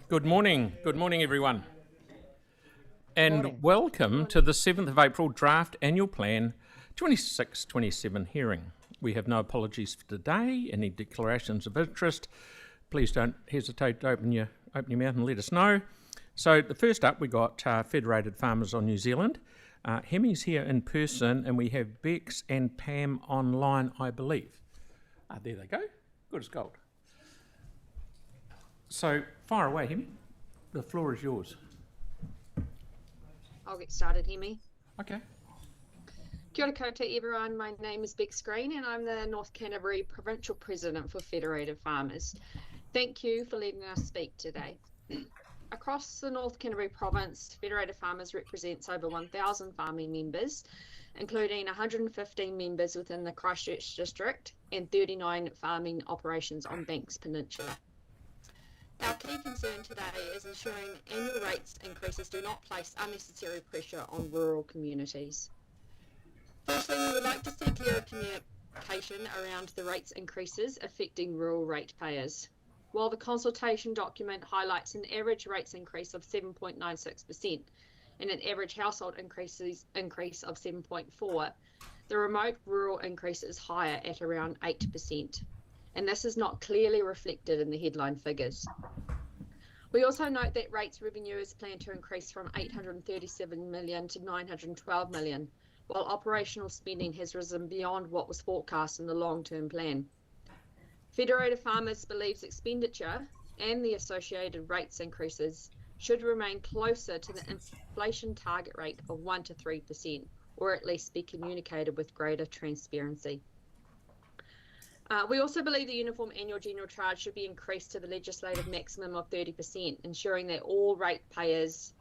Good morning. Good morning, everyone. And morning. welcome to the 7th of April Draft Annual Plan 26-27 hearing. We have no apologies for today. Any declarations of interest, please don't hesitate to open your mouth and let us know. So the first up, we got Federated Farmers on New Zealand. Hemi's here in person, and we have Bex and Pam online, I believe. There they go. Good as gold. So fire away, Hemi. The floor is yours. I'll get started, Hemi. Okay. Kia ora koutou, everyone. My name is Bex Green and I'm the North Canterbury Provincial President for Federated Farmers. Thank you for letting us speak today. Across the North Canterbury Province, Federated Farmers represents over 1,000 farming members, including 115 members within the Christchurch district and 39 farming operations on Banks Peninsula. Our key concern today is ensuring annual rates increases do not place unnecessary pressure on rural communities. Firstly, we would like to see clearer communication around the rates increases affecting rural ratepayers. While the consultation document highlights an average rates increase of 7.96% and an average household increase of 7.4%, the remote rural increase is higher at around 8%. And this is not clearly reflected in the headline figures. We also note that rates revenue is planned to increase from $837 million to $912 million, while operational spending has risen beyond what was forecast in the long-term plan. Federated Farmers believes expenditure and the associated rates increases should remain closer to the inflation target rate of 1 to 3%, or at least be communicated with greater transparency. We also believe the uniform annual general charge should be increased to the legislative maximum of 30%, ensuring that all ratepayers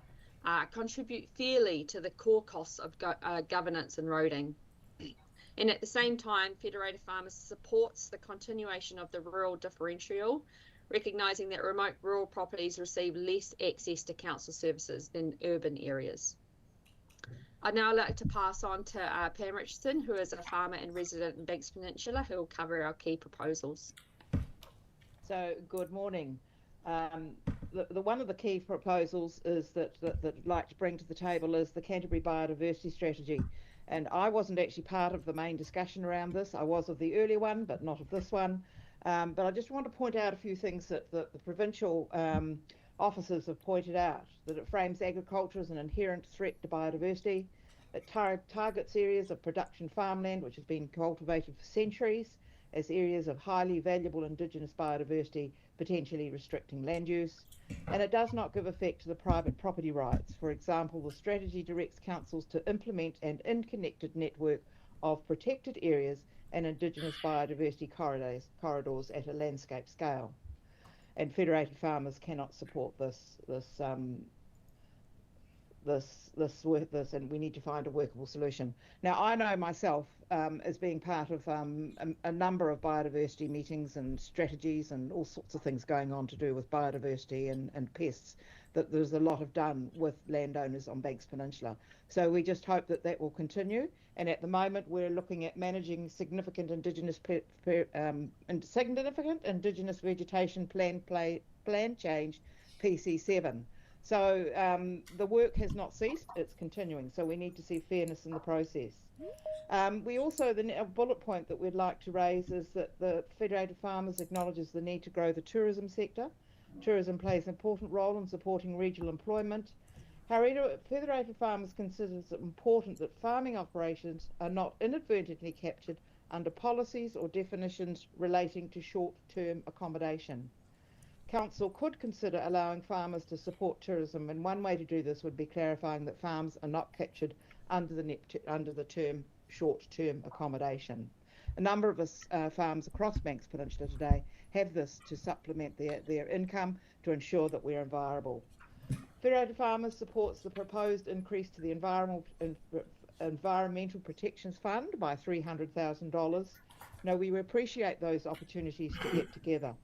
contribute fairly to the core costs of governance and roading. And at the same time, Federated Farmers supports the continuation of the rural differential, recognising that remote rural properties receive less access to council services than urban areas. I'd now like to pass on to Pam Richardson, who is a farmer and resident in Banks Peninsula, who will cover our key proposals. So, good morning. One of the key proposals is that I'd like to bring to the table is the Canterbury Biodiversity Strategy. And I wasn't actually part of the main discussion around this. I was of the earlier one, but not of this one. But I just want to point out a few things that the provincial officers have pointed out, that it frames agriculture as an inherent threat to biodiversity. It targets areas of production farmland which has been cultivated for centuries as areas of highly valuable Indigenous biodiversity, potentially restricting land use. And it does not give effect to the private property rights. For example, the strategy directs councils to implement an interconnected network of protected areas and Indigenous biodiversity corridors at a landscape scale. And Federated Farmers cannot support this, and we need to find a workable solution. Now, I know myself, as being part of a number of biodiversity meetings and strategies and all sorts of things going on to do with biodiversity and pests, that there's a lot of done with landowners on Banks Peninsula. So we just hope that that will continue. And at the moment, we're looking at managing significant Indigenous vegetation plan change, PC7. So the work has not ceased, it's continuing. So we need to see fairness in the process. We also, a bullet point that we'd like to raise is that the Federated Farmers acknowledges the need to grow the tourism sector. Tourism plays an important role in supporting regional employment. However, Federated Farmers considers it important that farming operations are not inadvertently captured under policies or definitions relating to short-term accommodation. Council could consider allowing farmers to support tourism, and one way to do this would be clarifying that farms are not captured under the term short-term accommodation. A number of us farms across Banks Peninsula today have this to supplement their income to ensure that we're viable. Federated Farmers supports the proposed increase to the Environmental Protections Fund by $300,000. Now, we appreciate those opportunities to get together.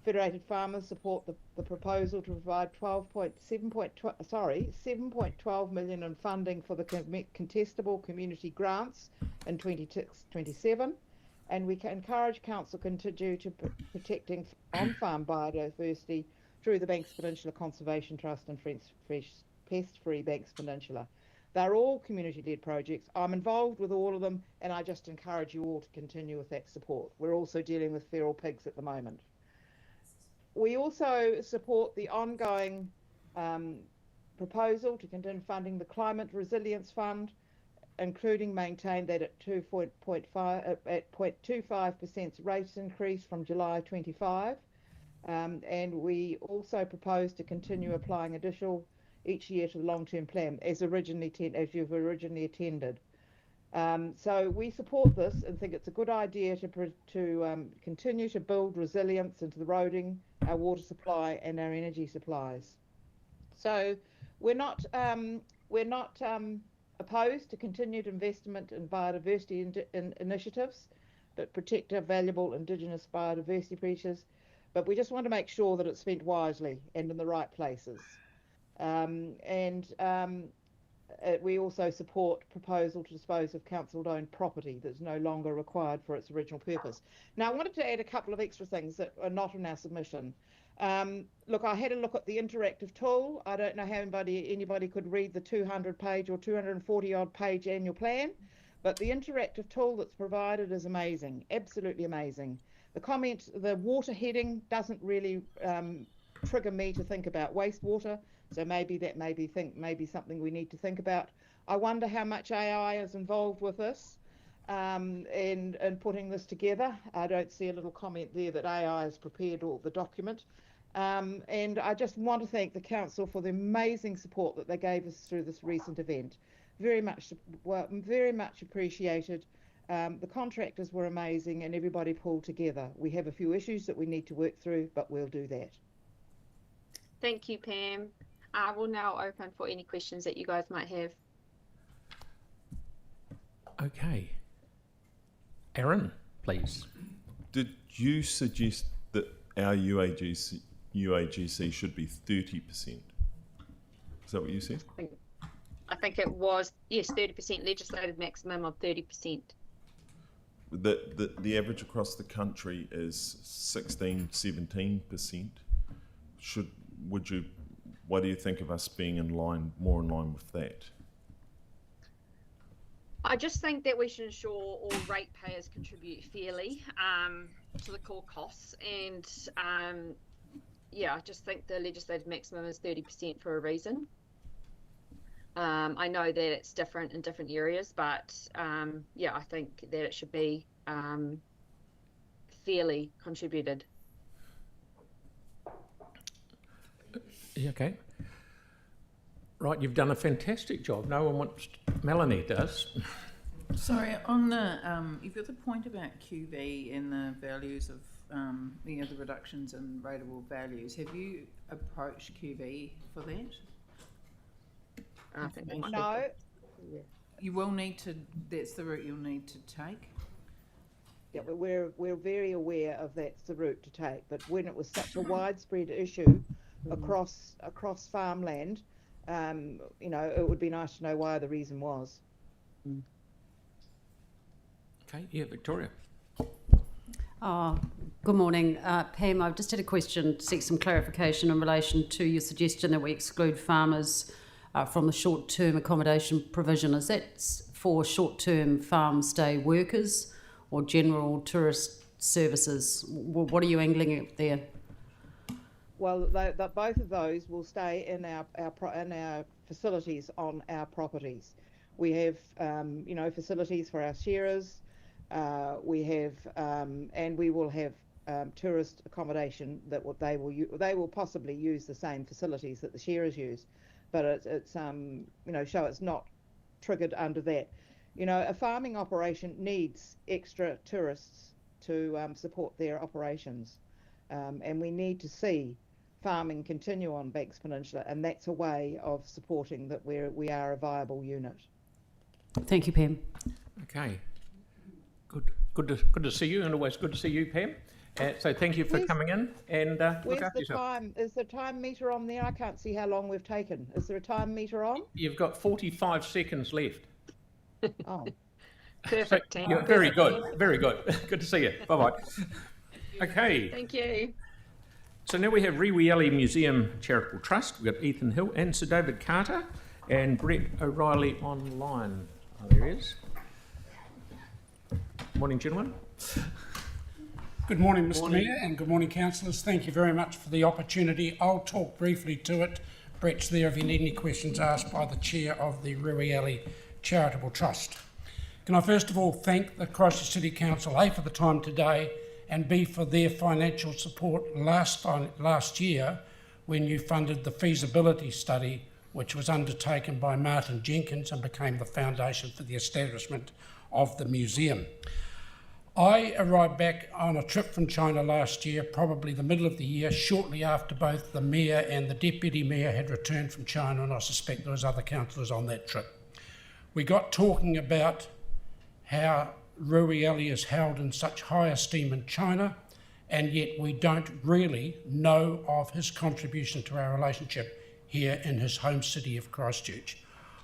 Federated Farmers support the proposal to provide 7.12 million in funding for the contestable community grants in 26-27, and we can encourage council to continue to protecting on-farm biodiversity through the Banks Peninsula Conservation Trust and Pest Free Banks Peninsula. They're all community-led projects. I'm involved with all of them, and I just encourage you all to continue with that support. We're also dealing with feral pigs at the moment. We also support the ongoing proposal to continue funding the Climate Resilience Fund, including maintain that at 0.25% rate increase from July 25. And we also propose to continue applying additional each year to the long-term plan as you've originally attended. So we support this and think it's a good idea to continue to build resilience into the roading, our water supply, and our energy supplies. So we're not opposed to continued investment in biodiversity initiatives that protect our valuable Indigenous biodiversity features, but we just want to make sure that it's spent wisely and in the right places. We also support proposal to dispose of council-owned property that's no longer required for its original purpose. Now, I wanted to add a couple of extra things that are not in our submission. Look, I had a look at the interactive tool. I don't know how anybody could read the 200-page or 240-odd page annual plan, but the interactive tool that's provided is amazing, absolutely amazing. The water heading doesn't really trigger me to think about wastewater. So maybe that maybe something we need to think about. I wonder how much AI is involved with this and putting this together. I don't see a little comment there that AI has prepared all the document. And I just want to thank the council for the amazing support that they gave us through this recent event. Very much appreciated. The contractors were amazing and everybody pulled together. We have a few issues that we need to work through, but we'll do that. Thank you, Pam. I will now open for any questions that you guys might have. Okay. Aaron, please. Did you suggest that our UAGC should be 30%? Is that what you said? I think it was, yes, 30%, legislated maximum of 30%. The average across the country is 16-17%. What do you think of us being more in line with that? I just think that we should ensure all ratepayers contribute fairly to the core costs, and yeah, I just think the legislated maximum is 30% for a reason. I know that it's different in different areas, but yeah, I think that it should be fairly contributed. Okay. Right, you've done a fantastic job. No one wants... Melanie does. Sorry, on the you've got the point about QV and the values of the reductions in rateable values. Have you approached QV for that? I think No. You will need to. That's the route you'll need to take. Yeah, but we're very aware of that's the route to take. But when it was such a widespread issue across farmland, it would be nice to know why the reason was. Okay, yeah, Victoria. Good morning. Pam, I've just had a question to seek some clarification in relation to your suggestion that we exclude farmers from the short-term accommodation provision. Is that for short-term farm stay workers or general tourist services? What are you angling at there? Well, both of those will stay in our facilities on our properties. We have, facilities for our shearers. We have, and we will have tourist accommodation that they will possibly use the same facilities that the shearers use, but it's so it's not triggered under that. A farming operation needs extra tourists to support their operations, and we need to see farming continue on Banks Peninsula, and that's a way of supporting that we are a viable unit. Thank you, Pam. Okay. Good to see you, and always good to see you, Pam. So thank you for coming in, and look after yourself. Time? Is the time meter on there? I can't see how long we've taken. Is there a time meter on? You've got 45 seconds left. Oh. Perfect. So, yeah, very good. Very good. Good to see you. Bye-bye. Okay. Thank you. So now we have Rewieli Museum Charitable Trust. We've got Ethan Hill and Sir David Carter and Brett O'Reilly online. Oh, there he is. Morning, gentlemen. Good morning, Mr. Mayor, and good morning, councillors. Thank you very much for the opportunity. I'll talk briefly to it. Brett's there if you need any questions asked by the chair of the Rewieli Charitable Trust. Can I first of all thank the Christchurch City Council, A, for the time today, and B, for their financial support last year when you funded the feasibility study which was undertaken by Martin Jenkins and became the foundation for the establishment of the museum. I arrived back on a trip from China last year, probably the middle of the year, shortly after both the mayor and the deputy mayor had returned from China, and I suspect there was other councillors on that trip. We got talking about how Rewieli is held in such high esteem in China, and yet we don't really know of his contribution to our relationship here in his home city of Christchurch.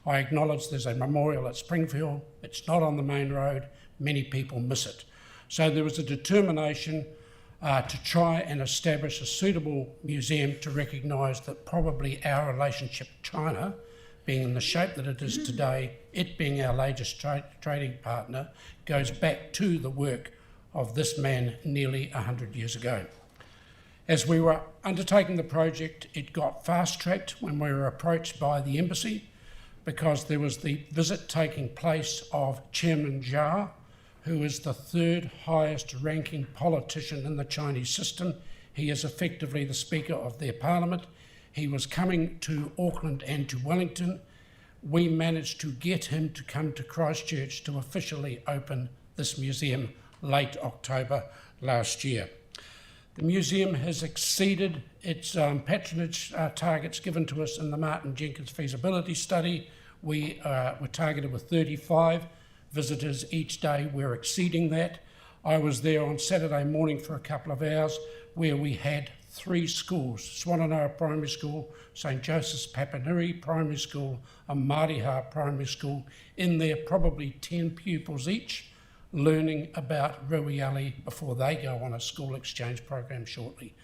I acknowledge there's a memorial at Springfield. It's not on the main road. Many people miss it. So there was a determination to try and establish a suitable museum to recognise that probably our relationship with China, being in the shape that it is today, it being our largest trading partner, goes back to the work of this man nearly 100 years ago. As we were undertaking the project, it got fast-tracked when we were approached by the embassy because there was the visit taking place of Chairman Zhao, who is the third highest ranking politician in the Chinese system. He is effectively the Speaker of their Parliament. He was coming to Auckland and to Wellington. We managed to get him to come to Christchurch to officially open this museum late October last year. The museum has exceeded its patronage targets given to us in the Martin Jenkins feasibility study. We were targeted with 35 visitors each day. We're exceeding that. I was there on Saturday morning for a couple of hours where we had 3 schools, Swananoa Primary School, St Joseph's Papanui Primary School, and Mariha Primary School, in there probably 10 pupils each, learning about Rewieli before they go on a school exchange program shortly.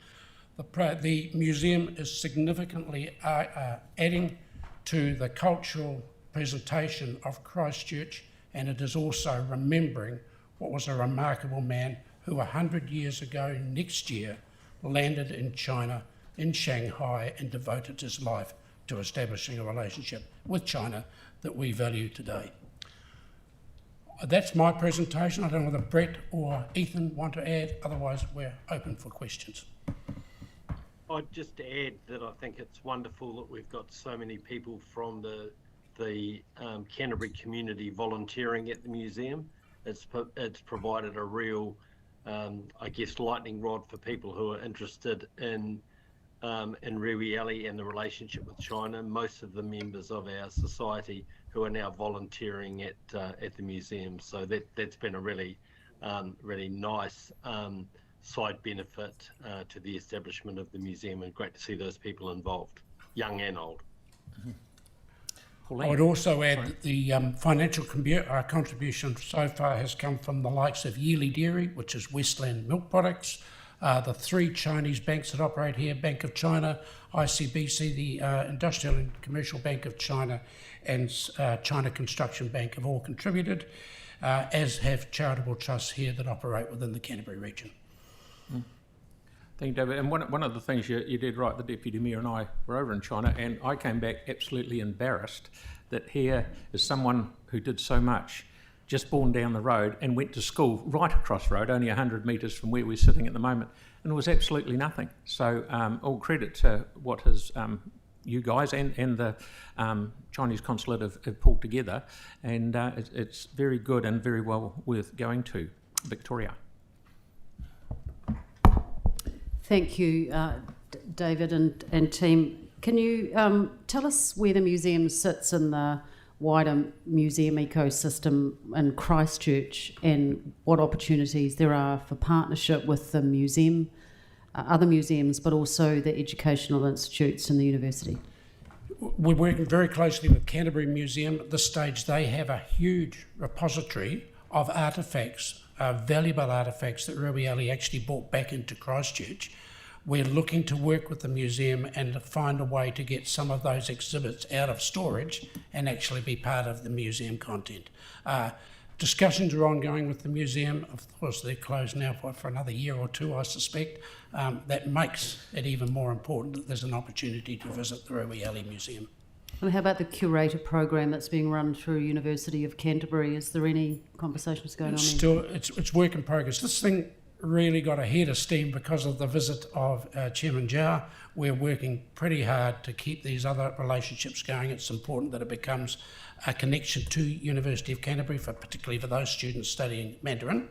The museum is significantly adding to the cultural presentation of Christchurch, and it is also remembering what was a remarkable man who 100 years ago next year landed in China, in Shanghai, and devoted his life to establishing a relationship with China that we value today. That's my presentation. I don't know whether Brett or Ethan want to add, otherwise we're open for questions. I'd just add that I think it's wonderful that we've got so many people from the Canterbury community volunteering at the museum. It's provided a real, I guess, lightning rod for people who are interested in Rewieli and the relationship with China. Most of the members of our society who are now volunteering at the museum. So that's been a really nice side benefit to the establishment of the museum, and great to see those people involved, young and old. I would also add that the financial contribution so far has come from the likes of Yili Dairy, which is Westland Milk Products, the 3 Chinese banks that operate here, Bank of China, ICBC, the Industrial and Commercial Bank of China, and China Construction Bank have all contributed, as have charitable trusts here that operate within the Canterbury region. Thank you, David. And one of the things you did right, the Deputy Mayor and I were over in China, and I came back absolutely embarrassed that here is someone who did so much, just born down the road and went to school right across the road, only 100 metres from where we're sitting at the moment, and it was absolutely nothing. So all credit to what you guys and the Chinese consulate have pulled together, and it's very good and very well worth going to. Victoria. Thank you, David and team. Can you tell us where the museum sits in the wider museum ecosystem in Christchurch and what opportunities there are for partnership with the museum, other museums, but also the educational institutes and the university? We're working very closely with Canterbury Museum. At this stage, they have a huge repository of artefacts, valuable artefacts that Rewieli actually brought back into Christchurch. we're looking to work with the museum and to find a way to get some of those exhibits out of storage and actually be part of the museum content. Discussions are ongoing with the museum. Of course, they're closed now for another year or two, I suspect. That makes it even more important that there's an opportunity to visit the Rui Alley Museum. And how about the curator program that's being run through University of Canterbury? Is there any conversations going on there? It's work in progress. This thing really got a head of steam because of the visit of Chairman Zhao. We're working pretty hard to keep these other relationships going. It's important that it becomes a connection to University of Canterbury, particularly for those students studying Mandarin.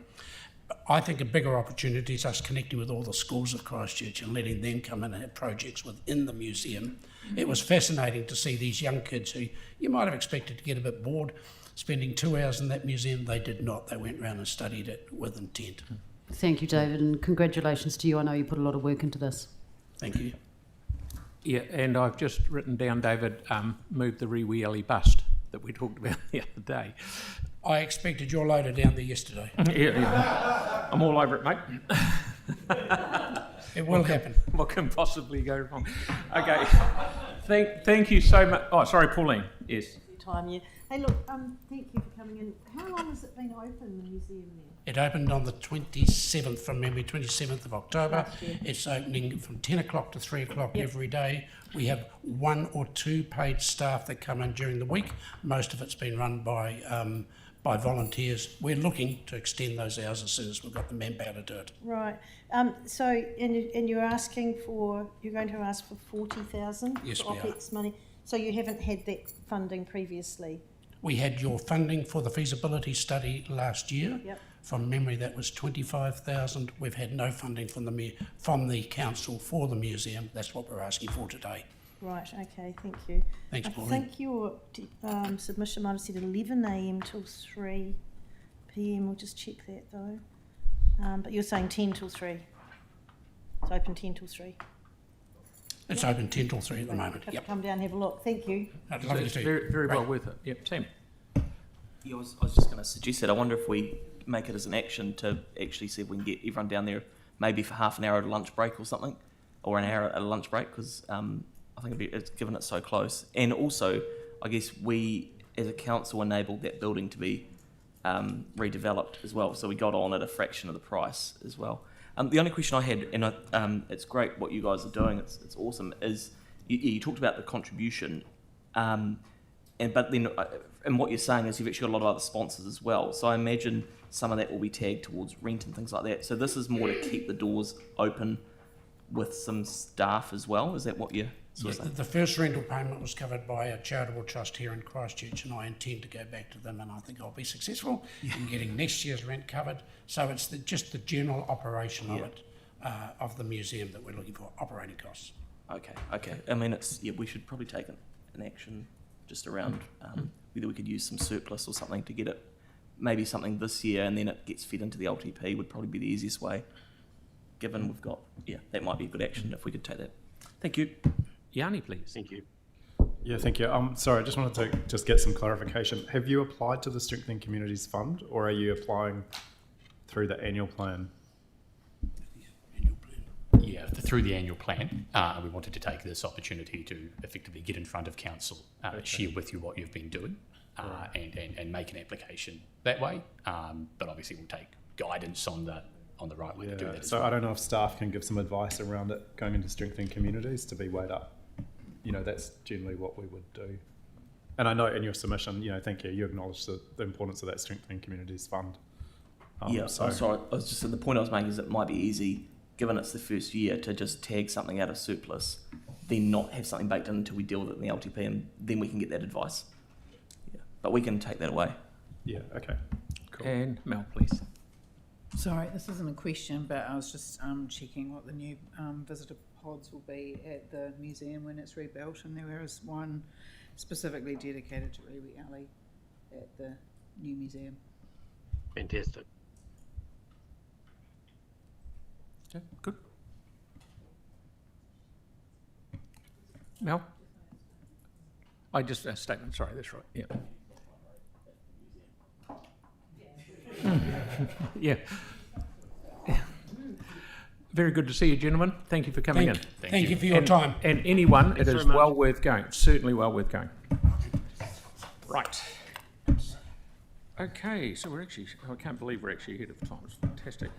I think a bigger opportunity is us connecting with all the schools of Christchurch and letting them come in and have projects within the museum. It was fascinating to see these young kids who you might have expected to get a bit bored spending 2 hours in that museum. They did not. They went around and studied it with intent. Thank you, David, and congratulations to you. I know you put a lot of work into this. Thank you. Yeah, and I've just written down, David, move the Rui Alley bust that we talked about the other day. I expected your loader down there yesterday. Yeah. I'm all over it, mate. It will happen. What can possibly go wrong? Okay. Thank you so much. Oh, sorry, Pauline. Yes. Time, yeah. Hey, look, thank you for coming in. How long has it been open, the museum there? It opened on the 27th, from memory, 27th of October. Last year. It's opening from 10 o'clock to 3 o'clock every day. We have 1 or 2 paid staff that come in during the week. Most of it's been run by volunteers. We're looking to extend those hours as soon as we've got the manpower to do it. Right. So, and you're asking for, you're going to ask for 40,000 Yes, for we are. OPEX money. So you haven't had that funding previously? We had your funding for the feasibility study last year. Yep. From memory, that was 25,000. We've had no funding from the council for the museum. That's what we're asking for today. Right, okay, thank you. Thanks, I Pauline. think your submission might have said 11 a.m. till 3 p.m. We'll just check that though. But you're saying 10 till 3. It's open 10 till 3. It's open 10 till 3 at the moment. Have Yep. to come down and have a look. Thank you. I'd love to It's see. very well Right. worth it. Yep, Sam. Yeah, I was just going to suggest that. I wonder if we make it as an action to actually see if we can get everyone down there, maybe for half an hour at a lunch break or something, or an hour at a lunch break, because I think it's given it so close. And also, I guess we as a council enabled that building to be redeveloped as well, so we got on at a fraction of the price as well. The only question I had, and it's great what you guys are doing, it's awesome, is you talked about the contribution, but then and what you're saying is you've actually got a lot of other sponsors as well. So I imagine some of that will be tagged towards rent and things like that. So this is more to keep the doors open with some staff as well. Is that what you're sort of saying? The first rental payment was covered by a charitable trust here in Christchurch, and I intend to go back to them, and I think I'll be successful in getting next year's rent covered. So it's just the general operation of it, of the museum that we're looking for, operating costs. Okay. I mean, we should probably take an action just around whether we could use some surplus or something to get it, maybe something this year, and then it gets fed into the LTP would probably be the easiest way, given we've got, that might be a good action if we could take that. Thank you. Yanni, please. Thank you. Yeah, thank you. Sorry, I just wanted to just get some clarification. Have you applied to the Strengthening Communities Fund, or are you applying through the annual plan? Yeah, through the annual plan, we wanted to take this opportunity to effectively get in front of council, share with you what you've been doing, and make an application that way. But obviously, we'll take guidance on the right way to do that. So I don't know if staff can give some advice around it going into strengthening communities to be weighed up. That's generally what we would do. And I know in your submission, thank you, you acknowledged the importance of that strengthening communities fund. Sorry. I was just the point I was making is it might be easy, given it's the first year, to just tag something out of surplus, then not have something baked in until we deal with it in the LTP, and then we can get that advice. Yeah, but we can take that away. Yeah. Okay. Cool. And Mel, please. Sorry, this isn't a question, but I was just checking what the new visitor pods will be at the museum when it's rebuilt, and there is one specifically dedicated to Rui Alley at the new museum. Fantastic. Okay, good. Mel? I just a statement. Sorry, that's right. Yeah. Yeah. Very good to see you, gentlemen. Thank you for coming in. Thank you for your time. And anyone, it Thanks is very much. well worth going. Certainly well worth going. Right. Okay, so we're actually, I can't believe we're actually ahead of time. It's fantastic.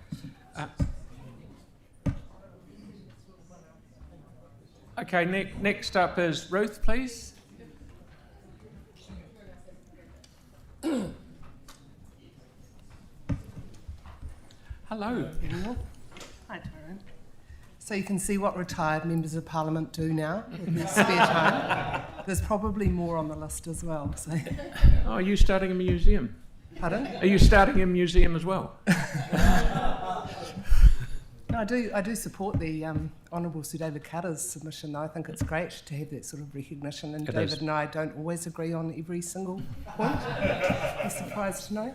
Okay, next up is Ruth, please. Hello. Hi, Tyrone. So you can see what retired members of Parliament do now with their spare time. There's probably more on the list as well. So. Oh, are you starting a museum? Pardon? Are you starting a museum as well? No, I do support the Honourable Sir David Carter's submission, though. I think it's great to have that sort of recognition, and David and I don't always agree on every single point. You're surprised to know.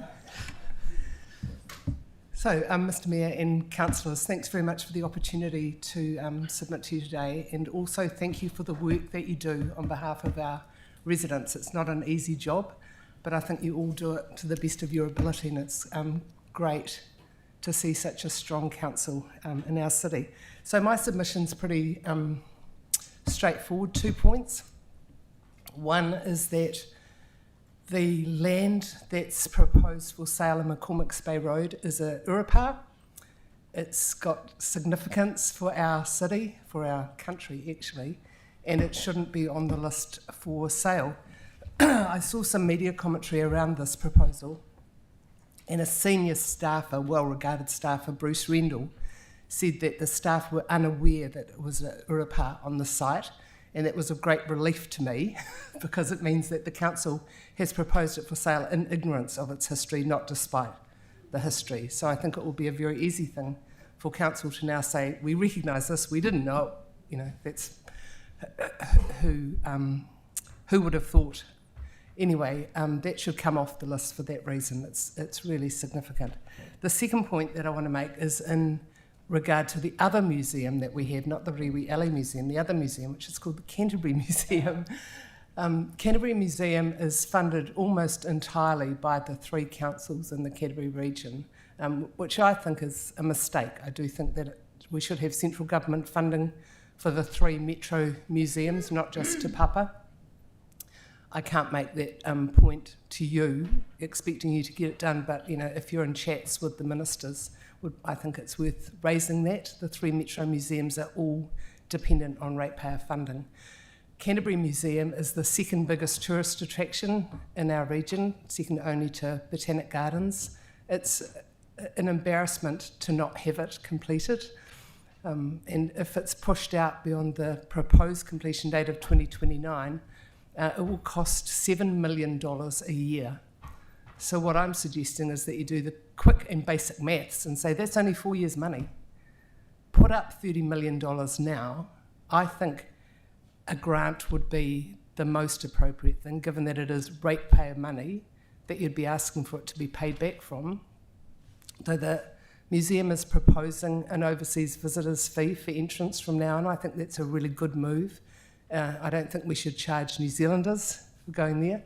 So, Mr Mayor and councillors, thanks very much for the opportunity to submit to you today, and also thank you for the work that you do on behalf of our residents. It's not an easy job, but I think you all do it to the best of your ability, and it's great to see such a strong council in our city. So my submission's pretty straightforward, 2 points. One is that the land that's proposed for sale in McCormick's Bay Road is a urapa. It's got significance for our city, for our country actually, and it shouldn't be on the list for sale. I saw some media commentary around this proposal, and a senior staffer, well-regarded staffer, Bruce Rendell, said that the staff were unaware that it was a urapa on the site, and that was a great relief to me because it means that the council has proposed it for sale in ignorance of its history, not despite the history. So I think it will be a very easy thing for council to now say, we recognise this, we didn't know it, you know, that's who would have thought. Anyway, that should come off the list for that reason. It's really significant. The second point that I want to make is in regard to the other museum that we have, not the Riwi Alley Museum, the other museum, which is called the Canterbury Museum. Canterbury Museum is funded almost entirely by the 3 councils in the Canterbury region, which I think is a mistake. I do think that we should have central government funding for the 3 metro museums, not just Te Papa. I can't make that point to you, expecting you to get it done, but you know, if you're in chats with the ministers, I think it's worth raising that. The 3 metro museums are all dependent on ratepayer funding. Canterbury Museum is the second biggest tourist attraction in our region, second only to Botanic Gardens. It's an embarrassment to not have it completed. And if it's pushed out beyond the proposed completion date of 2029, it will cost $7 million a year. So what I'm suggesting is that you do the quick and basic maths and say that's only 4 years' money. Put up $30 million now. I think a grant would be the most appropriate thing, given that it is ratepayer money that you'd be asking for it to be paid back from. Though the museum is proposing an overseas visitors fee for entrance from now on, I think that's a really good move. I don't think we should charge New Zealanders for going there,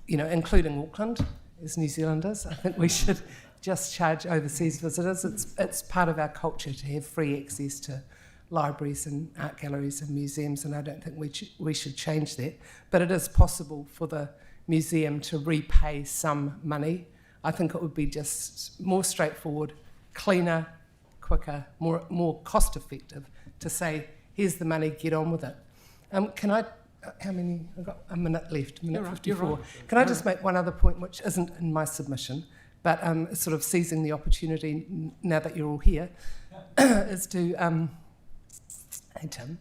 you know, including Auckland as New Zealanders. I think we should just charge overseas visitors. It's part of our culture to have free access to libraries and art galleries and museums, and I don't think we should change that. But it is possible for the museum to repay some money. I think it would be just more straightforward, cleaner, quicker, more cost-effective to say, here's the money, get on with it. Can I, how many, I've got a minute left, minute 54. Right. Can I just make one other point, which isn't in my submission, but sort of seizing the opportunity now that you're all here, is to, hey Tim,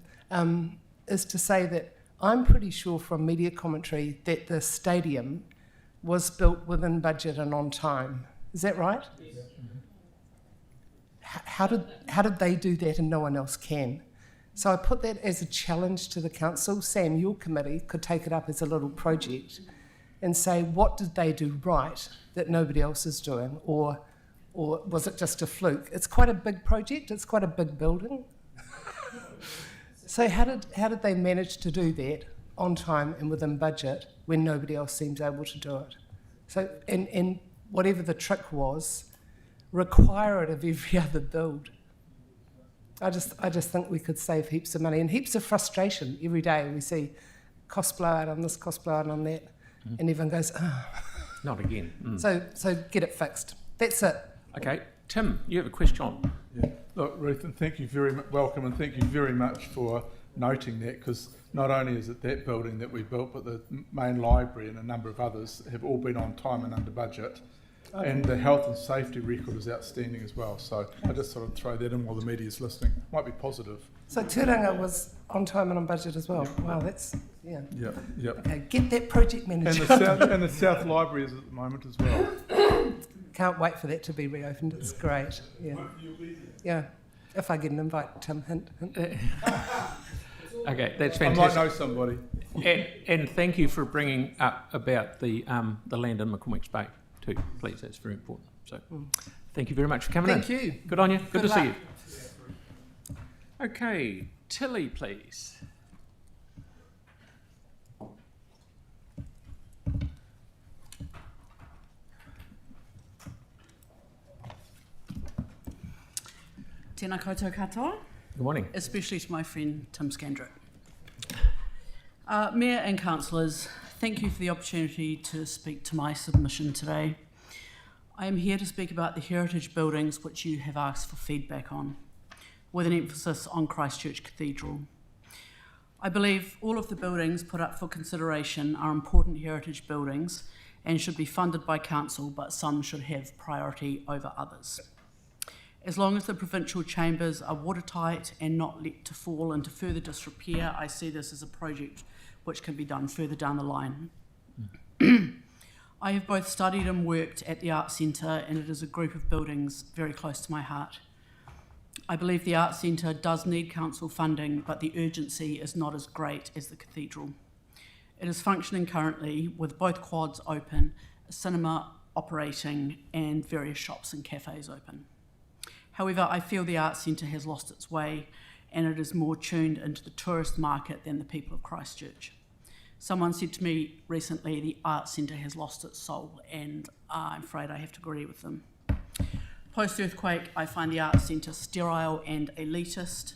is to say that I'm pretty sure from media commentary that the stadium was built within budget and on time. Is that right? Yes. Mm-hmm. How did they do that and no one else can? So I put that as a challenge to the council. Sam, your committee could take it up as a little project and say, what did they do right that nobody else is doing? Or was it just a fluke? It's quite a big project. It's quite a big building. So how did they manage to do that on time and within budget when nobody else seems able to do it? So, and whatever the trick was, require it of every other build. I just think we could save heaps of money and heaps of frustration every day. We see cost blowout on this, cost blowout on that, and everyone goes, oh. Not again. So get it fixed. That's it. Okay, Tim, you have a question. Yeah. Look, Ruth, and thank you very much, welcome, and thank you very much for noting that, because not only is it that building that we built, but the main library and a number of others have all been on time and under budget. Okay. And the health and safety record is outstanding as well. So I just sort of throw that in while the media's listening. Might be positive. So Turanga was on time and on budget as well. Wow, that's, yeah. Yep. Okay, get that project manager. And the South Library is at the moment as well. Can't wait for that to be reopened. It's great. Yeah. Yeah. If I get an invite, Tim, hint. Okay, that's fantastic. I might know somebody. And thank you for bringing up about the land in McCormick's Bay too, please. That's very important. So, thank you very much for coming in. Thank you. Good on you. Good to luck. see you. Okay, Tilly, please. Tēnā koutou katoa. Good morning. Especially to my friend Tim Scandrick. Mayor and councillors, thank you for the opportunity to speak to my submission today. I am here to speak about the heritage buildings which you have asked for feedback on, with an emphasis on Christchurch Cathedral. I believe all of the buildings put up for consideration are important heritage buildings and should be funded by council, but some should have priority over others. As long as the provincial chambers are watertight and not let to fall into further disrepair, I see this as a project which can be done further down the line. I have both studied and worked at the Arts Centre, and it is a group of buildings very close to my heart. I believe the Arts Centre does need council funding, but the urgency is not as great as the cathedral. It is functioning currently with both quads open, a cinema operating, and various shops and cafes open. However, I feel the Arts Centre has lost its way and it is more tuned into the tourist market than the people of Christchurch. Someone said to me recently the Arts Centre has lost its soul, and I'm afraid I have to agree with them. Post-earthquake, I find the Arts Centre sterile and elitist.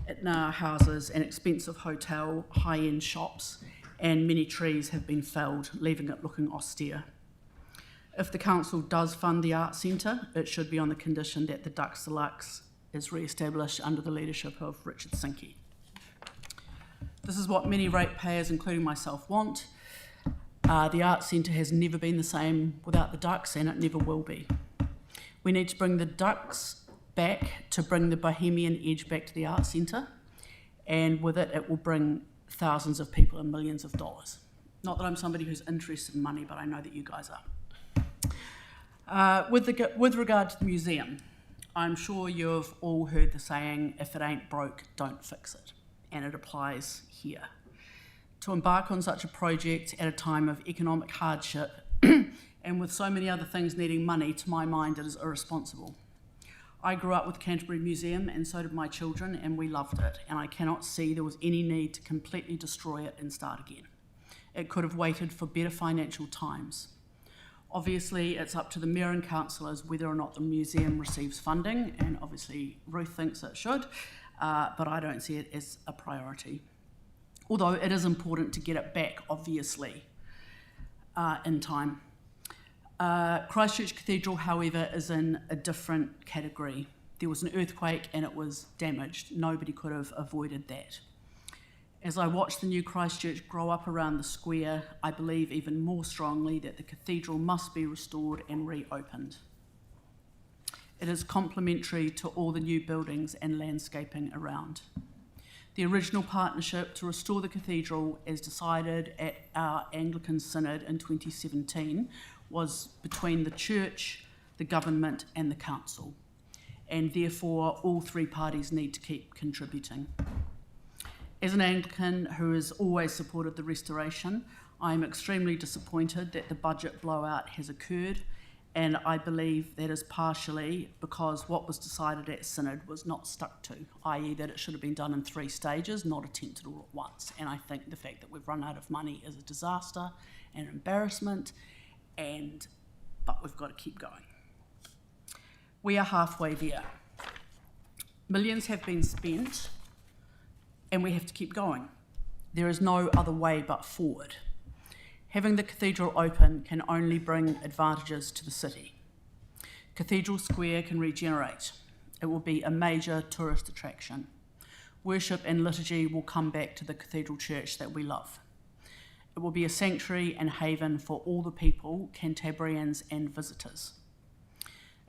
It now houses an expensive hotel, high-end shops, and many trees have been felled, leaving it looking austere. If the council does fund the Arts Centre, it should be on the condition that the Dux Deluxe is re-established under the leadership of Richard Sinke. This is what many ratepayers, including myself, want. The Arts Centre has never been the same without the Dux, and it never will be. We need to bring the Dux back to bring the bohemian edge back to the Arts Centre, and with it, it will bring thousands of people and millions of dollars. Not that I'm somebody who's interested in money, but I know that you guys are. With regard to the museum, I'm sure you've all heard the saying, if it ain't broke, don't fix it, and it applies here. To embark on such a project at a time of economic hardship and with so many other things needing money, to my mind, it is irresponsible. I grew up with Canterbury Museum, and so did my children, and we loved it, and I cannot see there was any need to completely destroy it and start again. It could have waited for better financial times. Obviously, it's up to the Mayor and councillors whether or not the museum receives funding, and obviously Ruth thinks it should, but I don't see it as a priority. Although it is important to get it back, obviously, in time. Christchurch Cathedral, however, is in a different category. There was an earthquake and it was damaged. Nobody could have avoided that. As I watch the new Christchurch grow up around the square, I believe even more strongly that the cathedral must be restored and reopened. It is complementary to all the new buildings and landscaping around. The original partnership to restore the cathedral, as decided at our Anglican Synod in 2017, was between the church, the government and the council, and therefore all three parties need to keep contributing. As an Anglican who has always supported the restoration, I am extremely disappointed that the budget blowout has occurred, and I believe that is partially because what was decided at Synod was not stuck to, i.e. that it should have been done in 3 stages, not attempted all at once. And I think the fact that we've run out of money is a disaster and an embarrassment, but we've got to keep going. We are halfway there. Millions have been spent, and we have to keep going. There is no other way but forward. Having the cathedral open can only bring advantages to the city. Cathedral Square can regenerate. It will be a major tourist attraction. Worship and liturgy will come back to the cathedral church that we love. It will be a sanctuary and haven for all the people, Cantabrians and visitors.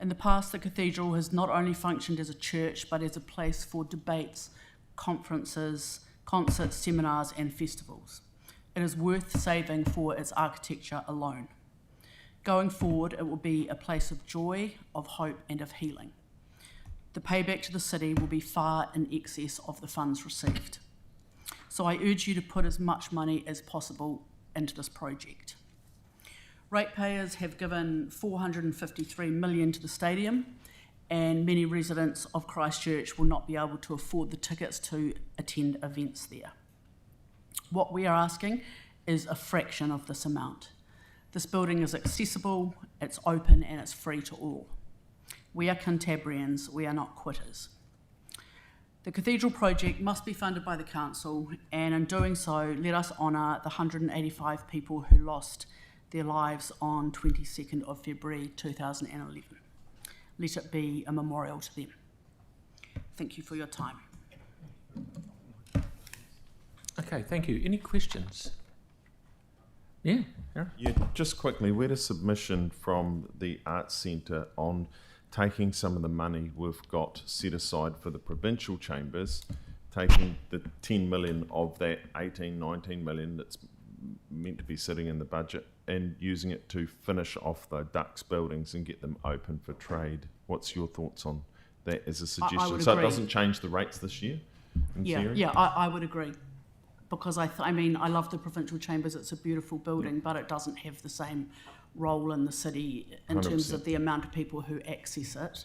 In the past, the cathedral has not only functioned as a church, but as a place for debates, conferences, concerts, seminars, and festivals. It is worth saving for its architecture alone. Going forward, it will be a place of joy, of hope, and of healing. The payback to the city will be far in excess of the funds received. So I urge you to put as much money as possible into this project. Ratepayers have given $453 million to the stadium, and many residents of Christchurch will not be able to afford the tickets to attend events there. What we are asking is a fraction of this amount. This building is accessible, it's open, and it's free to all. We are Cantabrians, we are not quitters. The cathedral project must be funded by the council, and in doing so, let us honour the 185 people who lost their lives on 22nd of February 2011. Let it be a memorial to them. Thank you for your time. Okay, thank you. Any questions? Yeah. Yeah, just quickly, we had a submission from the Arts Centre on taking some of the money we've got set aside for the provincial chambers, taking the 10 million of that 19 million that's meant to be sitting in the budget and using it to finish off the Ducks buildings and get them open for trade. What's your thoughts on that as a suggestion? would So agree. it doesn't change the rates this year, in theory? Yeah, I would agree. Because I mean, I love the provincial chambers, it's a beautiful building, but it doesn't have the same role in the city in 100%. terms of the amount of people who access it.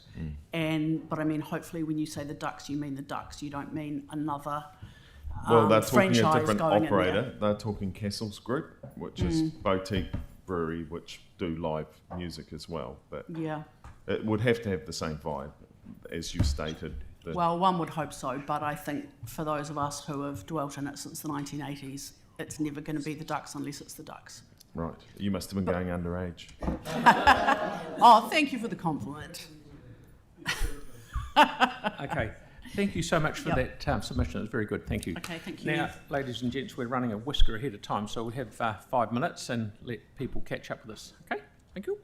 But I mean, hopefully when you say the Ducks, you mean the Ducks, you don't mean another Well, they're talking a franchise different going in operator. there. They're talking Castles Group, which is boutique brewery, which do live music as well. But Yeah. it would have to have the same vibe, as you stated. The- Well, one would hope so, but I think for those of us who have dwelt in it since the 1980s, it's never going to be the Ducks unless it's the Ducks. Right. You must have been going underage. Oh, thank you for the compliment. Okay. Thank you so much for Yep. that submission. It was very good. Thank you. Okay, thank you. Now, ladies and gents, we're running a whisker ahead of time, so we have 5 minutes and let people catch up with us. Okay? Thank you.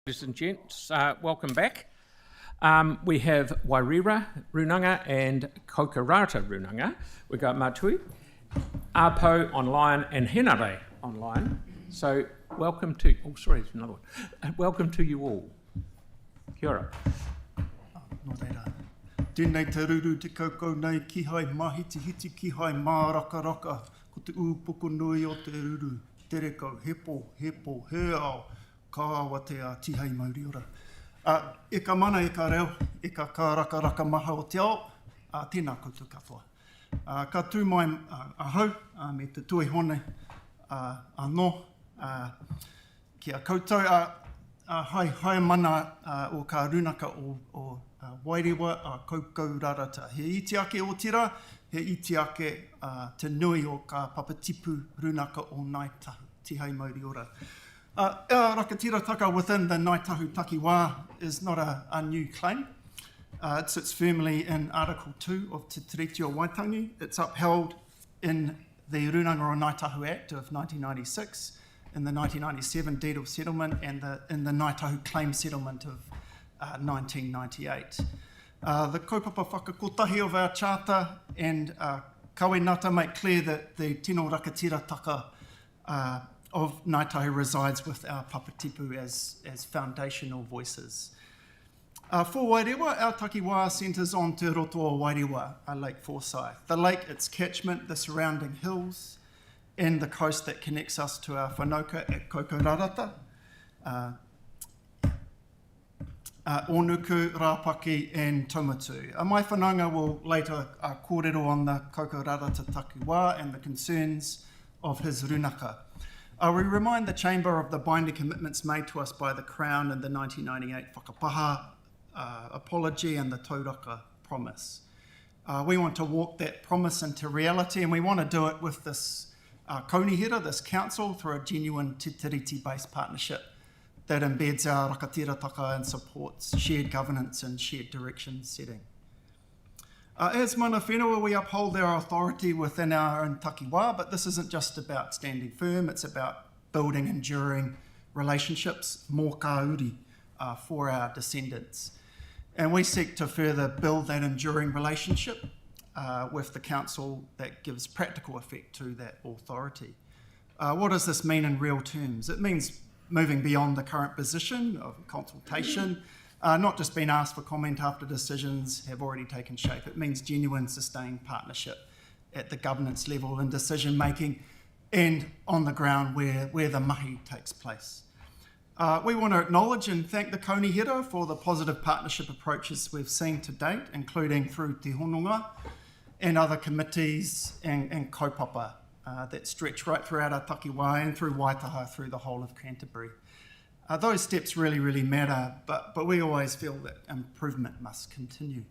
Ladies and gents, welcome back. We have Wairira Runanga and Kokorata Runanga. We've got Matui, Apo online and Henare online. So welcome to, oh sorry, there's another one. Welcome to you all. Kia ora. No reira. Tēnei te ruru te kaukau nei ki hai mahiti hiti ki hai mā raka raka ko te ūpoko nui o te ruru. Tere kau hepo, hepo, he ao, ka awa te a tihei mauri ora. E ka mana e ka reo, e ka raka raka maha o te ao, tēnā koutou katoa. Ka tū mai ahau, me te tui hone anō, kia koutou, hai mana o ka runaka o Wairua, kaukau rarata. He iti ake o tira, he iti ake te nui o ka papatipu runaka o Ngāi Tahu, tihei mauri ora. Our rakatirataka within the Ngāi Tahu takiwā is not a new claim. It sits firmly in Article 2 of Te Tiriti o Waitangi. It's upheld in the Runanga o Ngāi Tahu Act of 1996, in the 1997 Deed of Settlement, and in the Ngāi Tahu Claim Settlement of 1998. The kaupapa whakakotahi of our charter and kawinata make clear that the tino rakatirataka of Ngāi Tahu resides with our papatipu as foundational voices. For Wairua, our takiwā centres on Te Roto o Wairua, Lake Forsyth. The lake, its catchment, the surrounding hills, and the coast that connects us to our whanauka at Kokorarata, Onuku, Rapaki and Taumatu. My whananga will later kōrero on the Kokorarata takiwā and the concerns of his runaka. We remind the Chamber of the binding commitments made to us by the Crown in the 1998 whakapaha apology and the tauraka promise. We want to walk that promise into reality, and we want to do it with this kaunihira, this council, through a genuine te tiriti-based partnership that embeds our rakatirataka and supports shared governance and shared direction setting. As mana whenua, we uphold our authority within our own takiwā, but this isn't just about standing firm, it's about building enduring relationships, mō ka uri, for our descendants. And we seek to further build that enduring relationship with the council that gives practical effect to that authority. What does this mean in real terms? It means moving beyond the current position of consultation, not just being asked for comment after decisions have already taken shape. It means genuine, sustained partnership at the governance level in decision making and on the ground where the mahi takes place. We want to acknowledge and thank the kaunihira for the positive partnership approaches we've seen to date, including through Te Hononga and other committees and kaupapa that stretch right throughout our takiwā and through Waitaha, through the whole of Canterbury. Those steps really matter, but we always feel that improvement must continue.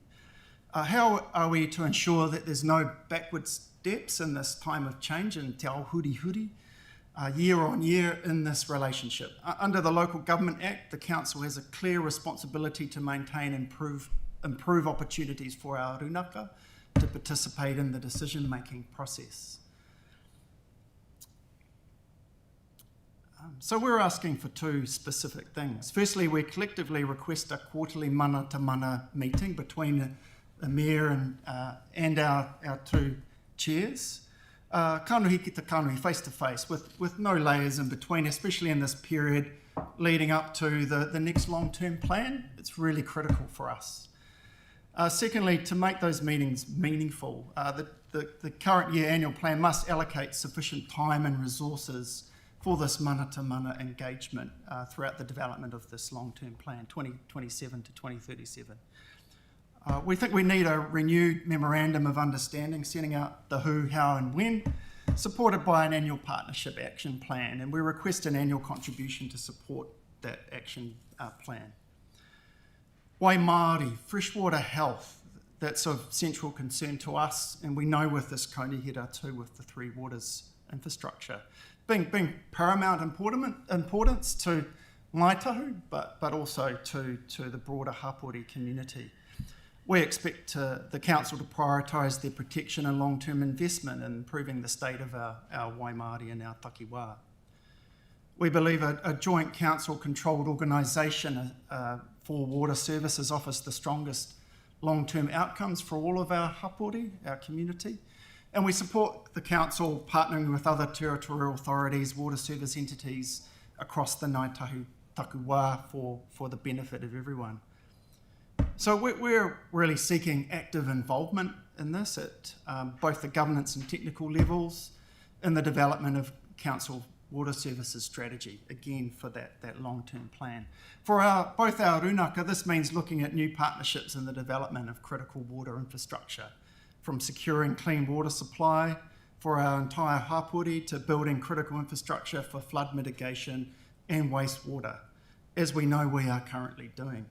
How are we to ensure that there's no backward steps in this time of change in te ao huri, year on year in this relationship? Under the Local Government Act, the Council has a clear responsibility to maintain and improve opportunities for our runaka to participate in the decision-making process. So we're asking for two specific things. Firstly, we collectively request a quarterly mana-to-mana meeting between the Mayor and our two chairs. Kanuhi ki te kanuhi, face-to-face, with no layers in between, especially in this period leading up to the next long-term plan. It's really critical for us. Secondly, to make those meetings meaningful, the current year annual plan must allocate sufficient time and resources for this mana-to-mana engagement throughout the development of this long-term plan, 2027 to 2037. We think we need a renewed memorandum of understanding, setting out the who, how and when, supported by an annual partnership action plan, and we request an annual contribution to support that action plan. Wai Māori, freshwater health, that's of central concern to us, and we know with this kaunihira too, with the Three Waters infrastructure, being paramount importance to Ngāi Tahu, but also to the broader Hapori community. We expect the Council to prioritise their protection and long-term investment in improving the state of our Wai Māori and our takiwā. We believe a joint council-controlled organisation for water services offers the strongest long-term outcomes for all of our hapori, our community. And we support the council partnering with other territorial authorities, water service entities across the Ngāi Tahu wā for the benefit of everyone. So we're really seeking active involvement in this at both the governance and technical levels in the development of council water services strategy, again for that long-term plan. For both our rūnaka, this means looking at new partnerships in the development of critical water infrastructure, from securing clean water supply for our entire hapori to building critical infrastructure for flood mitigation and wastewater, as we know we are currently doing.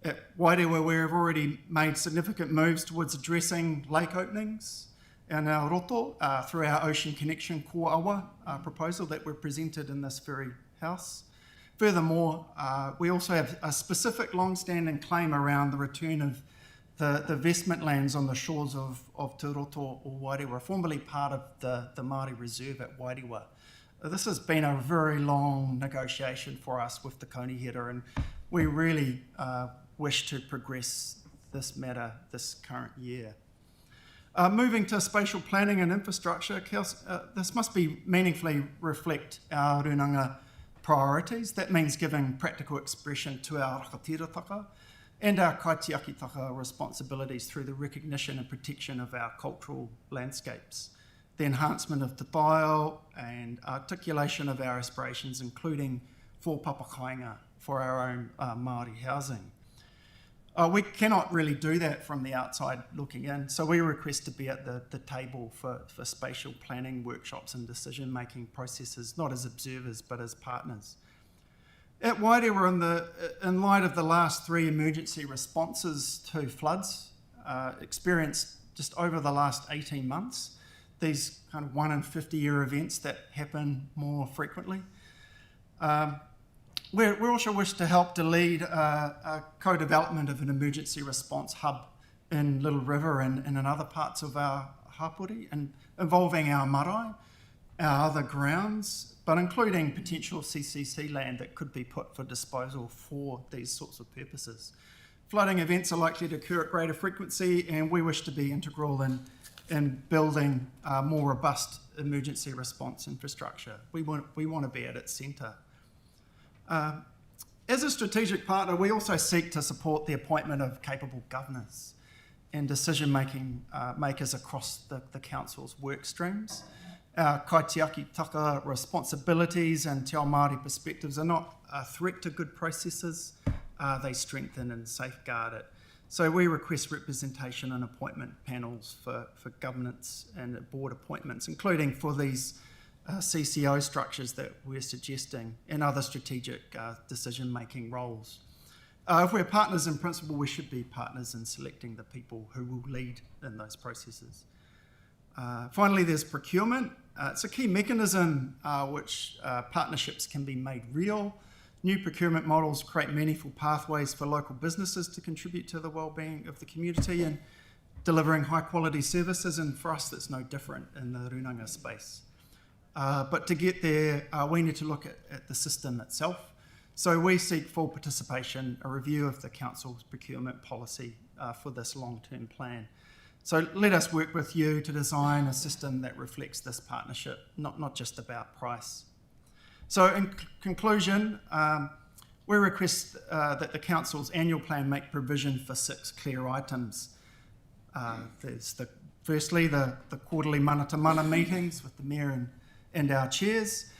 At Wairewa, we have already made significant moves towards addressing lake openings and our roto through our Ocean Connection Ko Awa proposal that were presented in this very house. Furthermore, we also have a specific long-standing claim around the return of the vestment lands on the shores of Te Roto o Wairewa, formerly part of the Māori Reserve at Wairewa. This has been a very long negotiation for us with the Konihira, and we really wish to progress this matter this current year. Moving to spatial planning and infrastructure, this must be meaningfully reflect our rūnanga priorities. That means giving practical expression to our rakatirataka and our kaitiakitaka responsibilities through the recognition and protection of our cultural landscapes, the enhancement of te taio and articulation of our aspirations, including for papakainga for our own Māori housing. We cannot really do that from the outside looking in, so we request to be at the table for spatial planning workshops and decision-making processes, not as observers, but as partners. At Wairewa, in light of the last 3 emergency responses to floods experienced just over the last 18 months, these kind of 1 in 50-year events that happen more frequently, we also wish to help to lead a co-development of an emergency response hub in Little River and in other parts of our hapori, and involving our marae, our other grounds, but including potential CCC land that could be put for disposal for these sorts of purposes. Flooding events are likely to occur at greater frequency, and we wish to be integral in building more robust emergency response infrastructure. We want to be at its centre. As a strategic partner, we also seek to support the appointment of capable governors and decision-making makers across the council's work streams. Our kaitiakitaka responsibilities and Te Ao Māori perspectives are not a threat to good processes, they strengthen and safeguard it. So we request representation and appointment panels for governance and board appointments, including for these CCO structures that we're suggesting and other strategic decision-making roles. If we're partners in principle, we should be partners in selecting the people who will lead in those processes. Finally, there's procurement. It's a key mechanism which partnerships can be made real. New procurement models create meaningful pathways for local businesses to contribute to the well-being of the community and delivering high-quality services, and for us that's no different in the rūnanga space. But to get there, we need to look at the system itself. So we seek full participation, a review of the council's procurement policy for this long-term plan. So let us work with you to design a system that reflects this partnership, not just about price. So in conclusion, we request that the council's annual plan make provision for 6 clear items. There's firstly the quarterly mana-to-mana meetings with the mayor and our chairs,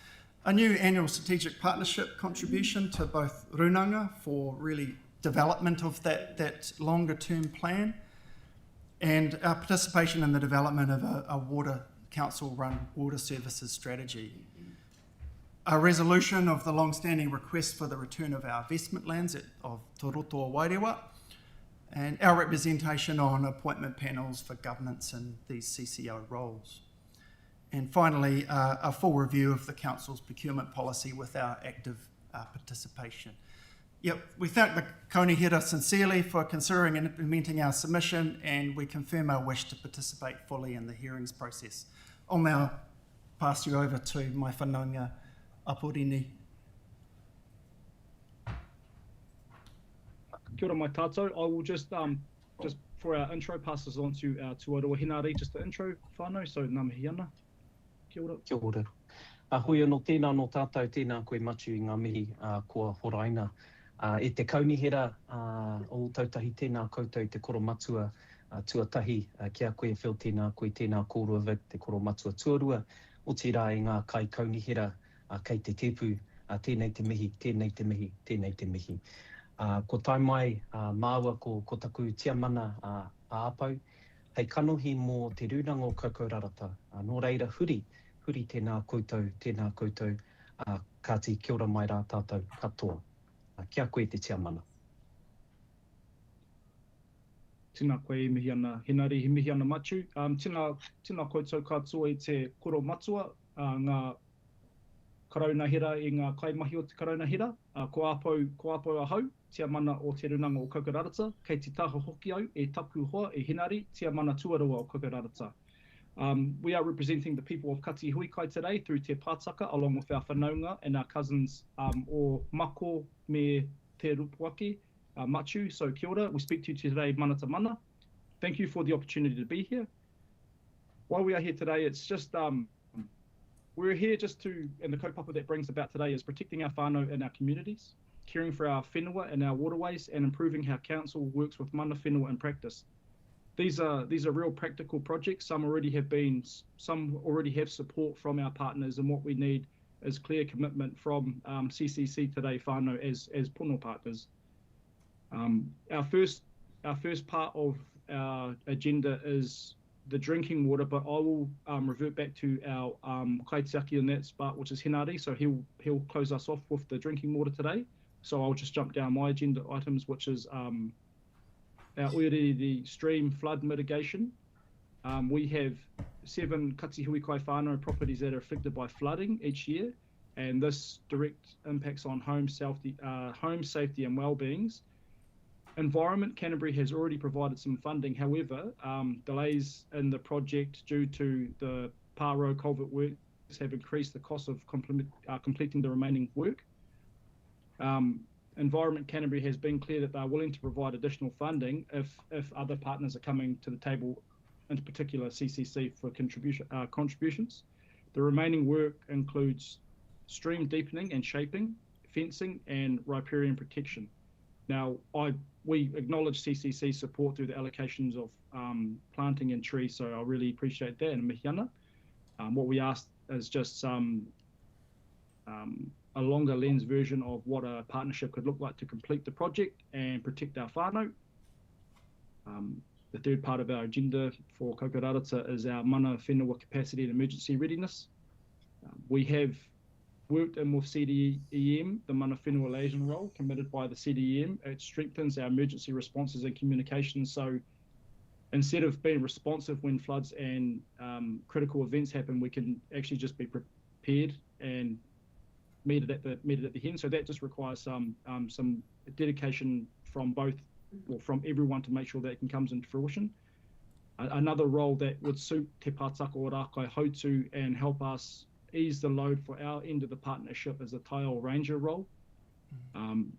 a new annual strategic partnership contribution to both rūnanga for really development of that longer term plan, and our participation in the development of a water council-run water services strategy. A resolution of the long-standing request for the return of our vestment lands of Te Roto o Wairewa, and our representation on appointment panels for governance in these CCO roles. And finally, a full review of the council's procurement policy with our active participation. Yep, we thank the Konihira sincerely for considering and implementing our submission, and we confirm our wish to participate fully in the hearings process. I'll now pass you over to my whanaunga, Aporini. Kia ora mai tātou. I will just for our intro, pass this on to our tuaroa Hinari, just the intro whānau, so ngā mihi ana. Kia ora. Kia ora. Hui anō tēnā no tātou, tēnā koe matu i ngā mihi kua horaina. E te kaunihera o tautahi tēnā koutou te koro matua tuatahi kia koe whil tēnā koe tēnā kōrua vik te koro matua tuarua o te rā i ngā kai kaunihera kei te tepu tēnei te mihi, tēnei te mihi, tēnei te mihi. Ko tai mai māua ko taku tiamana āpau, hei kanohi mō te rūranga o Kakourarata. Nō reira huri tēnā koutou, ka te kia ora mai rā tātou katoa. Kia koe te tiamana. Tēnā koe i mihi ana Hinari, i mihi ana matu. Tēnā koutou katoa i te koro matua, ngā karaunahera i ngā kaimahi o te karaunahera. Ko āpau ahau, tiamana o te runanga o Kakourarata, kei te taha hoki au e tapu hoa e Hinari, tiamana tuarua o Kakourarata. We are representing the people of Kati Huikai today through Te Pātaka, along with our whanaunga and our cousins o Mako me Te Rupuaki, Machu. So kia ora, we speak to you today manata mana. Thank you for the opportunity to be here. While we are here today, it's just, we're here just to, and the kaupapa that brings about today is protecting our whānau and our communities, caring for our whenua and our waterways, and improving how council works with mana whenua in practice. These are real practical projects. Some already have support from our partners, and what we need is clear commitment from CCC today whānau as pono partners. Our first part of our agenda is the drinking water, but I will revert back to our kaitiaki in that spot, which is Hinari. So he'll close us off with the drinking water today. So I'll just jump down my agenda items, which is our the stream flood mitigation. We have 7 Katihuikai whānau properties that are affected by flooding each year, and this direct impacts on home safety and well-beings. Environment Canterbury has already provided some funding. However, delays in the project due to the Paro culvert works have increased the cost of completing the remaining work. Environment Canterbury has been clear that they're willing to provide additional funding if other partners are coming to the table, in particular CCC, for contributions. The remaining work includes stream deepening and shaping, fencing, and riparian protection. Now, we acknowledge CCC support through the allocations of planting and trees, so I really appreciate that, and mihi ana. What we asked is just a longer lens version of what a partnership could look like to complete the project and protect our whānau. The third part of our agenda for Kakourarata is our mana whenua capacity and emergency readiness. We have worked in with CDEM, the mana whenua liaison role committed by the CDEM. It strengthens our emergency responses and communications. So instead of being responsive when floods and critical events happen, we can actually just be prepared and meet it at the end. So that just requires some dedication from from everyone to make sure that it comes into fruition. Another role that would suit Te Pātaka o Rākai Hautu and help us ease the load for our end of the partnership is a Taiao Ranger role.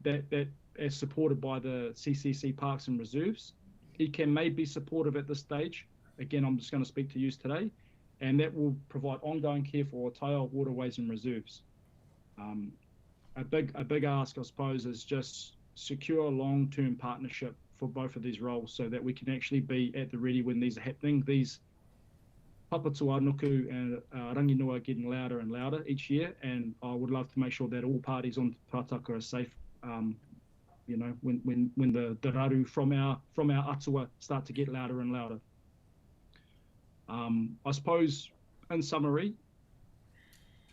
That is supported by the CCC Parks and Reserves. ECAM may be supportive at this stage. Again, I'm just going to speak to you today, and that will provide ongoing care for Taiao waterways and reserves. A big ask, I suppose, is just secure a long-term partnership for both of these roles so that we can actually be at the ready when these are happening. These Papatua Nuku and Ranginua are getting louder and louder each year, and I would love to make sure that all parties on Pātaka are safe. You know, when the raru from our atua start to get louder and louder. I suppose, in summary,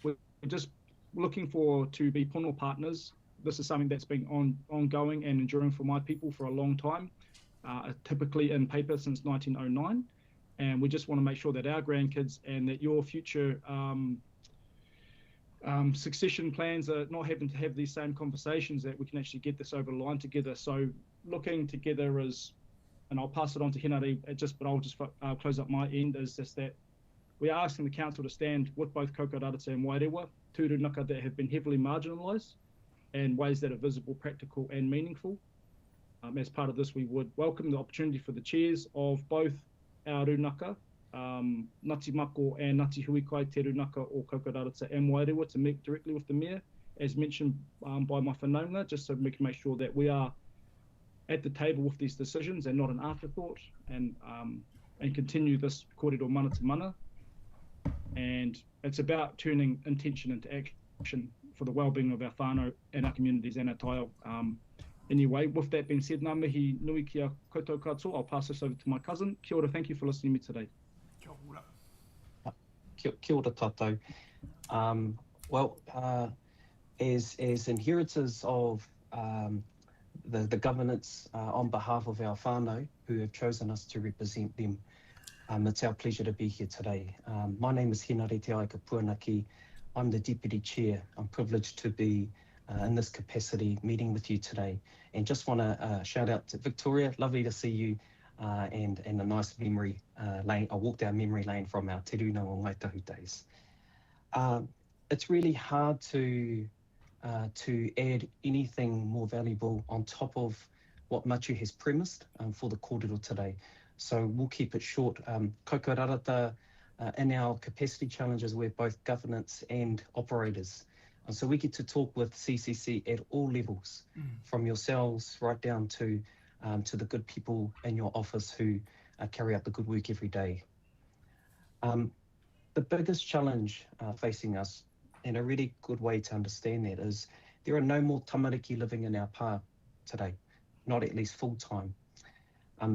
we're just looking to be pono partners. This is something that's been ongoing and enduring for my people for a long time, typically in paper since 1909. And we just want to make sure that our grandkids and that your future succession plans are not having to have these same conversations, that we can actually get this over the line together. So looking together is, and I'll pass it on to Hinari, but I'll close up my end, is just that we are asking the council to stand with both Kokorarata and Wairewa, two runaka that have been heavily marginalised, and ways that are visible, practical and meaningful. As part of this, we would welcome the opportunity for the chairs of both our runaka, Ngāti Mako and Ngāti Huikai, te runaka o Kokorarata and Wairewa, to meet directly with the Mayor, as mentioned by my whanaunga, just so we can make sure that we are at the table with these decisions and not an afterthought, and continue this kōrero mana to mana. And it's about turning intention into action for the well-being of our whānau and our communities and our taio. Anyway, with that being said, ngā mihi nui ki a koutou katoa. I'll pass this over to my cousin. Kia ora, thank you for listening to me today. Kia ora tātou. As inheritors of the governance on behalf of our whānau who have chosen us to represent them, it's our pleasure to be here today. My name is Henare Te Aika Puanaki. I'm the Deputy Chair. I'm privileged to be in this capacity meeting with you today, and just want to shout out to Victoria. Lovely to see you, and a nice memory lane. I walked down memory lane from our Te Runa o Ngaitahu days. It's really hard to add anything more valuable on top of what Matiu has premised for the kōrero today. So we'll keep it short. Kokorarata, in our capacity challenges, we're both governance and operators. And so we get to talk with CCC at all levels, from yourselves right down to the good people in your office who carry out the good work every day. The biggest challenge facing us, and a really good way to understand that, is there are no more tamariki living in our pā today, not at least full time.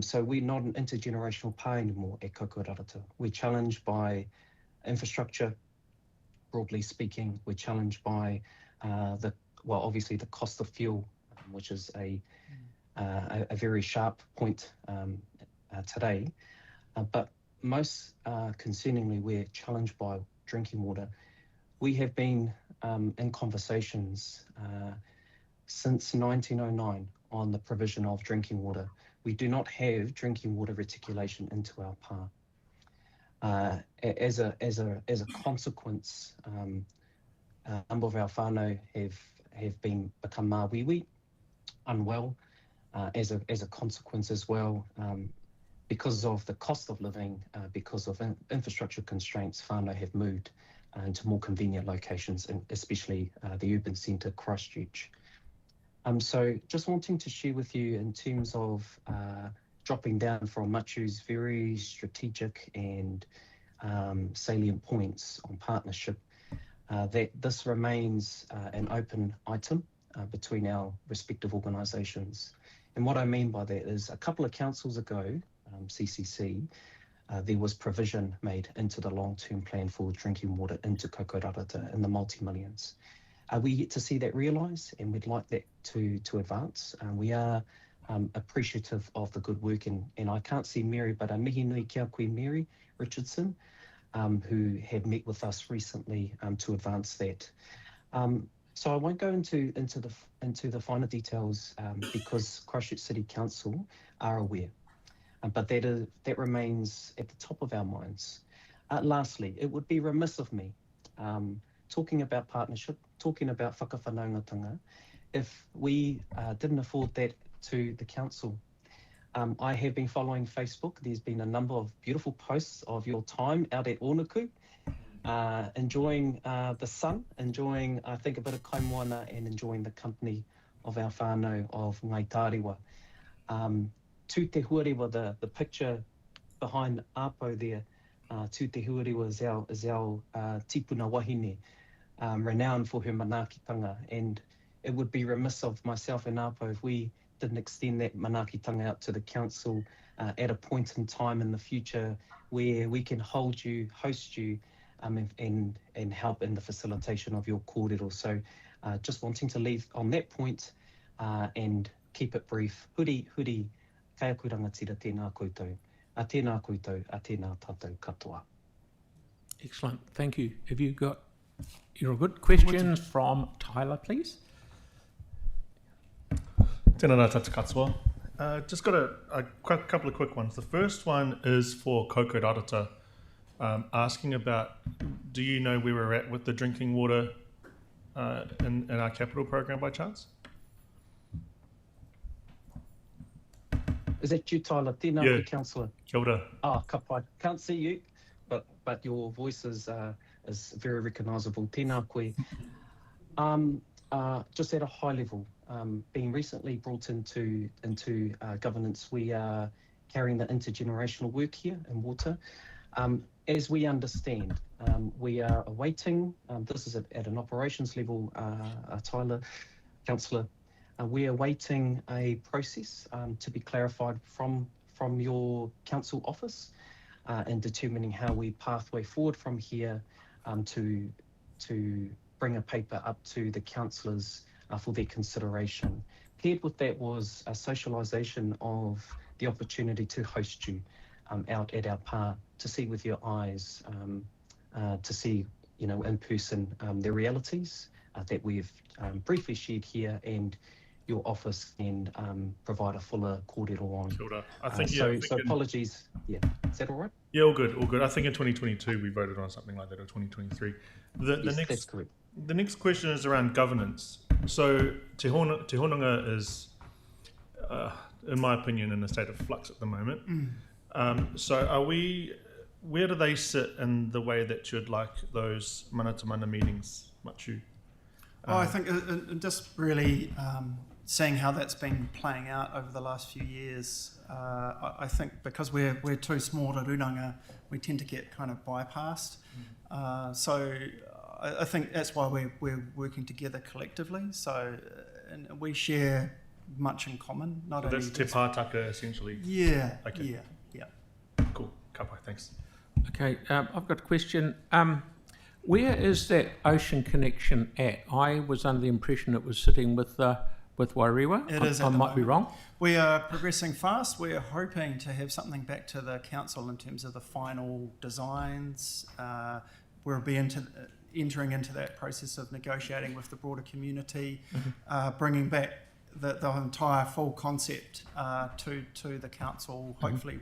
So we're not an intergenerational pā anymore at Kokorarata. We're challenged by infrastructure, broadly speaking. We're challenged by obviously the cost of fuel, which is a very sharp point today. But most concerningly, we're challenged by drinking water. We have been in conversations since 1909 on the provision of drinking water. We do not have drinking water reticulation into our pā. As a consequence, a number of our whānau have become māwiwi, unwell, as a consequence as well, because of the cost of living, because of infrastructure constraints. Whānau have moved into more convenient locations, and especially the urban centre, Christchurch. So just wanting to share with you in terms of dropping down from Matu's very strategic and salient points on partnership, that this remains an open item between our respective organisations. And what I mean by that is, a couple of councils ago, CCC, there was provision made into the long-term plan for drinking water into Kokorarata in the multi-millions. We yet to see that realise, and we'd like that to advance. We are appreciative of the good work, and I can't see Mary, but mihi nui kia koe Mary Richardson, who had met with us recently to advance that. So I won't go into the finer details because Christchurch City Council are aware, but that remains at the top of our minds. Lastly, it would be remiss of me talking about partnership, talking about whakawhanaungatanga, if we didn't afford that to the council. I have been following Facebook. There's been a number of beautiful posts of your time out at Onuku, enjoying the sun, enjoying, I think, a bit of kaimoana, and enjoying the company of our whānau of Ngai Tārewa. Tū te huarewa, the picture behind Apo there, Tū te huarewa is our tipuna wahine, renowned for her manaakitanga, and it would be remiss of myself and Apo if we didn't extend that manaakitanga out to the council at a point in time in the future where we can host you, and help in the facilitation of your kōrero. So just wanting to leave on that point and keep it brief. Huri, kaya koe rangatira tēnā koutou, a tēnā koutou, a tēnā tātou katoa. Excellent, thank you. Have you got your good questions from Tyler, please? Tēnā rā tātou katoa. Just got a couple of quick ones. The first one is for Kokorarata. asking about, do you know where we're at with the drinking water in our capital program by chance? Is that you, Tyler? Tēnā Yeah. koe, Councillor. Kia ora. Ka pai. Can't see you, but your voice is very recognisable. Tēnā koe. Just at a high level, being recently brought into governance, we are carrying the intergenerational work here in water. As we understand, we are awaiting, this is at an operations level, Tyler, Councillor, we are awaiting a process to be clarified from your council office in determining how we pathway forward from here to bring a paper up to the councillors for their consideration. Paired with that was a socialisation of the opportunity to host you out at our pa, to see with your eyes, to see, in person, the realities that we've briefly shared here, and your office and provide a fuller kōrero on. Kia ora. I think, so apologies. Yeah, is that all right? Yeah, all good, all good. I think in 2022 we voted on something like that, or 2023. That's correct. The next question is around governance. So Te Hononga is, in my opinion, in a state of flux at the moment. So where do they sit in the way that you'd like those mana-to-mana meetings, Machu? I think just really seeing how that's been playing out over the last few years, I think because we're too small to runanga, we tend to get kind of bypassed. So I think that's why we're working together collectively. So and we share much in common. Not only that's te pātaka essentially. Yeah. Okay. Yeah. Cool. Ka pai, thanks. Okay, I've got a question. Where is that ocean connection at? I was under the impression it was sitting with Wairua. It is. I might be wrong. We are progressing fast. We are hoping to have something back to the council in terms of the final designs. We'll be entering into that process of negotiating with the broader community, bringing back the entire full concept to the council, hopefully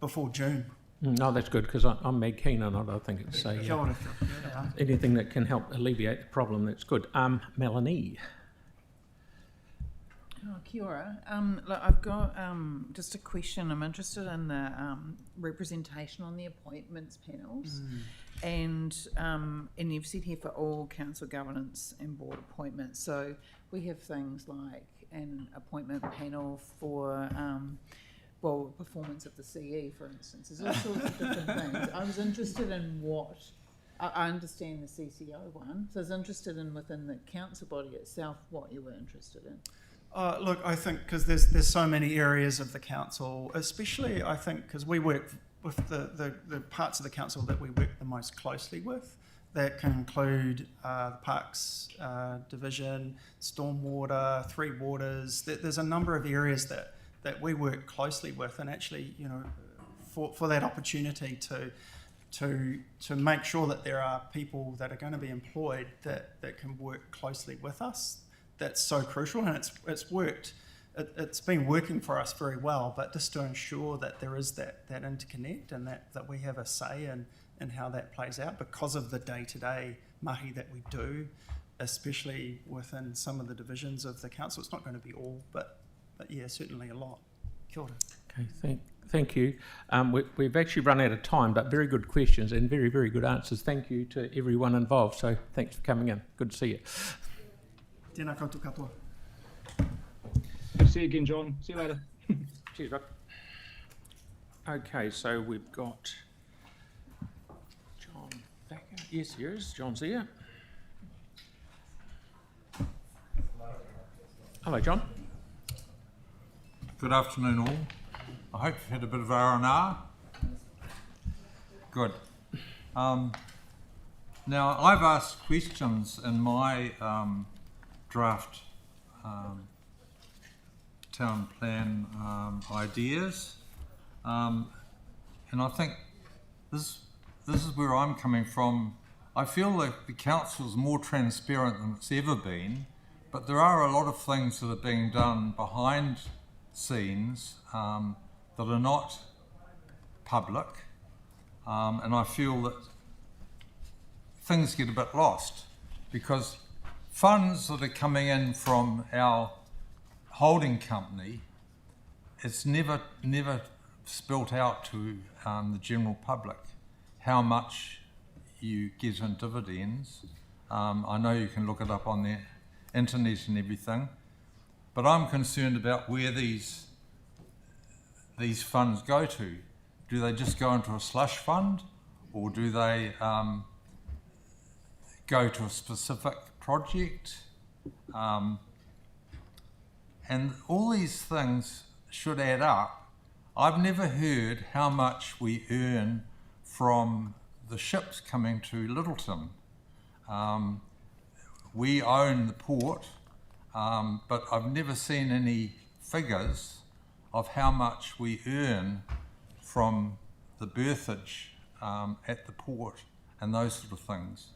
before June. No, that's good, because I'm Meg keen on it. I think it's anything that can help alleviate the problem, that's good. Melanie. Oh, kia ora. Look, I've got just a question. I'm interested in the representation on the appointments panels. And you've said here for all council governance and board appointments. So we have things like an appointment panel for performance of the CE, for instance. There's all sorts of different things. I was interested in what I understand the CCO one, so I was interested in within the council body itself what you were interested in. Look, I think because there's so many areas of the council, especially I think because we work with the parts of the council that we work the most closely with. That can include the Parks Division, Stormwater, Three Waters. There's a number of areas that we work closely with, and actually, for that opportunity to make sure that there are people that are going to be employed that can work closely with us. That's so crucial, and it's worked. It's been working for us very well, but just to ensure that there is that interconnect and that we have a say in how that plays out because of the day-to-day mahi that we do, especially within some of the divisions of the council. It's not going to be all, but yeah, certainly a lot. Kia ora. Okay, thank you. We've actually run out of time, but very good questions and very, very good answers. Thank you to everyone involved. So thanks for coming in. Good to see you. Tēnā koutou katoa. Good to see you again, John. See you later. Cheers, bud. Okay, so we've got John back. Yes, here is. John's here. Hello, John. Good afternoon, all. I hope you've had a bit of R&R. Good. Now, I've asked questions in my draft town plan ideas, and I think this is where I'm coming from. I feel like the council is more transparent than it's ever been, but there are a lot of things that are being done behind scenes that are not public, and I feel that things get a bit lost because funds that are coming in from our holding company, it's never spelt out to the general public how much you get in dividends. I know you can look it up on the internet and everything, but I'm concerned about where these funds go to. Do they just go into a slush fund, or do they go to a specific project? And all these things should add up. I've never heard how much we earn from the ships coming to Littleton. We own the port, but I've never seen any figures of how much we earn from the berthage at the port and those sort of things.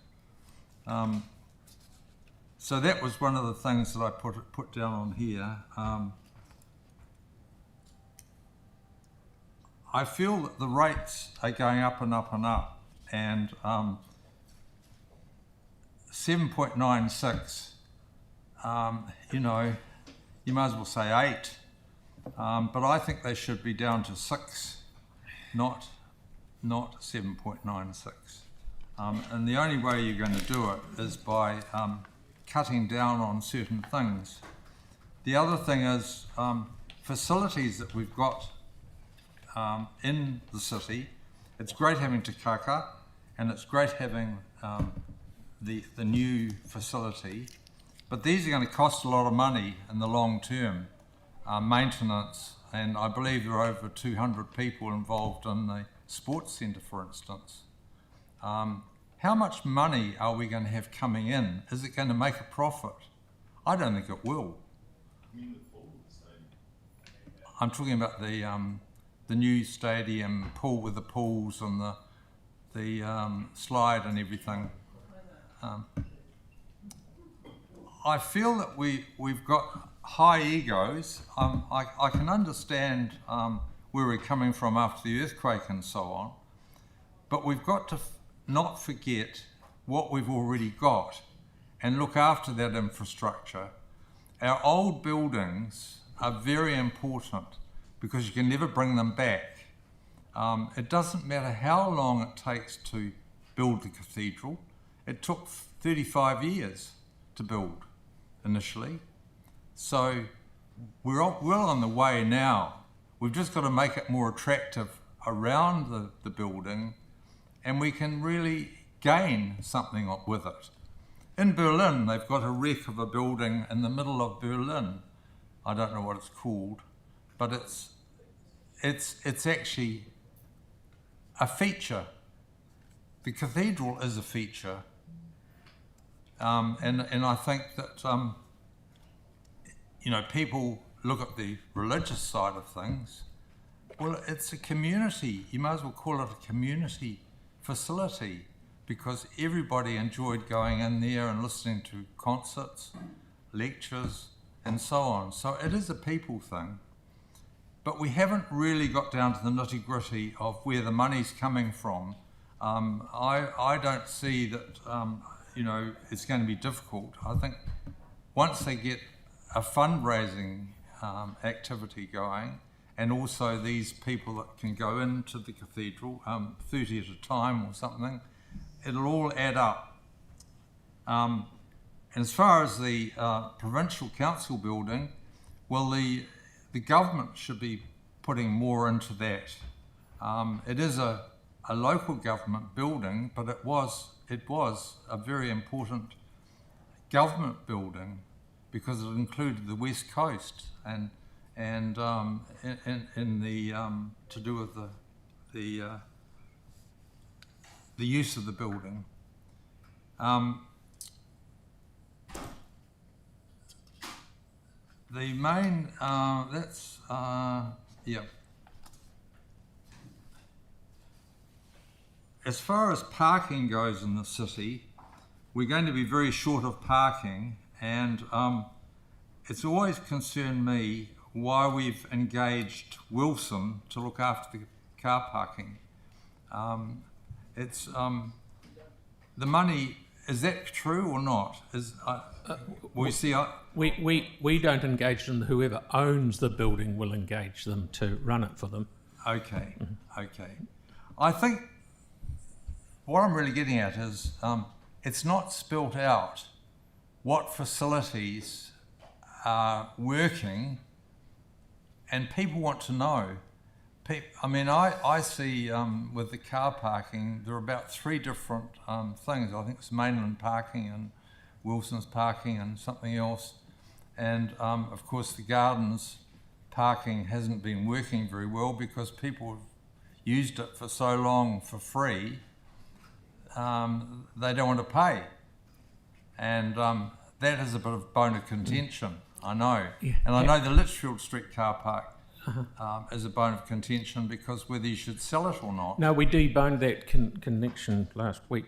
So that was one of the things that I put down on here. I feel that the rates are going up and up and up, and 7.96, you know, you might as well say 8, but I think they should be down to 6, not 7.96. And the only way you're going to do it is by cutting down on certain things. The other thing is facilities that we've got in the city. It's great having Te Kaka, and it's great having the new facility, but these are going to cost a lot of money in the long term, maintenance, and I believe there are over 200 people involved in the sports centre, for instance. How much money are we going to have coming in? Is it going to make a profit? I don't think it will. I'm talking about the new stadium pool with the pools and the slide and everything. I feel that we've got high egos. I can understand where we're coming from after the earthquake and so on, but we've got to not forget what we've already got and look after that infrastructure. Our old buildings are very important because you can never bring them back. It doesn't matter how long it takes to build the cathedral. It took 35 years to build initially. So we're well on the way now. We've just got to make it more attractive around the building, and we can really gain something with it. In Berlin, they've got a wreck of a building in the middle of Berlin. I don't know what it's called, but it's actually a feature. The cathedral is a feature, and I think that you know, people look at the religious side of things. Well, it's a community. You might as well call it a community facility, because everybody enjoyed going in there and listening to concerts, lectures, and so on. So it is a people thing. But we haven't really got down to the nitty-gritty of where the money's coming from. I don't see that, you know, it's going to be difficult. I think once they get a fundraising activity going, and also these people that can go into the cathedral, 30 at a time or something, it'll all add up. And as far as the provincial council building, well, the government should be putting more into that. It is a local government building, but it was a very important government building because it included the West Coast and in the to do with the use of the building. The main yeah. As far as parking goes in the city, we're going to be very short of parking, and it's always concerned me why we've engaged Wilson to look after the car parking. It's the money. Is that true or not? We don't engage them. Whoever owns the building will engage them to run it for them. Okay, okay. I think what I'm really getting at is it's not spelt out what facilities are working, and people want to know. I mean, I see with the car parking, there are about 3 different things. I think it's mainland parking and Wilson's parking and something else. And of course the gardens parking hasn't been working very well because people have used it for so long for free, they don't want to pay. And that is a bit of bone of contention, I know. Yeah. And I know the Litchfield Street car park is a bone of contention because whether you should sell it or not. No, we deboned that connection last week.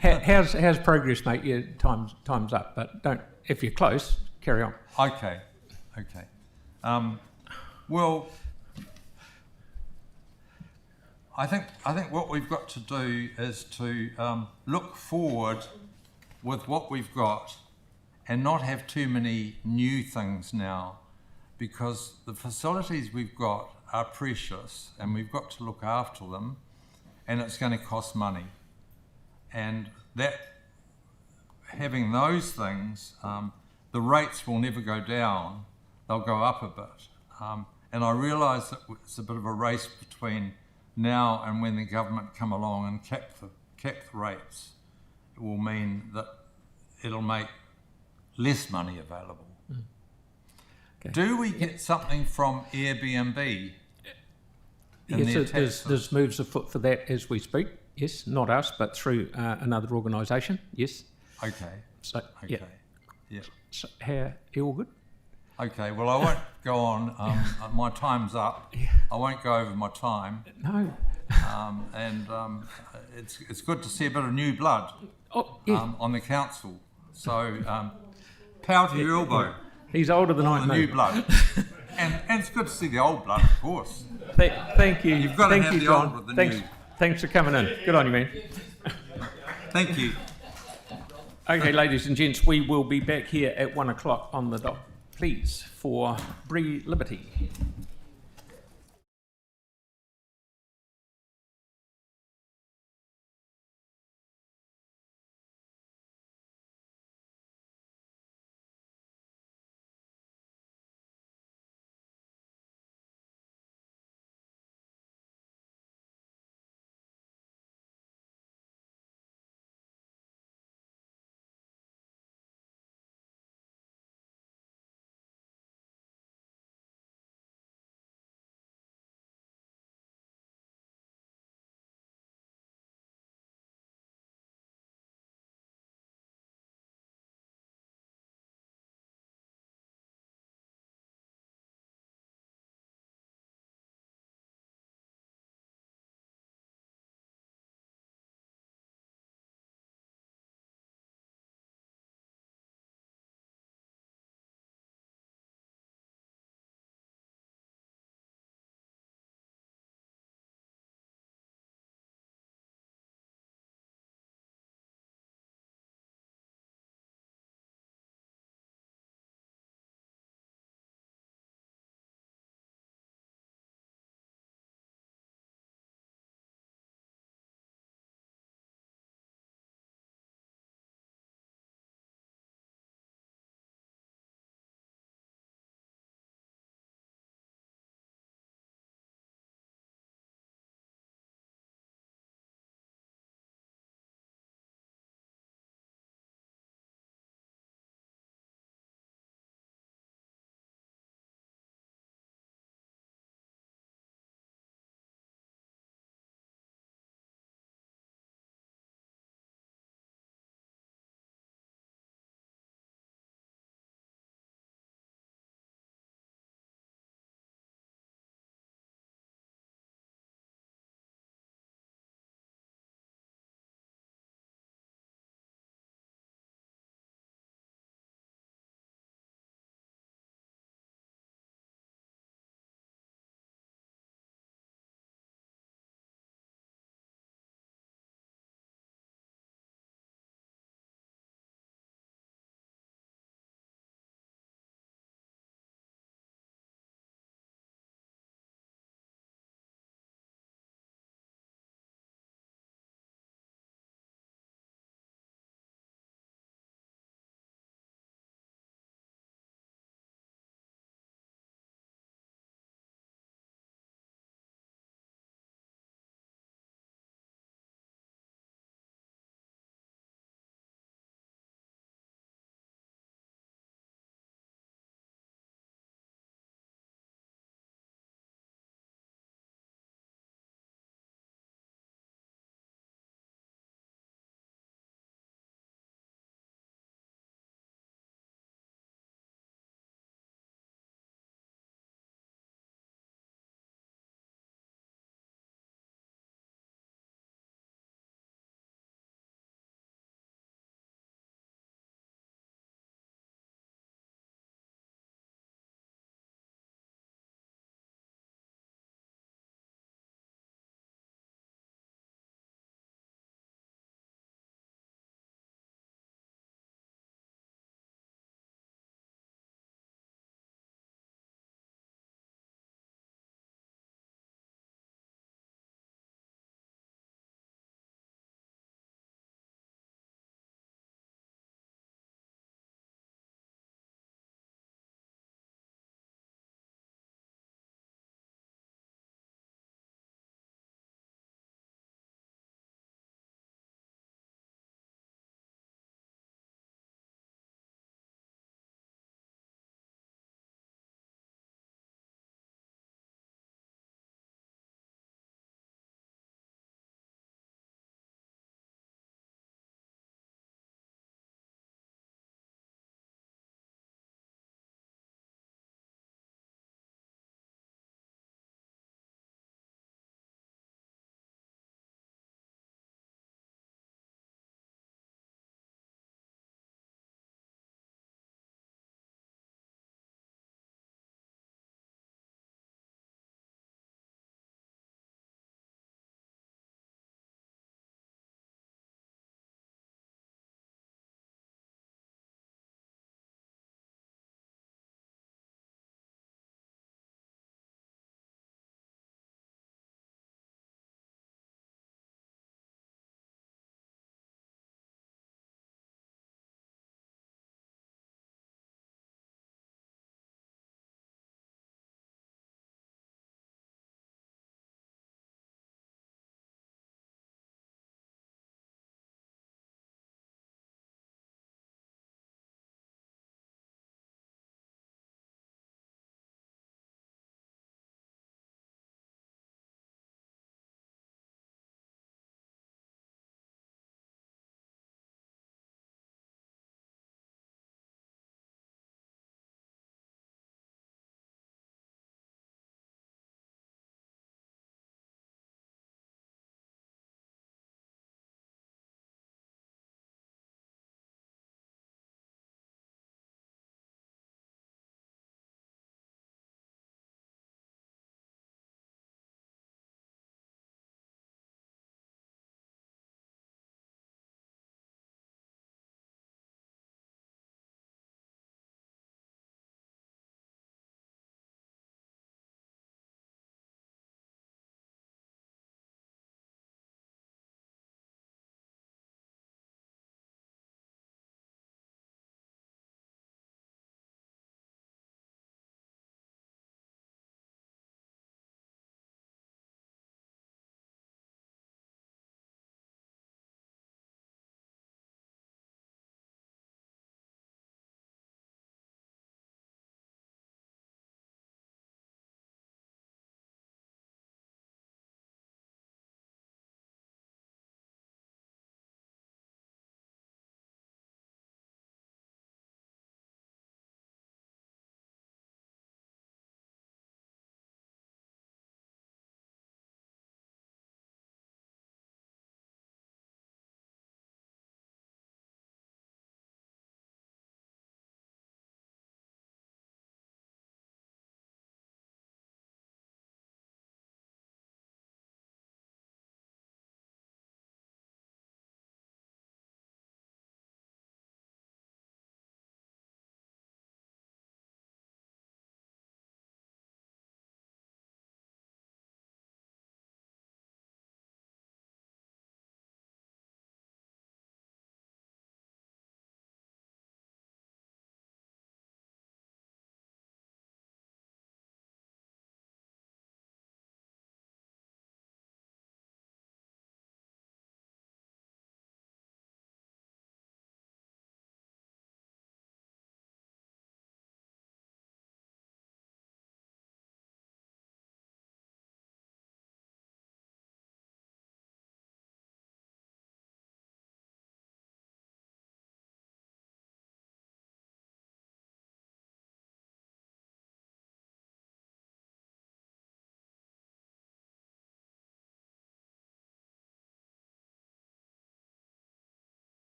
How's progress, mate? Yeah, time's up, but don't. If you're close, carry on. Okay, okay. Well, I think what we've got to do is to look forward with what we've got, and not have too many new things now, because the facilities we've got are precious and we've got to look after them, and it's going to cost money. And that, having those things, the rates will never go down, they'll go up a bit. And I realise that it's a bit of a race between now and when the government come along and cap the rates. It will mean that it'll make less money available. Okay. Do we get something from Airbnb? Yes, there's moves afoot for that as we speak. Yes, not us, but through another organisation. Yes. Okay. So, okay. Yeah. So, you all good? Okay. Well, I won't go on. My time's up. Yeah. I won't go over my time. No. It's good to see a bit of new blood on the council. So power to your elbow. He's older than I am. The new blood. and it's good to see the old blood, of course. Thank you. You've got to have the old with the new. Thanks for coming in. Good on you, man. Thank you. Okay, ladies and gents, we will be back here at 1 o'clock on the dot, please, for Bree Liberty.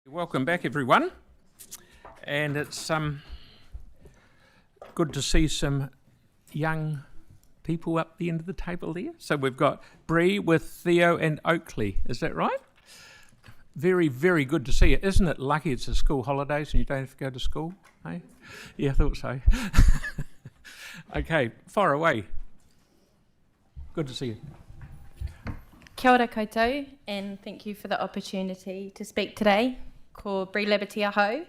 Welcome back, everyone. And it's good to see some young people up the end of the table there. So we've got Bree with Theo and Oakley. Is that right? Very, very good to see you. Isn't it lucky it's the school holidays and you don't have to go to school? Hey? Yeah, I thought so. Okay, far away. Good to see you. Kia ora koutou, and thank you for the opportunity to speak today. Ko Bree Labatia Ho,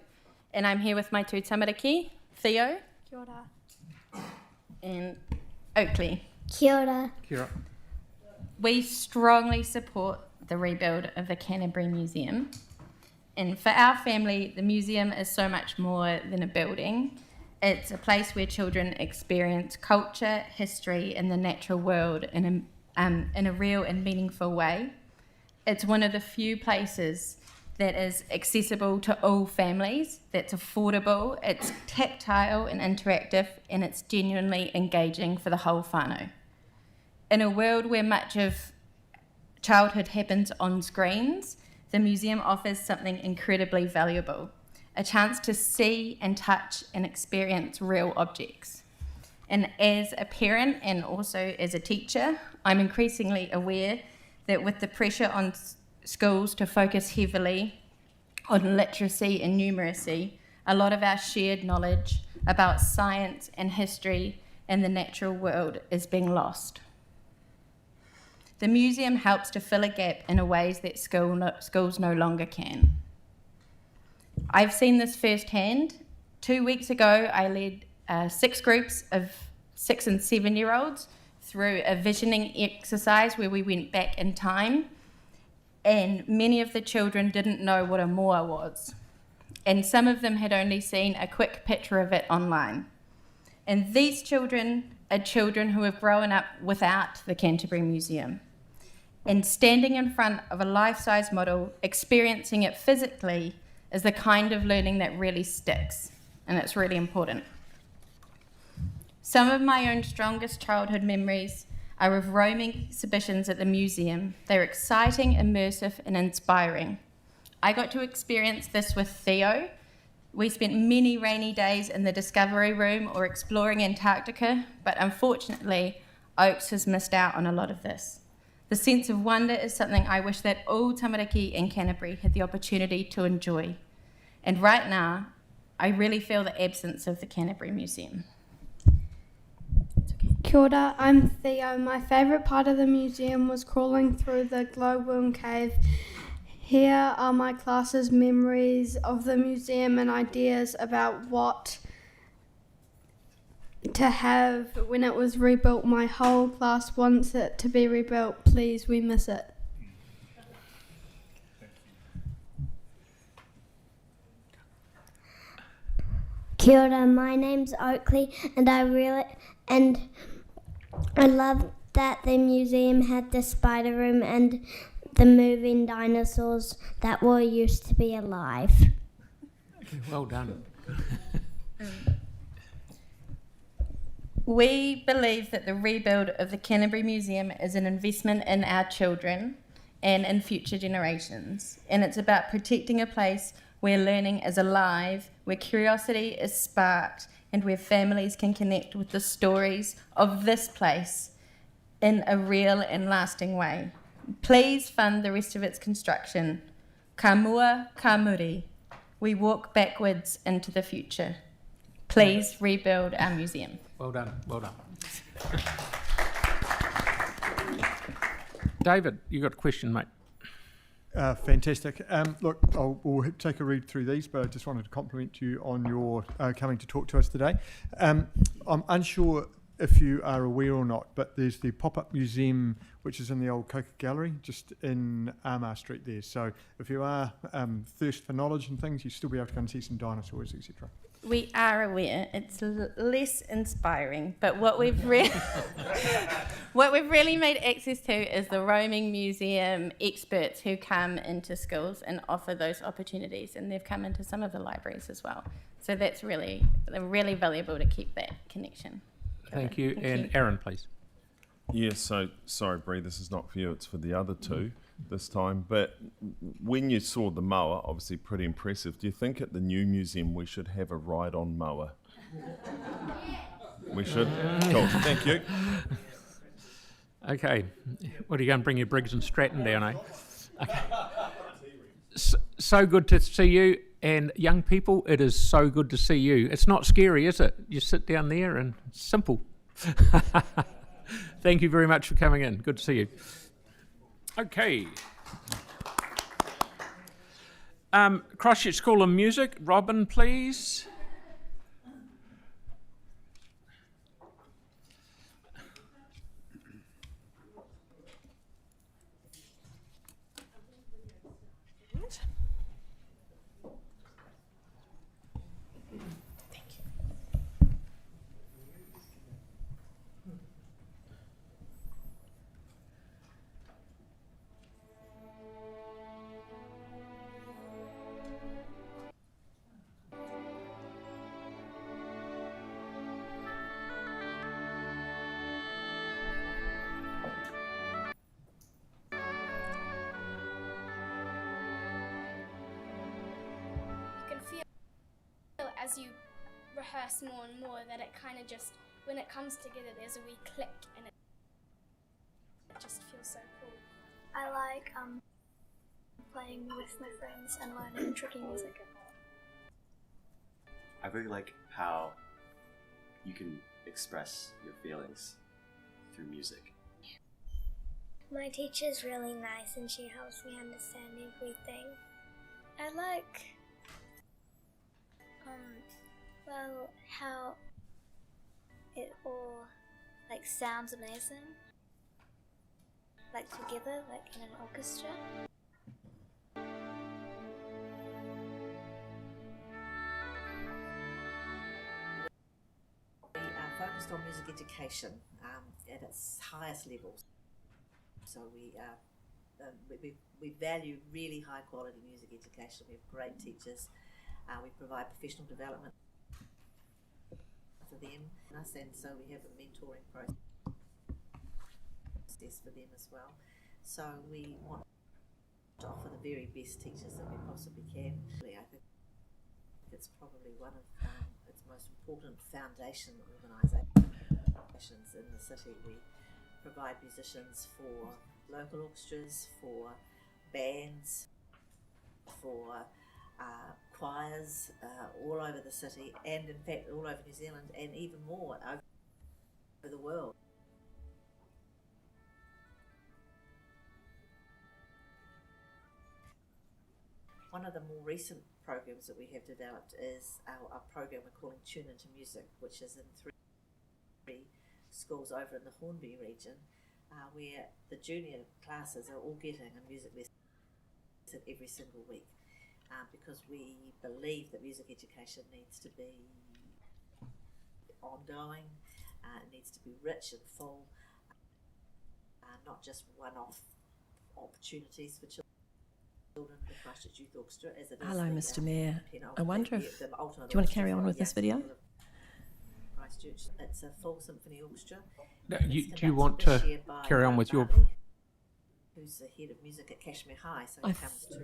and I'm here with my two tamariki, Theo. Kia ora. And Oakley. Kia ora. Kia ora. We strongly support the rebuild of the Canterbury Museum. And for our family, the museum is so much more than a building. It's a place where children experience culture, history, and the natural world in a real and meaningful way. It's one of the few places that is accessible to all families, that's affordable, it's tactile and interactive, and it's genuinely engaging for the whole whānau. In a world where much of childhood happens on screens, the museum offers something incredibly valuable, a chance to see and touch and experience real objects. And as a parent and also as a teacher, I'm increasingly aware that with the pressure on schools to focus heavily on literacy and numeracy, a lot of our shared knowledge about science and history and the natural world is being lost. The museum helps to fill a gap in ways that schools no longer can. I've seen this firsthand. 2 weeks ago, I led 6 groups of 6 and 7-year-olds through a visioning exercise where we went back in time, and many of the children didn't know what a moa was, and some of them had only seen a quick picture of it online. And these children are children who have grown up without the Canterbury Museum. And standing in front of a life-size model, experiencing it physically, is the kind of learning that really sticks, and it's really important. Some of my own strongest childhood memories are of roaming exhibitions at the museum. They're exciting, immersive, and inspiring. I got to experience this with Theo. We spent many rainy days in the Discovery Room or exploring Antarctica, but unfortunately, Oaks has missed out on a lot of this. The sense of wonder is something I wish that all tamariki in Canterbury had the opportunity to enjoy. And right now, I really feel the absence of the Canterbury Museum. Kia ora, I'm Theo. My favourite part of the museum was crawling through the glowworm cave. Here are my class's memories of the museum and ideas about what to have when it was rebuilt. My whole class wants it to be rebuilt. Please, we miss it. Kia ora, my name's Oakley, and I love that the museum had the spider room and the moving dinosaurs that were used to be alive. Well done. We believe that the rebuild of the Canterbury Museum is an investment in our children and in future generations. And it's about protecting a place where learning is alive, where curiosity is sparked, and where families can connect with the stories of this place in a real and lasting way. Please fund the rest of its construction. Ka mua, ka muri. We walk backwards into the future. Please rebuild our museum. Well done, well done. David, you got a question, mate? Fantastic. Look, we'll take a read through these, but I just wanted to compliment you on your coming to talk to us today. I'm unsure if you are aware or not, but there's the pop-up museum which is in the old Coca Gallery, just in Armour Street there. So if you are thirst for knowledge and things, you'll still be able to go and see some dinosaurs, etc. We are aware it's less inspiring, but what we've really made access to is the roaming museum experts who come into schools and offer those opportunities, and they've come into some of the libraries as well. So that's really valuable to keep that connection. Thank you. And Aaron, please. Yeah, so sorry, Bree, this is not for you, it's for the other two this time. But when you saw the mower, obviously pretty impressive, do you think at the new museum we should have a ride-on mower? We should? Cool, thank you. Okay, what are you going to bring your Briggs and Stratton down, eh? Okay. So good to see you, and young people, it is so good to see you. It's not scary, is it? You sit down there and it's simple. Thank you very much for coming in. Good to see you. Okay. Christchurch School of Music, Robin, please. As you rehearse more and more, that it kind of just, when it comes together, there's a wee click and it just feels so cool. I like playing with my friends and learning tricky music. I really like how you can express your feelings through music. My teacher's really nice and she helps me understand everything. I like well, how it all like sounds amazing, like together, like in an orchestra. We are focused on music education at its highest levels. So we value really high quality music education. We have great teachers. We provide professional development for them, and so we have a mentoring process for them as well. So we want to offer the very best teachers that we possibly can. I think it's probably one of its most important foundation organisations in the city. We provide musicians for local orchestras, for bands, for choirs all over the city, and in fact all over New Zealand, and even more over the world. One of the more recent programs that we have developed is our program we're calling Tune Into Music, which is in three schools over in the Hornby region, where the junior classes are all getting a music lesson every single week. Because we believe that music education needs to be ongoing, it needs to be rich and full, not just one-off opportunities for children in the Christchurch Youth Orchestra, as it is. Hello, Mr. Mayor. I wonder if, do the you want to carry on with this video? Christchurch, it's a full symphony orchestra. Do you want to carry on with your... Who's the head of music at Cashmere High, so he comes to...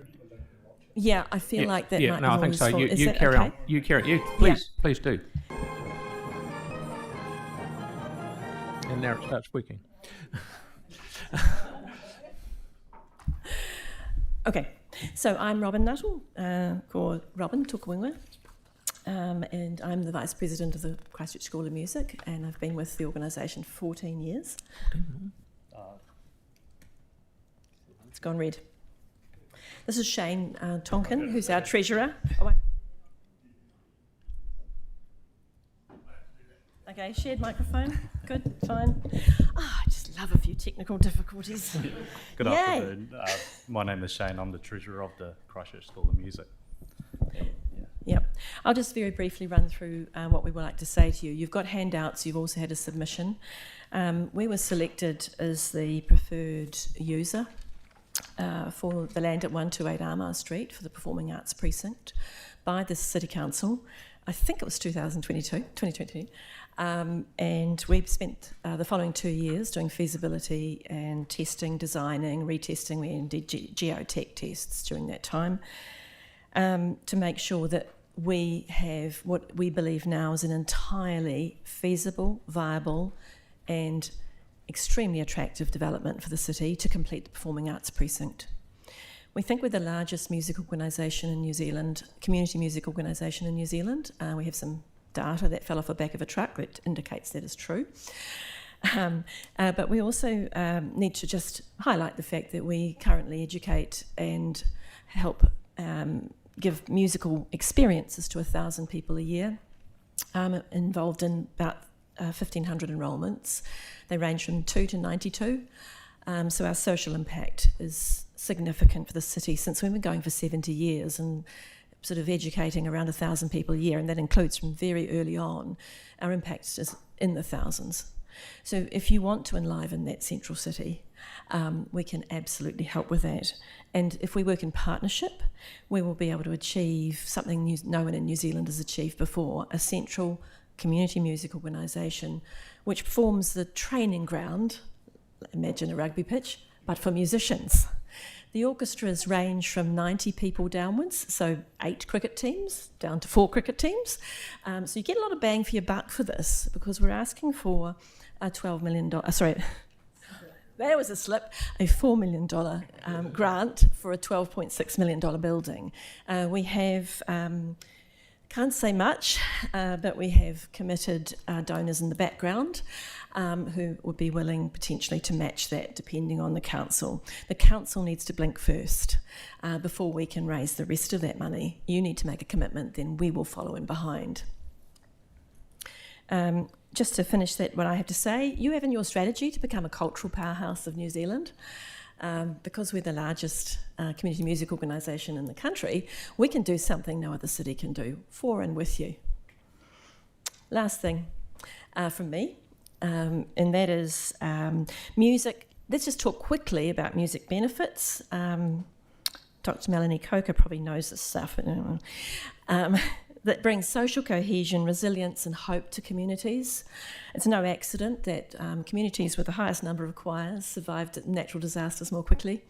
Yeah, I feel like that might be I think so. full. You carry on. You carry. You please do. And now it starts speaking. Okay, so I'm Robin Nuttall, called Robin Tukawingwa, and I'm the Vice President of the Christchurch School of Music, and I've been with the organisation for 14 years. It's gone red. This is Shane Tonkin, who's our treasurer. Okay, shared microphone. Good, fine. I just love a few technical difficulties. Good Yay. afternoon. My name is Shane. I'm the treasurer of the Christchurch School of Music. Yep. I'll just very briefly run through what we would like to say to you. You've got handouts. You've also had a submission. We were selected as the preferred user for the land at 128 Armour Street for the Performing Arts Precinct by the City Council. I think it was 2022. And we've spent the following 2 years doing feasibility and testing, designing, retesting. We did geotech tests during that time to make sure that we have what we believe now is an entirely feasible, viable and extremely attractive development for the city to complete the Performing Arts Precinct. We think we're the largest music organisation in New Zealand, community music organisation in New Zealand. We have some data that fell off the back of a truck that indicates that is true. But we also need to just highlight the fact that we currently educate and help give musical experiences to 1,000 people a year, involved in about 1,500 enrolments. They range from 2 to 92. So our social impact is significant for the city since we've been going for 70 years and sort of educating around 1,000 people a year, and that includes from very early on. Our impact is in the thousands. So if you want to enliven that central city, we can absolutely help with that. And if we work in partnership, we will be able to achieve something no one in New Zealand has achieved before, a central community music organisation which forms the training ground, imagine a rugby pitch, but for musicians. The orchestras range from 90 people downwards, so 8 cricket teams down to 4 cricket teams. So you get a lot of bang for your buck for this because we're asking for a $12 million, that was a slip, a $4 million grant for a $12.6 million building. We have, can't say much, but we have committed donors in the background who would be willing potentially to match that depending on the council. The council needs to blink first before we can raise the rest of that money. You need to make a commitment, then we will follow in behind. Just to finish that, what I have to say, you have in your strategy to become a cultural powerhouse of New Zealand. Because we're the largest community music organisation in the country, we can do something no other city can do, for and with you. Last thing from me, and that is music. Let's just talk quickly about music benefits. Dr. Melanie Coker probably knows this stuff. That brings social cohesion, resilience and hope to communities. It's no accident that communities with the highest number of choirs survived natural disasters more quickly.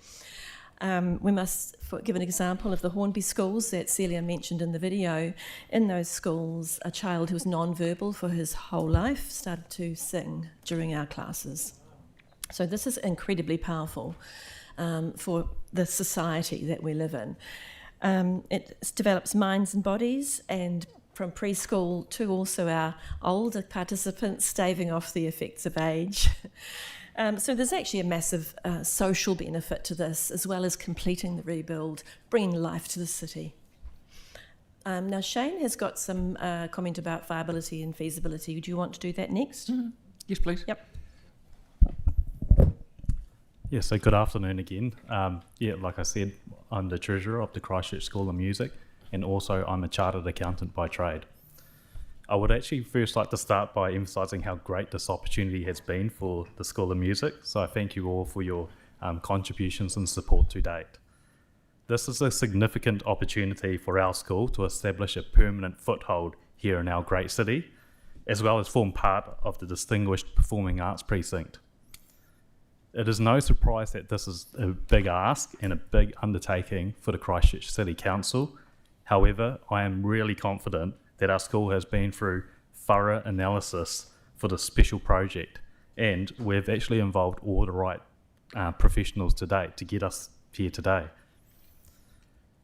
We must give an example of the Hornby schools that Celia mentioned in the video. In those schools, a child who was non-verbal for his whole life started to sing during our classes. So this is incredibly powerful for the society that we live in. It develops minds and bodies, and from preschool to also our older participants, staving off the effects of age. So there's actually a massive social benefit to this, as well as completing the rebuild, bringing life to the city. Now Shane has got some comment about viability and feasibility. Do you want to do that next? Mm-hmm. Yes, please. Yep. Yeah, so good afternoon again. Like I said, I'm the treasurer of the Christchurch School of Music, and also I'm a chartered accountant by trade. I would actually first like to start by emphasising how great this opportunity has been for the School of Music, so I thank you all for your contributions and support to date. This is a significant opportunity for our school to establish a permanent foothold here in our great city, as well as form part of the distinguished Performing Arts Precinct. It is no surprise that this is a big ask and a big undertaking for the Christchurch City Council. However, I am really confident that our school has been through thorough analysis for this special project, and we've actually involved all the right professionals to date to get us here today.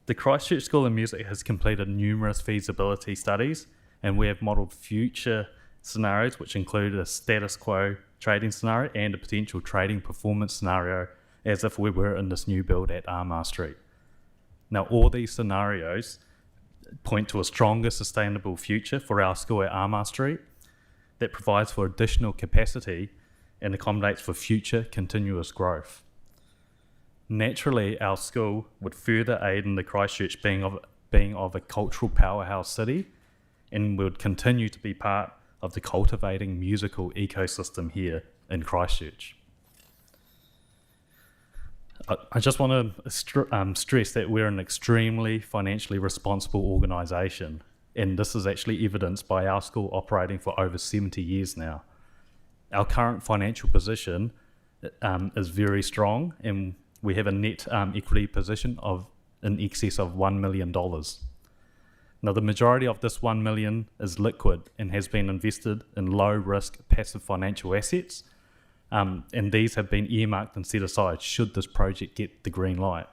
The Christchurch School of Music has completed numerous feasibility studies, and we have modelled future scenarios which include a status quo trading scenario and a potential trading performance scenario as if we were in this new build at Armagh Street. Now, all these scenarios point to a stronger sustainable future for our school at Armagh Street that provides for additional capacity and accommodates for future continuous growth. Naturally, our school would further aid in the Christchurch being of a cultural powerhouse city, and would continue to be part of the cultivating musical ecosystem here in Christchurch. I just want to stress that we're an extremely financially responsible organisation, and this is actually evidenced by our school operating for over 70 years now. Our current financial position is very strong, and we have a net equity position of in excess of $1 million. Now, the majority of this $1 million is liquid and has been invested in low-risk passive financial assets, and these have been earmarked and set aside should this project get the green light.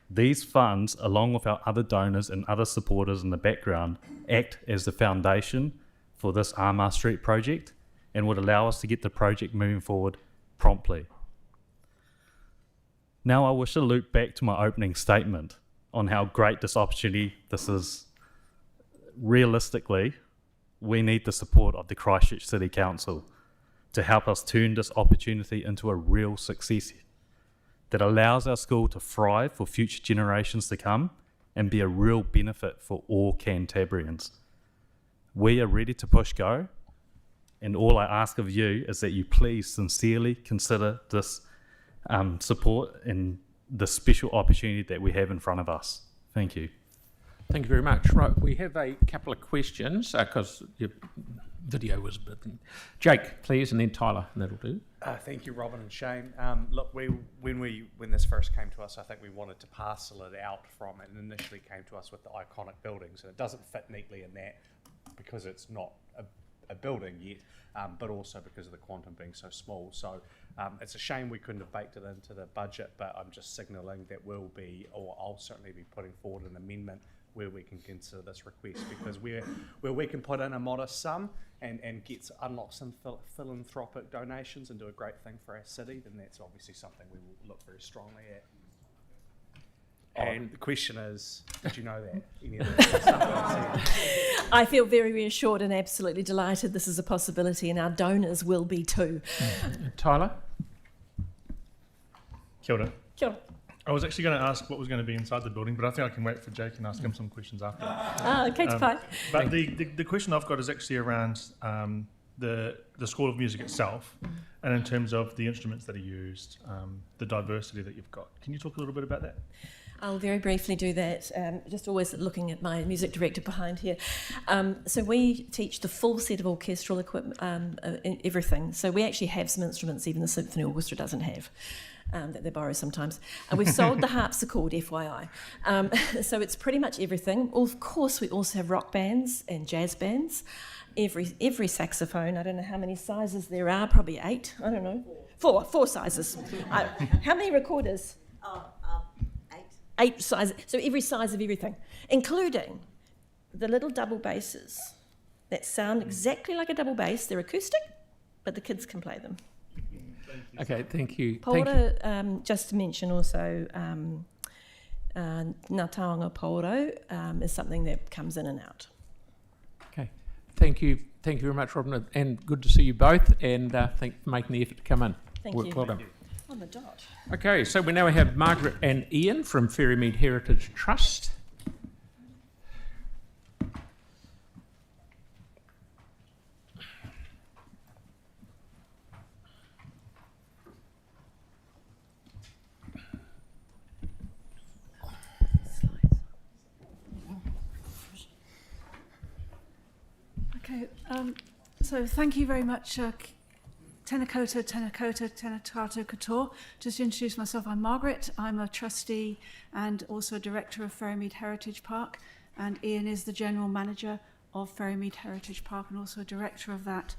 These funds, along with our other donors and other supporters in the background, act as the foundation for this Armagh Street project and would allow us to get the project moving forward promptly. Now I wish to loop back to my opening statement on how great this opportunity this is. Realistically, we need the support of the Christchurch City Council to help us turn this opportunity into a real success that allows our school to thrive for future generations to come and be a real benefit for all Cantabrians. We are ready to push go, and all I ask of you is that you please sincerely consider this support and the special opportunity that we have in front of us. Thank you. Thank you very much. Right, we have a couple of questions because your video was a bit... Jake, please, and then Tyler, and that'll do. Thank you, Robin and Shane. Look, when this first came to us, I think we wanted to parcel it out from it, and initially came to us with the iconic buildings, and it doesn't fit neatly in that because it's not a building yet, but also because of the quantum being so small. So it's a shame we couldn't have baked it into the budget, but I'm just signalling that I'll certainly be putting forward an amendment where we can consider this request, because where we can put in a modest sum and unlock some philanthropic donations and do a great thing for our city, then that's obviously something we will look very strongly at. And the question is, did you know that? Any of that stuff I said? I feel very reassured and absolutely delighted this is a possibility, and our donors will be too. Tyler? Kia ora. Kia ora. I was actually going to ask what was going to be inside the building, but I think I can wait for Jake and ask him some questions after. Okay, fine. But the question I've got is actually around the School of Music itself, and in terms of the instruments that are used, the diversity that you've got. Can you talk a little bit about that? I'll very briefly do that, just always looking at my music director behind here. So we teach the full set of orchestral equipment, everything. So we actually have some instruments even the symphony orchestra doesn't have, that they borrow sometimes. And we've sold the harpsichord, FYI. So it's pretty much everything. Of course, we also have rock bands and jazz bands. Every saxophone, I don't know how many sizes there are, probably 8, I don't know. Four sizes. How many recorders? 8 sizes, so every size of everything, including the little double basses that sound exactly like a double bass. They're acoustic, but the kids can play them. Okay, thank you. Paoro, just to mention also, Ngā Taonga Paoro is something that comes in and out. Okay, thank you very much, Robin, and good to see you both, and thank you for making the effort to come in. Thank you. Well done. On the dot. Okay, so we now have Margaret and Ian from Ferrymead Heritage Trust. Okay, so thank you very much. Tēnā koutou, tēnā koutou, tēnā tātou katoa. Just to introduce myself, I'm Margaret. I'm a trustee and also director of Ferrymead Heritage Park, and Ian is the general manager of Ferrymead Heritage Park and also director of that.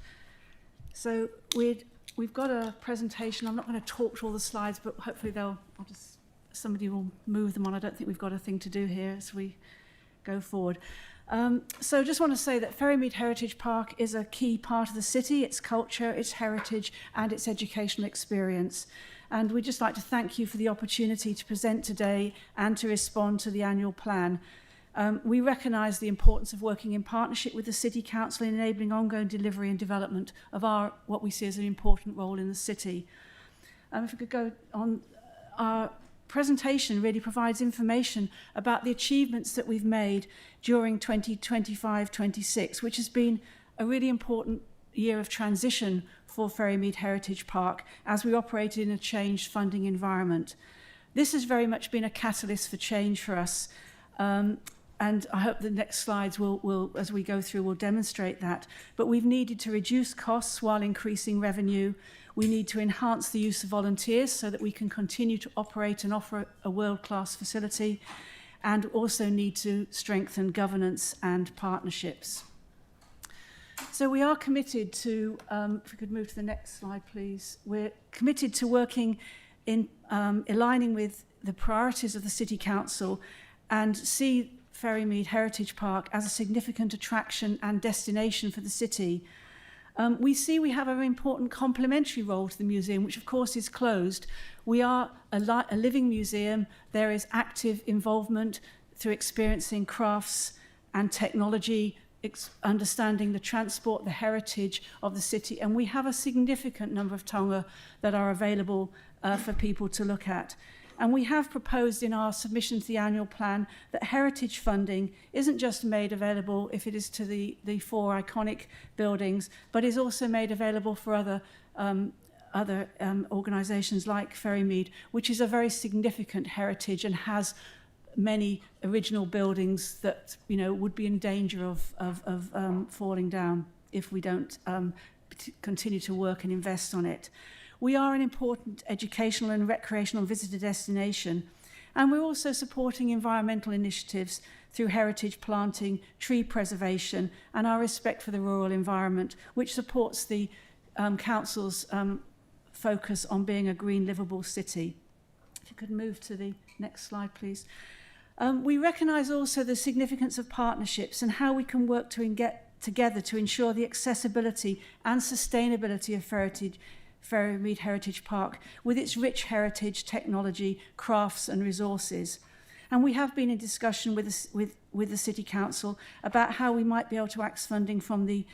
So we've got a presentation. I'm not going to talk to all the slides, but hopefully somebody will move them on. I don't think we've got a thing to do here as we go forward. So just want to say that Ferrymead Heritage Park is a key part of the city, its culture, its heritage and its educational experience. And we'd just like to thank you for the opportunity to present today and to respond to the annual plan. We recognise the importance of working in partnership with the City Council in enabling ongoing delivery and development of what we see as an important role in the city. If we could go on, our presentation really provides information about the achievements that we've made during 2025-26, which has been a really important year of transition for Ferrymead Heritage Park as we operated in a changed funding environment. This has very much been a catalyst for change for us. and I hope the next slides will, as we go through, will demonstrate that. But we've needed to reduce costs while increasing revenue. We need to enhance the use of volunteers so that we can continue to operate and offer a world-class facility, and also need to strengthen governance and partnerships. So we are committed to, if we could move to the next slide, please. We're committed to working in aligning with the priorities of the City Council and see Ferrymead Heritage Park as a significant attraction and destination for the city. We see we have an important complementary role to the museum, which of course is closed. We are a living museum. There is active involvement through experiencing crafts and technology, understanding the transport, the heritage of the city, and we have a significant number of taonga that are available for people to look at. And we have proposed in our submission to the annual plan that heritage funding isn't just made available if it is to the 4 iconic buildings, but is also made available for other organisations like Ferrymead, which is a very significant heritage and has many original buildings that would be in danger of falling down if we don't continue to work and invest on it. We are an important educational and recreational visitor destination, and we're also supporting environmental initiatives through heritage planting, tree preservation, and our respect for the rural environment, which supports the council's focus on being a green, livable city. If you could move to the next slide, please. We recognise also the significance of partnerships and how we can work to get together to ensure the accessibility and sustainability of Ferrymead Heritage Park with its rich heritage, technology, crafts and resources. And we have been in discussion with the City Council about how we might be able to access funding from the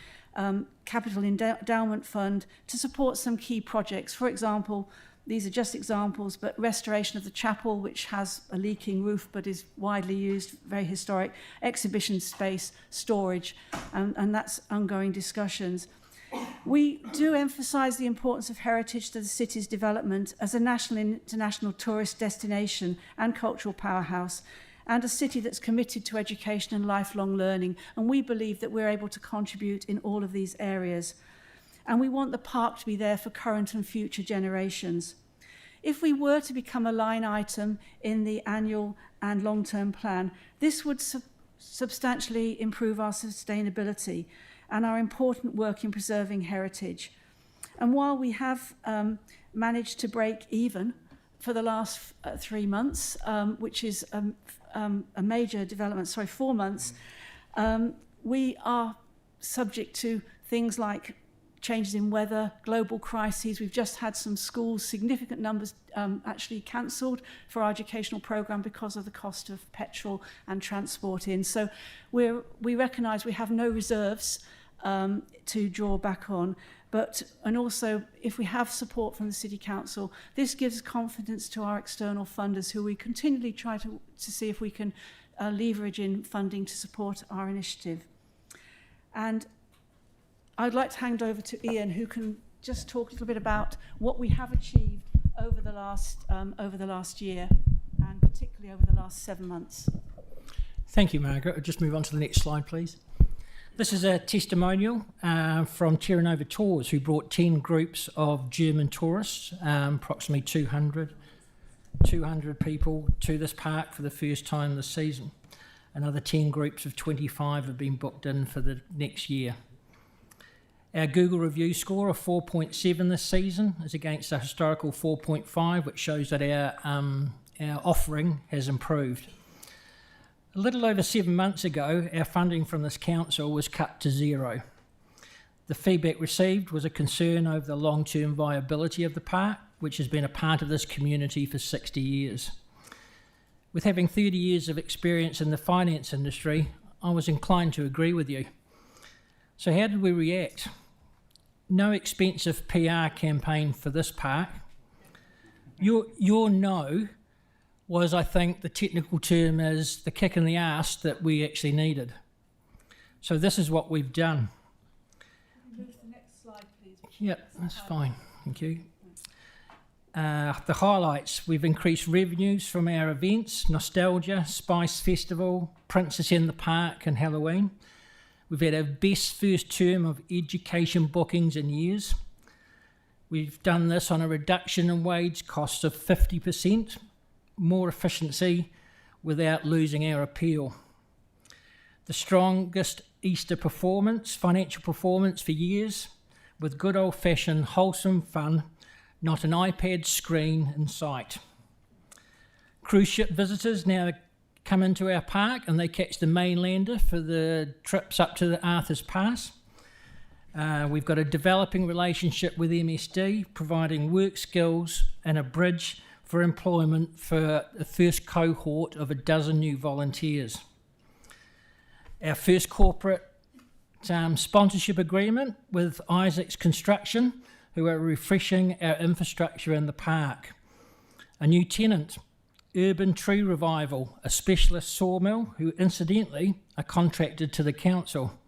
Capital Endowment Fund to support some key projects. For example, these are just examples, but restoration of the chapel, which has a leaking roof but is widely used, very historic, exhibition space, storage, and that's ongoing discussions. We do emphasise the importance of heritage to the city's development as a national and international tourist destination and cultural powerhouse, and a city that's committed to education and lifelong learning, and we believe that we're able to contribute in all of these areas. And we want the park to be there for current and future generations. If we were to become a line item in the annual and long-term plan, this would substantially improve our sustainability and our important work in preserving heritage. And while we have managed to break even for the last 3 months, which is a major development, 4 months, we are subject to things like changes in weather, global crises. We've just had some schools, significant numbers actually cancelled for our educational programme because of the cost of petrol and transport in. So we recognise we have no reserves to draw back on. And also, if we have support from the City Council, this gives confidence to our external funders, who we continually try to see if we can leverage in funding to support our initiative. And I'd like to hand over to Ian, who can just talk a little bit about what we have achieved over the last year, and particularly over the last 7 months. Thank you, Margaret. I'll just move on to the next slide, please. This is a testimonial from Terra Nova Tours, who brought 10 groups of German tourists, approximately 200 people, to this park for the first time this season. Another 10 groups of 25 have been booked in for the next year. Our Google review score of 4.7 this season is against a historical 4.5, which shows that our offering has improved. A little over 7 months ago, our funding from this council was cut to 0. The feedback received was a concern over the long-term viability of the park, which has been a part of this community for 60 years. With having 30 years of experience in the finance industry, I was inclined to agree with you. So how did we react? No expensive PR campaign for this park. Your no was, I think, the technical term is the kick in the arse that we actually needed. So this is what we've done. Can you move to the next slide, please? Yep, that's fine. Thank you. the highlights, we've increased revenues from our events, Nostalgia, Spice Festival, Princess in the Park and Halloween. We've had our best first term of education bookings in years. We've done this on a reduction in wage costs of 50%, more efficiency without losing our appeal. The strongest Easter performance, financial performance for years, with good old-fashioned wholesome fun, not an iPad screen in sight. Cruise ship visitors now come into our park and they catch the mainlander for the trips up to the Arthur's Pass. We've got a developing relationship with MSD, providing work skills and a bridge for employment for the first cohort of 12 new volunteers. Our first corporate sponsorship agreement with Isaac's Construction, who are refreshing our infrastructure in the park. A new tenant, Urban Tree Revival, a specialist sawmill who incidentally are contracted to the council.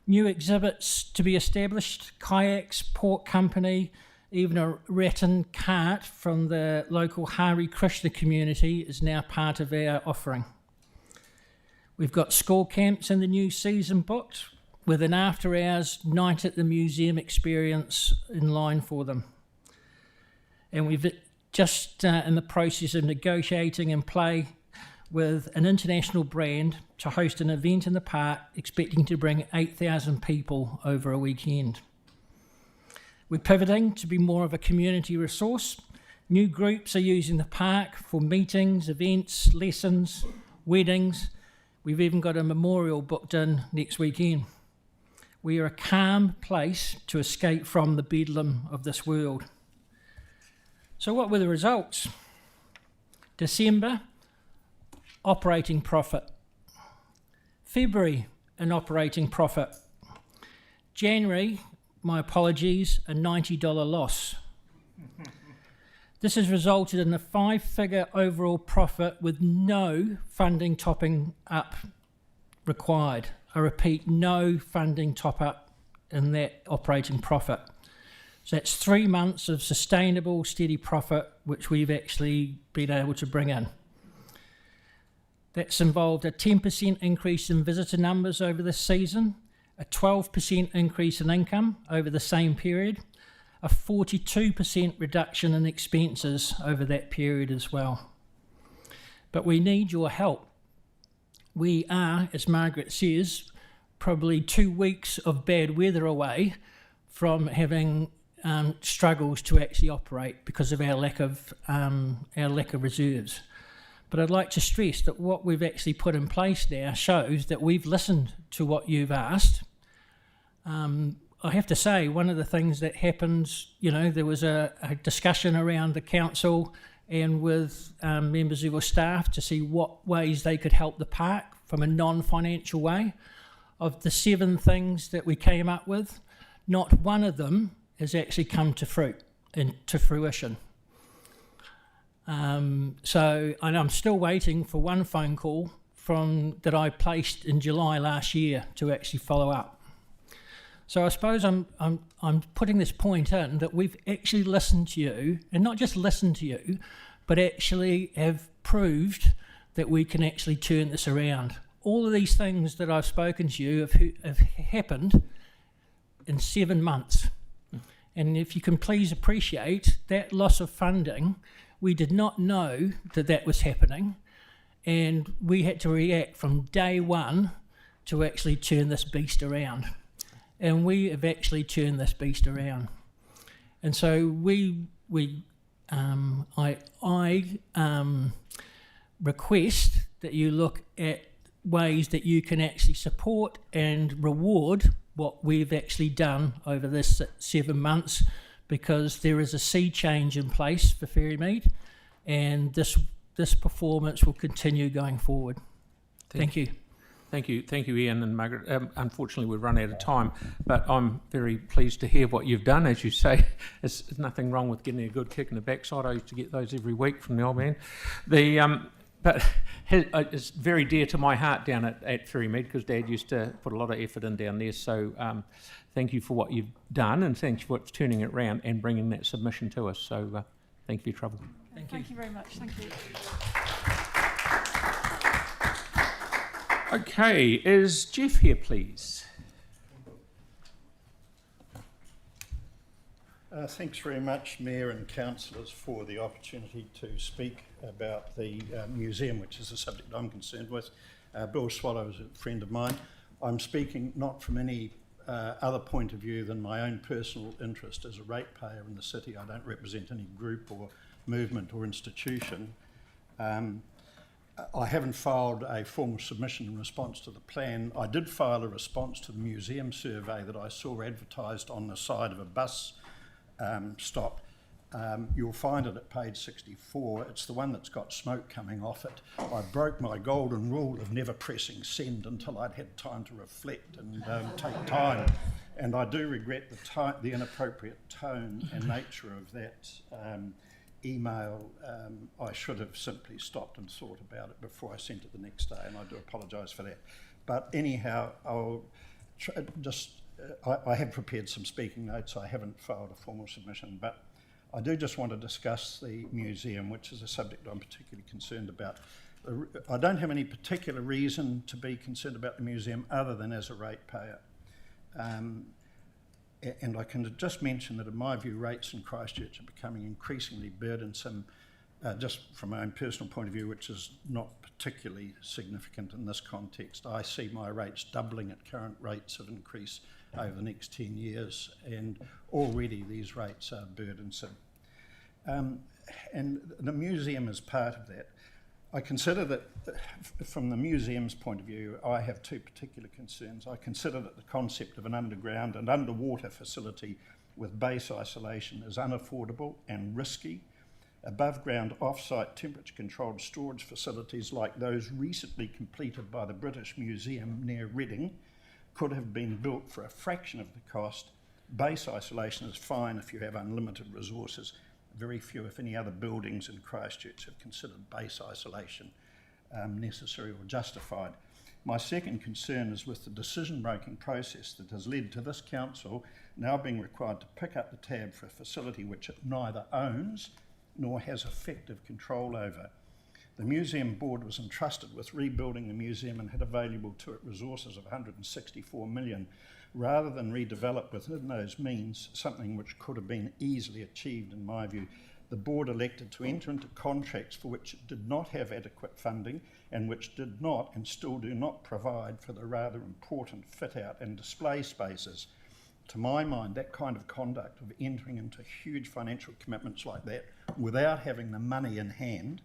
New exhibits to be established, kayaks, pork company, even a rattan cart from the local Hare Krishna community is now part of our offering. We've got school camps in the new season booked, with an after-hours night at the museum experience in line for them. And we've just in the process of negotiating and play with an international brand to host an event in the park, expecting to bring 8,000 people over a weekend. We're pivoting to be more of a community resource. New groups are using the park for meetings, events, lessons, weddings. We've even got a memorial booked in next weekend. We are a calm place to escape from the bedlam of this world. So what were the results? December, operating profit. February, an operating profit. January, my apologies, a $90 loss. This has resulted in a 5-figure overall profit with no funding topping up required. I repeat, no funding top up in that operating profit. So that's 3 months of sustainable, steady profit, which we've actually been able to bring in. That's involved a 10% increase in visitor numbers over this season, a 12% increase in income over the same period, a 42% reduction in expenses over that period as well. But we need your help. We are, as Margaret says, probably 2 weeks of bad weather away from having struggles to actually operate because of our lack of reserves. But I'd like to stress that what we've actually put in place now shows that we've listened to what you've asked. I have to say, one of the things that happens, there was a discussion around the council and with members of your staff to see what ways they could help the park from a non-financial way. Of the 7 things that we came up with, not one of them has actually come to fruition. And I'm still waiting for one phone call that I placed in July last year to actually follow up. So I suppose I'm putting this point in that we've actually listened to you, and not just listened to you, but actually have proved that we can actually turn this around. All of these things that I've spoken to you have happened in 7 months. And if you can please appreciate that loss of funding, we did not know that was happening, and we had to react from day one to actually turn this beast around. And we have actually turned this beast around. And so I request that you look at ways that you can actually support and reward what we've actually done over this 7 months, because there is a sea change in place for Ferrymead, and this performance will continue going forward. Thank you. Thank you, Ian and Margaret. Unfortunately, we've run out of time, but I'm very pleased to hear what you've done. As you say, there's nothing wrong with getting a good kick in the backside. I used to get those every week from the old man. but it's very dear to my heart down at Ferrymead, because Dad used to put a lot of effort in down there. So thank you for what you've done, and thank you for turning it around and bringing that submission to us. So thank you for your trouble. Thank you very much. Thank you. Okay, is Jeff here, please? Thanks very much, Mayor and councillors, for the opportunity to speak about the museum, which is the subject I'm concerned with. Bill Swallow is a friend of mine. I'm speaking not from any other point of view than my own personal interest as a ratepayer in the city. I don't represent any group or movement or institution. I haven't filed a formal submission in response to the plan. I did file a response to the museum survey that I saw advertised on the side of a bus stop. You'll find it at page 64. It's the one that's got smoke coming off it. I broke my golden rule of never pressing send until I'd had time to reflect and take time. And I do regret the inappropriate tone and nature of that email. I should have simply stopped and thought about it before I sent it the next day, and I do apologise for that. But anyhow, I'll I have prepared some speaking notes. I haven't filed a formal submission, but I do just want to discuss the museum, which is a subject I'm particularly concerned about. I don't have any particular reason to be concerned about the museum other than as a ratepayer. And I can just mention that in my view, rates in Christchurch are becoming increasingly burdensome, just from my own personal point of view, which is not particularly significant in this context. I see my rates doubling at current rates of increase over the next 10 years, and already these rates are burdensome. And the museum is part of that. I consider that, from the museum's point of view, I have two particular concerns. I consider that the concept of an underground and underwater facility with base isolation is unaffordable and risky. Above ground off-site temperature controlled storage facilities like those recently completed by the British Museum near Reading could have been built for a fraction of the cost. Base isolation is fine if you have unlimited resources. Very few, if any, other buildings in Christchurch have considered base isolation necessary or justified. My second concern is with the decision-making process that has led to this council now being required to pick up the tab for a facility which it neither owns nor has effective control over. The museum board was entrusted with rebuilding the museum and had available to it resources of 164 million. Rather than redevelop within those means, something which could have been easily achieved in my view, the board elected to enter into contracts for which it did not have adequate funding and which did not and still do not provide for the rather important fit-out and display spaces. To my mind, that kind of conduct of entering into huge financial commitments like that without having the money in hand,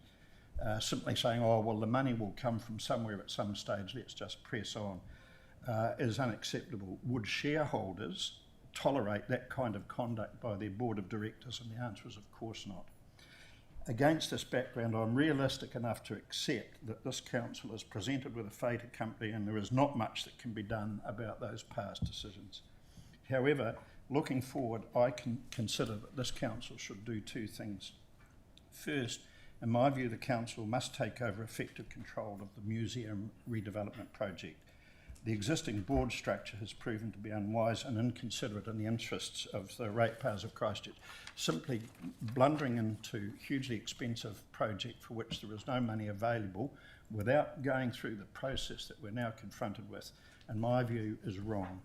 simply saying, oh, well, the money will come from somewhere at some stage, let's just press on, is unacceptable. Would shareholders tolerate that kind of conduct by their board of directors? And the answer is, of course not. Against this background, I'm realistic enough to accept that this council is presented with a fait accompli and there is not much that can be done about those past decisions. However, looking forward, I can consider that this council should do two things. First, in my view, the council must take over effective control of the museum redevelopment project. The existing board structure has proven to be unwise and inconsiderate in the interests of the ratepayers of Christchurch, simply blundering into a hugely expensive project for which there is no money available without going through the process that we're now confronted with, in my view, is wrong.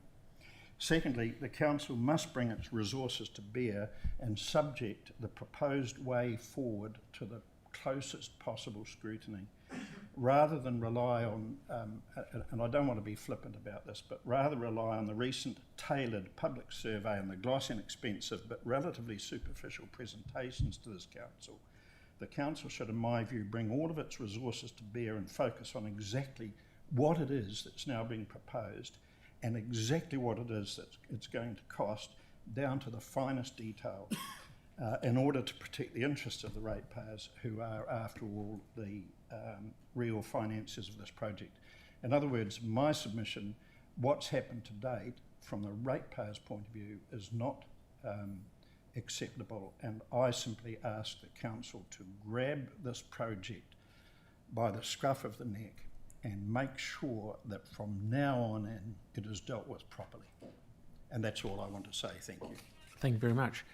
Secondly, the council must bring its resources to bear and subject the proposed way forward to the closest possible scrutiny, rather than rely on, and I don't want to be flippant about this, but rather rely on the recent tailored public survey and the glossy and expensive but relatively superficial presentations to this council. The council should, in my view, bring all of its resources to bear and focus on exactly what it is that's now being proposed and exactly what it is that it's going to cost, down to the finest detail, in order to protect the interests of the ratepayers, who are, after all, the real financiers of this project. In other words, my submission, what's happened to date from the ratepayers' point of view, is not acceptable, and I simply ask the council to grab this project by the scruff of the neck and make sure that from now on in it is dealt with properly. And that's all I want to say. Thank you. Thank you very much.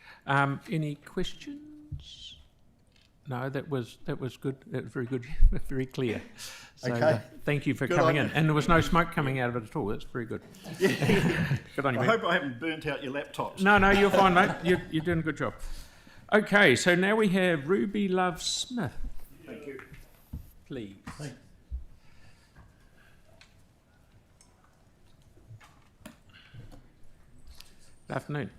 Any questions? No, that was good. That was very good, very clear. So, Okay. Thank you for Good coming on in. you. And there was no smoke coming out of it at all. That's very good. Good on you, I mate. hope I haven't burnt out your laptops. No, you're fine, mate. You're doing a good job. Okay, so now we have Ruby Love Smith. Thank you. Please. Thanks. Good afternoon.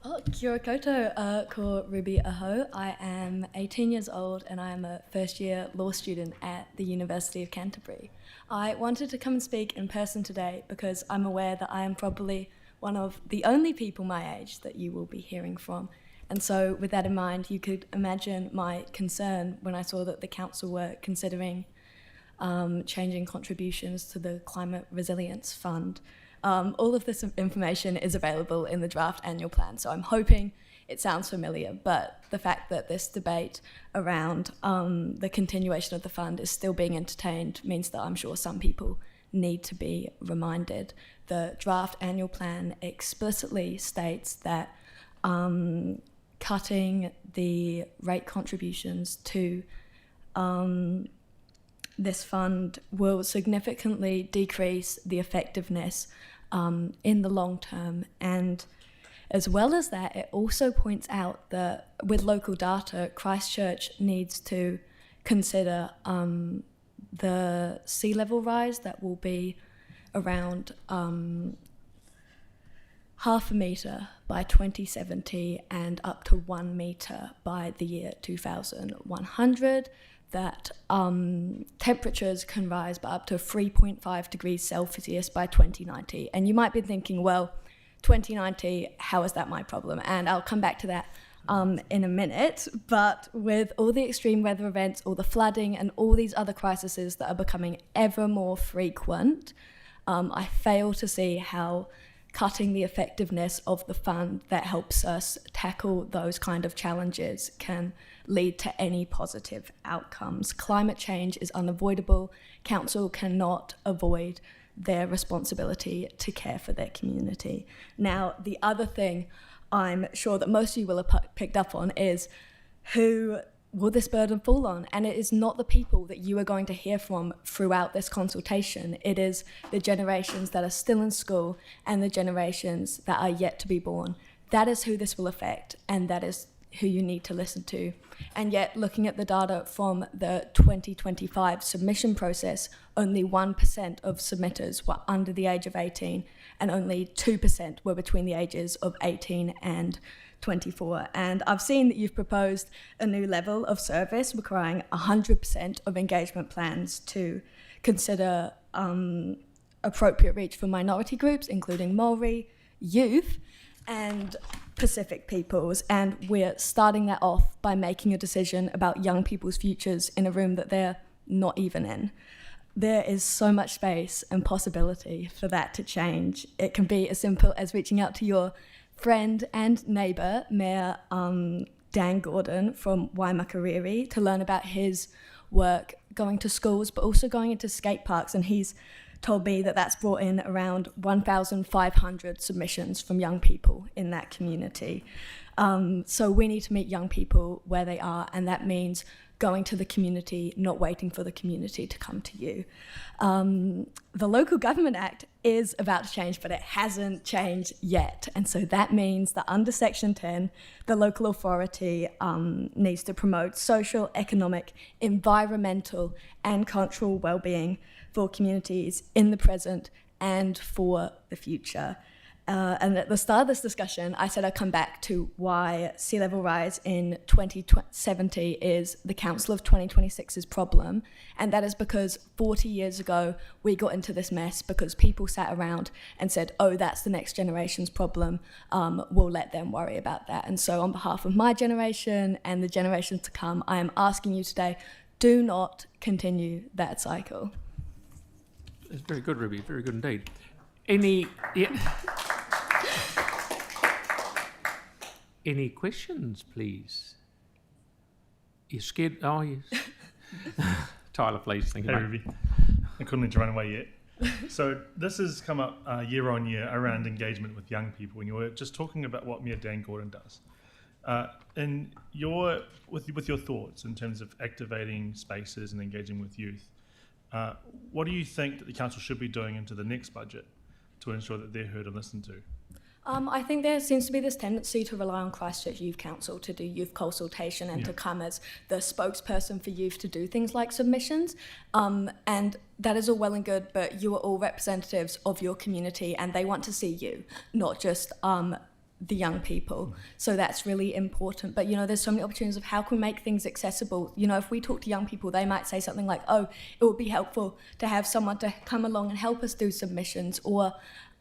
Oh, kia ora koutou, ko Ruby Aho. I am 18 years old and I am a first year law student at the University of Canterbury. I wanted to come and speak in person today because I'm aware that I am probably one of the only people my age that you will be hearing from. And so with that in mind, you could imagine my concern when I saw that the council were considering changing contributions to the Climate Resilience Fund. All of this information is available in the draft annual plan, so I'm hoping it sounds familiar, but the fact that this debate around the continuation of the fund is still being entertained means that I'm sure some people need to be reminded. The draft annual plan explicitly states that cutting the rate contributions to this fund will significantly decrease the effectiveness in the long term. And as well as that, it also points out that with local data, Christchurch needs to consider the sea level rise that will be around 0.5 metre by 2070 and up to 1 metre by the year 2100. That temperatures can rise by up to 3.5 degrees Celsius by 2090. And you might be thinking, well, 2090, how is that my problem? And I'll come back to that in a minute. But with all the extreme weather events, all the flooding and all these other crises that are becoming ever more frequent, I fail to see how cutting the effectiveness of the fund that helps us tackle those kind of challenges can lead to any positive outcomes. Climate change is unavoidable. Council cannot avoid their responsibility to care for their community. Now, the other thing I'm sure that most of you will have picked up on is who will this burden fall on? And it is not the people that you are going to hear from throughout this consultation. It is the generations that are still in school and the generations that are yet to be born. That is who this will affect, and that is who you need to listen to. And yet, looking at the data from the 2025 submission process, only 1% of submitters were under the age of 18, and only 2% were between the ages of 18 and 24. And I've seen that you've proposed a new level of service requiring 100% of engagement plans to consider appropriate reach for minority groups, including Māori, youth, and Pacific peoples. And we're starting that off by making a decision about young people's futures in a room that they're not even in. There is so much space and possibility for that to change. It can be as simple as reaching out to your friend and neighbour, Mayor Dan Gordon from Waimakariri, to learn about his work going to schools, but also going into skate parks. And he's told me that that's brought in around 1,500 submissions from young people in that community. So we need to meet young people where they are, and that means going to the community, not waiting for the community to come to you. The Local Government Act is about to change, but it hasn't changed yet. And so that means that under Section 10, the local authority needs to promote social, economic, environmental and cultural well-being for communities in the present and for the future. And at the start of this discussion, I said I'd come back to why sea level rise in 2070 is the Council of 2026's problem. And that is because 40 years ago, we got into this mess because people sat around and said, oh, that's the next generation's problem. We'll let them worry about that. And so on behalf of my generation and the generations to come, I am asking you today, do not continue that cycle. It's very good, Ruby. Very good indeed. Any questions, please? You're scared? Oh, yes. Tyler, please. Thank you, Hey, mate. Ruby. I couldn't let you run away yet. So this has come up year on year around engagement with young people, and you were just talking about what Mayor Dan Gordon does. With your thoughts in terms of activating spaces and engaging with youth, what do you think that the council should be doing into the next budget to ensure that they're heard and listened to? I think there seems to be this tendency to rely on Christchurch Youth Council to do youth consultation and to come as the spokesperson for youth to do things like submissions. And that is all well and good, but you are all representatives of your community and they want to see you, not just the young people. So that's really important. But, you know, there's so many opportunities of how can we make things accessible. You know, if we talk to young people, they might say something like, oh, it would be helpful to have someone to come along and help us do submissions, or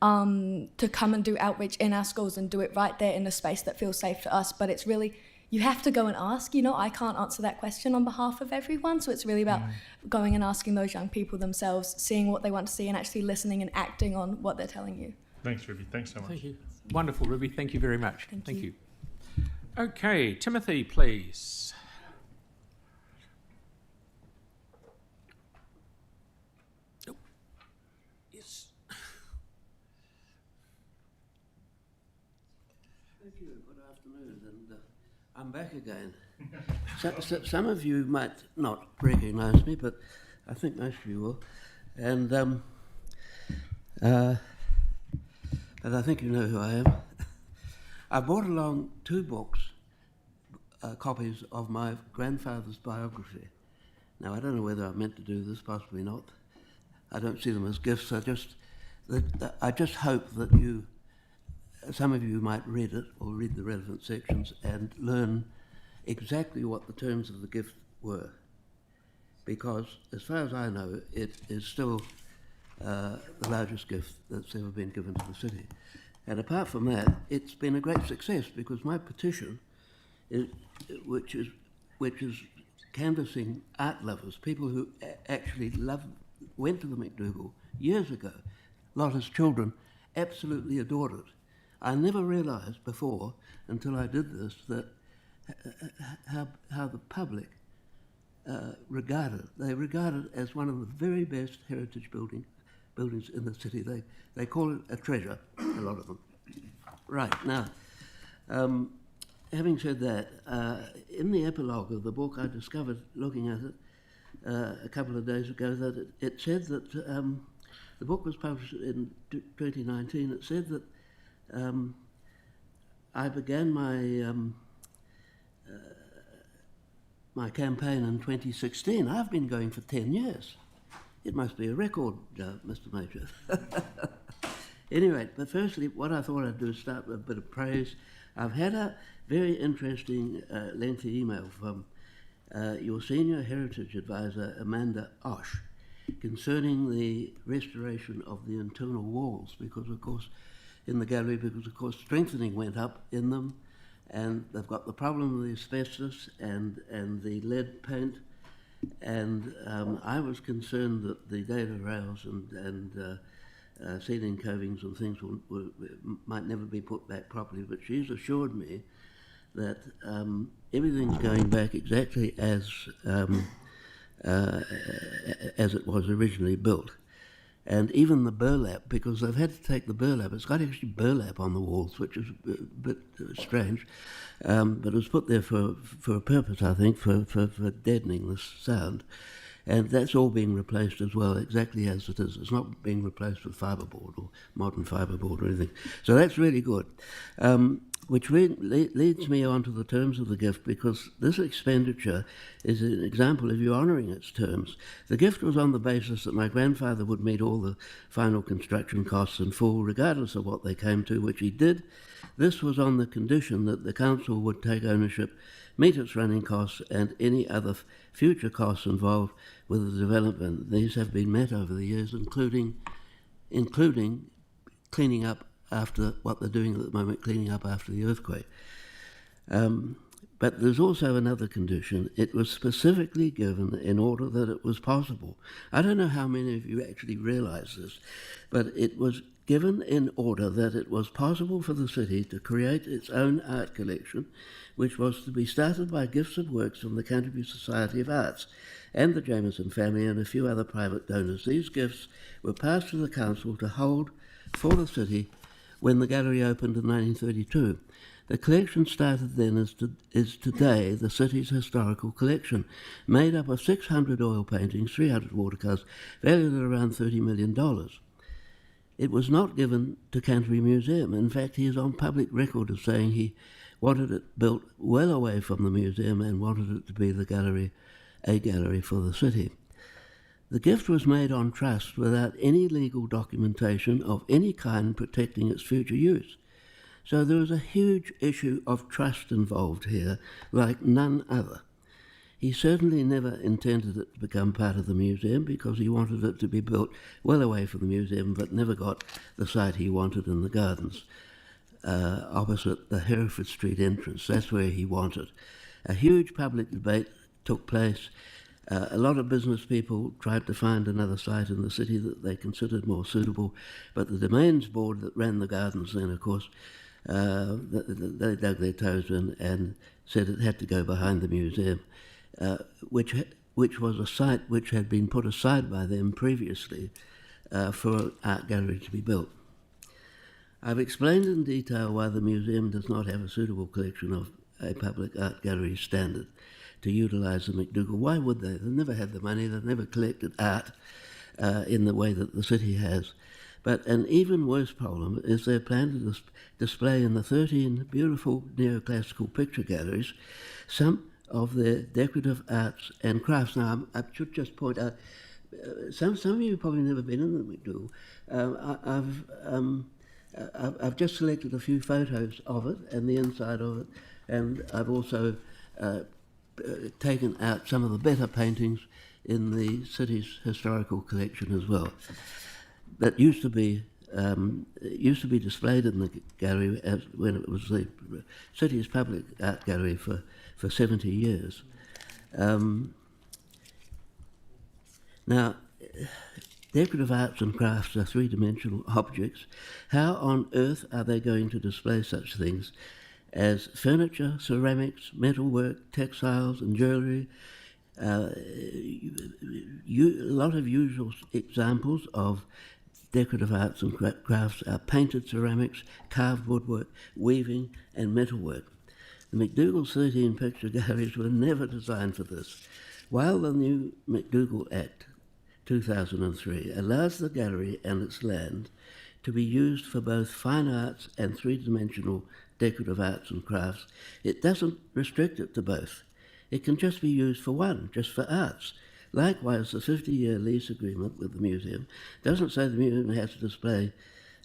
to come and do outreach in our schools and do it right there in a space that feels safe to us. But it's really, you have to go and ask. You know, I can't answer that question on behalf of everyone. So it's really about going and asking those young people themselves, seeing what they want to see and actually listening and acting on what they're telling you. Thanks, Ruby. Thanks so much. Thank you. Wonderful, Ruby. Thank you very much. Thank you. Okay, Timothy, please. Oh. Yes. Thank you. Good afternoon, and I'm back again. Some of you might not recognise me, but I think most of you will. And but I think you know who I am. I brought along 2 books, copies of my grandfather's biography. Now, I don't know whether I meant to do this, possibly not. I don't see them as gifts. I just hope that some of you might read it or read the relevant sections and learn exactly what the terms of the gift were. Because, as far as I know, it is still the largest gift that's ever been given to the city. And apart from that, it's been a great success because my petition, which is canvassing art lovers, people who actually went to the McDougall years ago, a lot as children, absolutely adored it. I never realised before, until I did this, that how the public regard it. They regard it as one of the very best heritage buildings in the city. They call it a treasure, a lot of them. Right, now, having said that, in the epilogue of the book, I discovered, looking at it a couple of days ago, that it said that the book was published in 2019. It said that I began my campaign in 2016. I've been going for 10 years. It must be a record, Mr. Major. Anyway, but firstly, what I thought I'd do is start with a bit of praise. I've had a very interesting, lengthy email from your senior heritage advisor, Amanda Osh, concerning the restoration of the internal walls, because of course, in the gallery, because of course strengthening went up in them, and they've got the problem of the asbestos and the lead paint, and I was concerned that the data rails and ceiling covings and things might never be put back properly, but she's assured me that everything's going back exactly as it was originally built. And even the burlap, because they've had to take the burlap, it's got actually burlap on the walls, which is a bit strange, but it was put there for a purpose, I think, for deadening the sound. And that's all being replaced as well, exactly as it is. It's not being replaced with fibreboard or modern fibreboard or anything. So that's really good. Which leads me on to the terms of the gift, because this expenditure is an example of you honouring its terms. The gift was on the basis that my grandfather would meet all the final construction costs in full, regardless of what they came to, which he did. This was on the condition that the council would take ownership, meet its running costs and any other future costs involved with the development. These have been met over the years, including cleaning up after what they're doing at the moment, cleaning up after the earthquake. But there's also another condition. It was specifically given in order that it was possible. I don't know how many of you actually realise this, but it was given in order that it was possible for the city to create its own art collection, which was to be started by gifts of works from the Canterbury Society of Arts and the Jameson family and a few other private donors. These gifts were passed to the council to hold for the city when the gallery opened in 1932. The collection started then is today the city's historical collection, made up of 600 oil paintings, 300 watercolours, valued at around $30 million. It was not given to Canterbury Museum. In fact, he is on public record as saying he wanted it built well away from the museum and wanted it to be a gallery for the city. The gift was made on trust without any legal documentation of any kind protecting its future use. So there is a huge issue of trust involved here, like none other. He certainly never intended it to become part of the museum because he wanted it to be built well away from the museum, but never got the site he wanted in the gardens, opposite the Hereford Street entrance. That's where he wanted. A huge public debate took place. A lot of business people tried to find another site in the city that they considered more suitable, but the Domains Board that ran the gardens then, of course, they dug their toes in and said it had to go behind the museum, which was a site which had been put aside by them previously for an art gallery to be built. I've explained in detail why the museum does not have a suitable collection of a public art gallery standard to utilise the McDougall. Why would they? They've never had the money, they've never collected art in the way that the city has. But an even worse problem is their plan to display in the 13 beautiful neoclassical picture galleries some of their decorative arts and crafts. Now, I should just point out, some of you have probably never been in the McDougall. I've just selected a few photos of it and the inside of it, and I've also taken out some of the better paintings in the city's historical collection as well. That used to be displayed in the gallery when it was the city's public art gallery for 70 years. Now, decorative arts and crafts are three-dimensional objects. How on earth are they going to display such things as furniture, ceramics, metalwork, textiles and jewellery? A lot of usual examples of decorative arts and crafts are painted ceramics, carved woodwork, weaving and metalwork. The McDougall's 13 picture galleries were never designed for this. While the new McDougall Act 2003 allows the gallery and its land to be used for both fine arts and three-dimensional decorative arts and crafts, it doesn't restrict it to both. It can just be used for one, just for arts. Likewise, the 50-year lease agreement with the museum doesn't say the museum has to display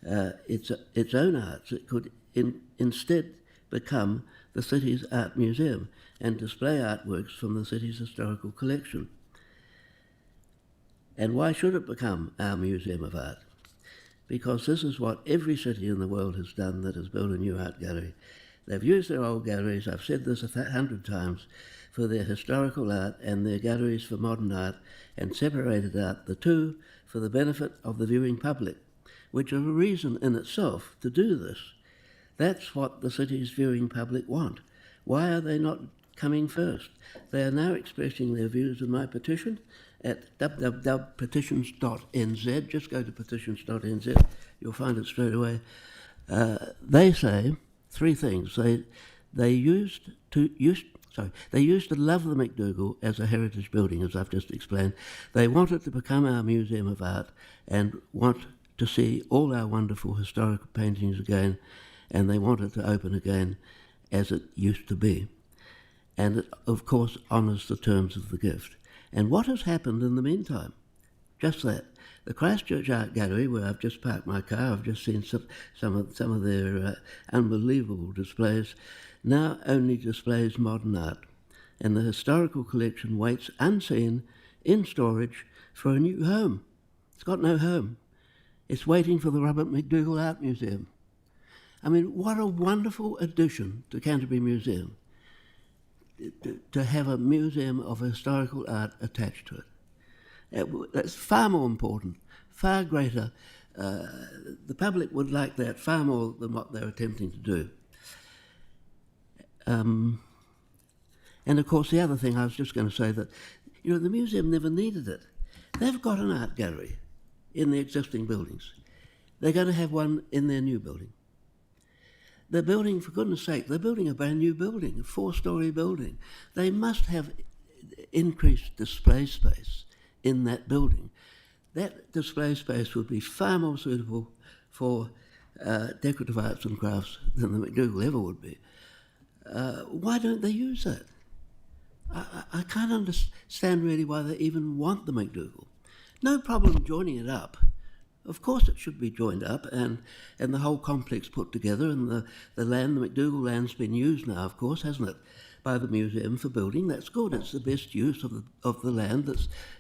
its own arts. It could instead become the city's art museum and display artworks from the city's historical collection. And why should it become our museum of art? Because this is what every city in the world has done that has built a new art gallery. They've used their old galleries, I've said this 100 times, for their historical art and their galleries for modern art, and separated out the two for the benefit of the viewing public, which is a reason in itself to do this. That's what the city's viewing public want. Why are they not coming first? They are now expressing their views in my petition at www.petitions.nz. Just go to petitions.nz, you'll find it straight away. They say three things. They used to love the McDougall as a heritage building, as I've just explained. They want it to become our museum of art and want to see all our wonderful historical paintings again, and they want it to open again as it used to be. And it, of course, honours the terms of the gift. And what has happened in the meantime? Just that. The Christchurch Art Gallery, where I've just parked my car, I've just seen some of their unbelievable displays, now only displays modern art. And the historical collection waits unseen in storage for a new home. It's got no home. It's waiting for the Robert McDougall Art Museum. I mean, what a wonderful addition to Canterbury Museum to have a museum of historical art attached to it. That's far more important, far greater The public would like that far more than what they're attempting to do. And of course, the other thing I was just going to say that, you know, the museum never needed it. They've got an art gallery in the existing buildings. They're going to have one in their new building. They're building, for goodness sake, they're building a brand new building, a 4-storey building. They must have increased display space in that building. That display space would be far more suitable for decorative arts and crafts than the McDougall ever would be. Why don't they use that? I can't understand really why they even want the McDougall. No problem joining it up. Of course it should be joined up and the whole complex put together, and the land, the McDougall land's been used now, of course, hasn't it, by the museum for building. That's good. It's the best use of the land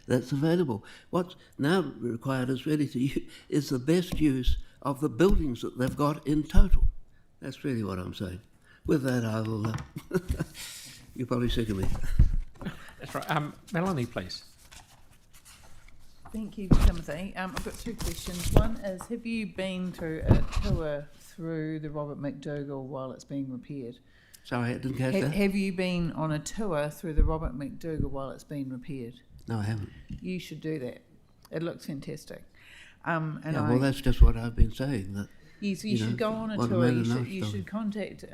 that's available. What's now required is is the best use of the buildings that they've got in total. That's really what I'm saying. With that, I will... you're probably sick of me. That's right. Melanie, please. Thank you, Timothy. I've got 2 questions. One is, have you been through a tour through the Robert McDougall while it's being repaired? Sorry, I didn't catch that. Have you been on a tour through the Robert McDougall while it's been repaired? No, I haven't. You should do that. It looks fantastic. Well, that's just what I've been saying. That you should go on a tour. You should contact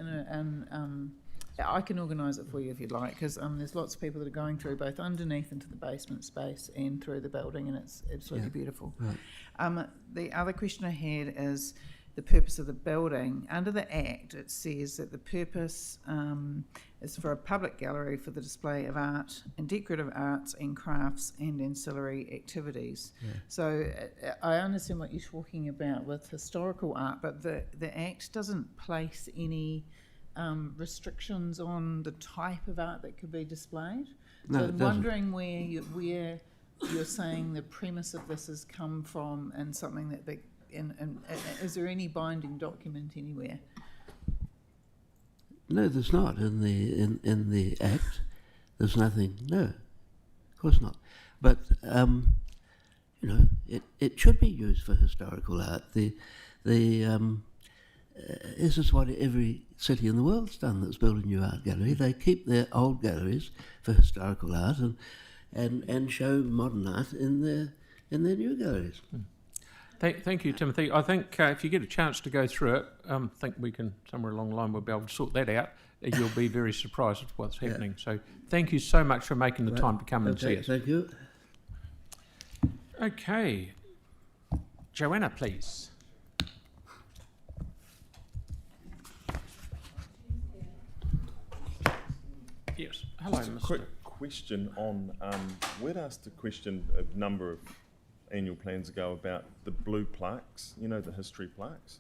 I can organise it for you if you'd like, because there's lots of people that are going through both underneath into the basement space and through the building, and it's absolutely beautiful. Right. The other question I had is the purpose of the building. Under the Act, it says that the purpose is for a public gallery for the display of art and decorative arts and crafts and ancillary activities. Yeah. So I understand what you're talking about with historical art, but the Act doesn't place any restrictions on the type of art that could be displayed. No, so I'm wondering where you're saying the premise of this has come from, and something that is there any binding document anywhere? No, there's not in the Act. There's nothing. No, of course not. But you know, it should be used for historical art. This is what every city in the world's done that's built a new art gallery. They keep their old galleries for historical art and show modern art in their new galleries. Thank you, Timothy. I think if you get a chance to go through it, I think we can, somewhere along the line, we'll be able to sort that out. You'll be very surprised at what's happening. So thank you so much for making the time to come and see us. Thank you. Okay. Joanna, please. Yes. Hello, Just a Mr. quick question on, we'd asked a question a number of annual plans ago about the blue plaques, you know, the history plaques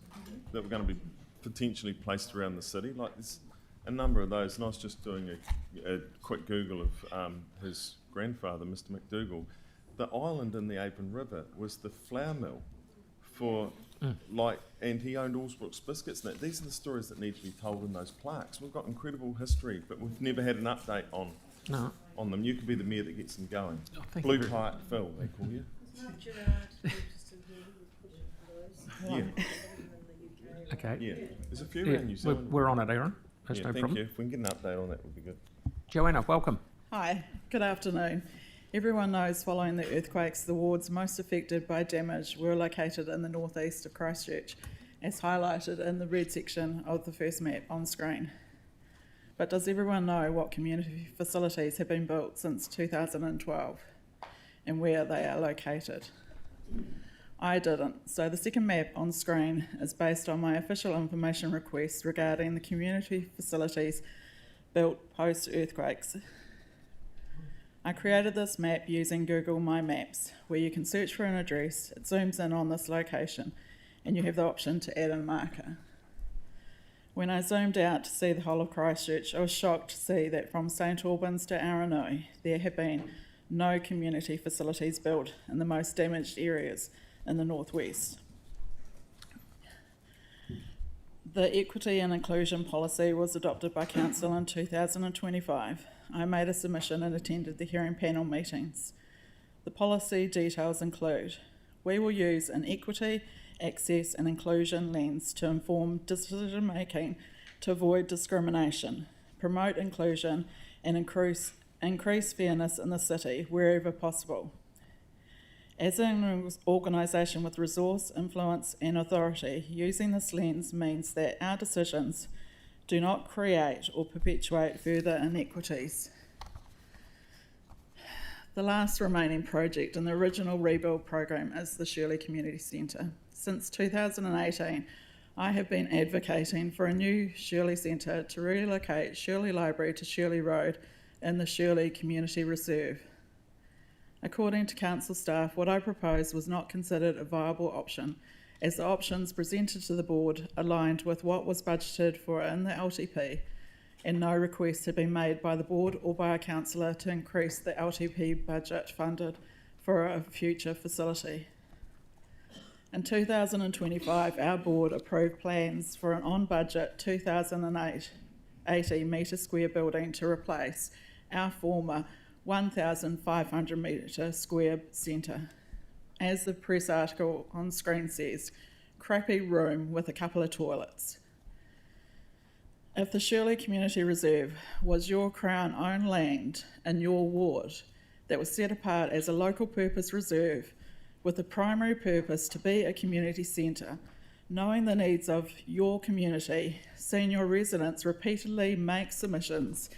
that were going to be potentially placed around the city. Like, there's a number of those, and I was just doing a quick Google of his grandfather, Mr. McDougall. The island in the Apron River was the flour mill for and he owned Allsbrooks Biscuits. And these are the stories that need to be told in those plaques. We've got incredible history, but we've never had an update on them. You could be the mayor that gets them going. Blue Plaque Phil, they call you. Yeah. Okay. Yeah. There's a few around New Zealand. We're on it, Aaron. That's no problem. Thank you. If we can get an update on that, would be good. Joanna, welcome. Hi, good afternoon. Everyone knows following the earthquakes, the wards most affected by damage were located in the northeast of Christchurch, as highlighted in the red section of the first map on screen. But does everyone know what community facilities have been built since 2012 and where they are located? I didn't, so the second map on screen is based on my official information request regarding the community facilities built post-earthquakes. I created this map using Google My Maps, where you can search for an address, it zooms in on this location, and you have the option to add a marker. When I zoomed out to see the whole of Christchurch, I was shocked to see that from St Albans to Aranui, there have been no community facilities built in the most damaged areas in the northwest. The equity and inclusion policy was adopted by Council in 2025. I made a submission and attended the hearing panel meetings. The policy details include: we will use an equity access and inclusion lens to inform decision making to avoid discrimination, promote inclusion and increase fairness in the city wherever possible. As an organisation with resource, influence and authority, using this lens means that our decisions do not create or perpetuate further inequities. The last remaining project in the original rebuild program is the Shirley Community Centre. Since 2018, I have been advocating for a new Shirley Centre to relocate Shirley Library to Shirley Road in the Shirley Community Reserve. According to council staff, what I proposed was not considered a viable option, as the options presented to the board aligned with what was budgeted for in the LTP, and no request had been made by the board or by a councillor to increase the LTP budget funded for a future facility. In 2025, our board approved plans for an on-budget 2,080 metre square building to replace our former 1,500 metre square centre. As the press article on screen says, crappy room with a couple of toilets. If the Shirley Community Reserve was your Crown-owned land in your ward that was set apart as a local purpose reserve with the primary purpose to be a community centre, knowing the needs of your community, seeing your residents repeatedly make submissions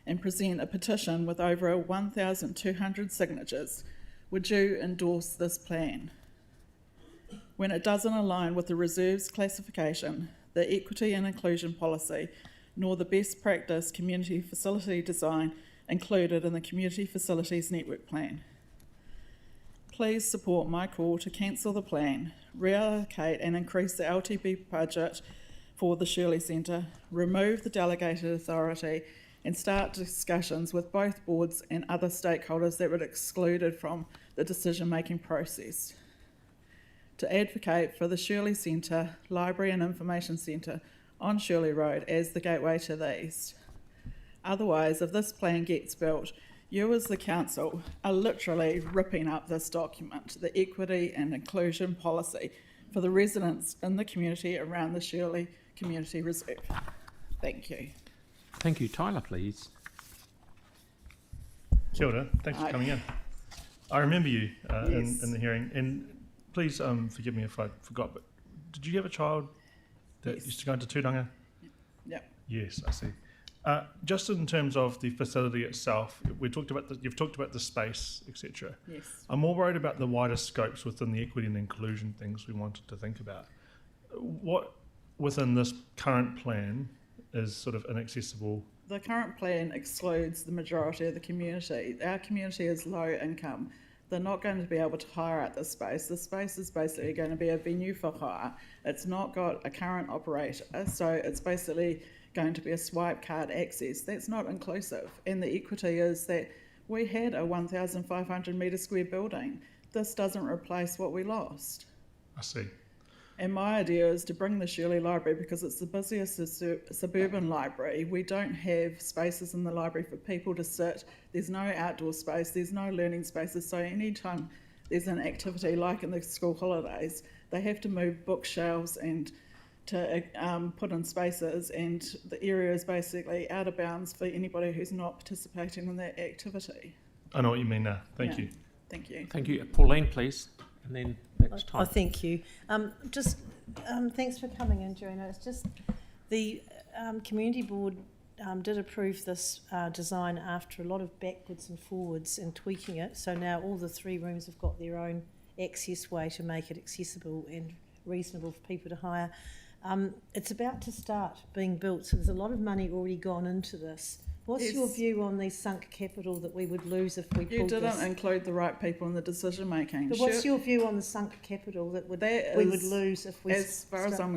and present a petition with over 1,200 signatures, would you endorse this plan? When it doesn't align with the reserve's classification, the equity and inclusion policy, nor the best practice community facility design included in the Community Facilities Network Plan. Please support my call to cancel the plan, reallocate and increase the LTP budget for the Shirley Centre, remove the delegated authority and start discussions with both boards and other stakeholders that were excluded from the decision-making process. To advocate for the Shirley Centre, Library and Information Centre on Shirley Road as the gateway to the east. Otherwise, if this plan gets built, you as the council are literally ripping up this document, the equity and inclusion policy for the residents in the community around the Shirley Community Reserve. Thank you. Thank you. Tyler, please. Kia ora. Thanks for coming in. I remember you in the hearing, and please forgive me if I forgot, but did you have a child that used to go into Tūranga? Yep. Yes, I see. Just in terms of the facility itself, you've talked about the space, etc. Yes. I'm more worried about the wider scopes within the equity and inclusion things we wanted to think about. What within this current plan is sort of inaccessible? The current plan excludes the majority of the community. Our community is low income. They're not going to be able to hire out this space. The space is basically going to be a venue for hire. It's not got a current operator, so it's basically going to be a swipe card access. That's not inclusive. And the equity is that we had a 1,500 metre square building. This doesn't replace what we lost. I see. And my idea is to bring the Shirley Library, because it's the busiest suburban library. We don't have spaces in the library for people to sit. There's no outdoor space, there's no learning spaces. So anytime there's an activity like in the school holidays, they have to move bookshelves and to put in spaces, and the area is basically out of bounds for anybody who's not participating in that activity. I know what you mean now. Thank you. Thank you. Thank you. Pauline, please. And then next time. Oh, thank you. Thanks for coming in, Joanna. It's just the community board did approve this design after a lot of backwards and forwards and tweaking it. So now all the 3 rooms have got their own access way to make it accessible and reasonable for people to hire. It's about to start being built, so there's a lot of money already gone into this. What's your view on the sunk capital that we would lose if we pulled this? You didn't include the right people in the decision making. But what's your view on the sunk capital that we would lose if we... As far as I'm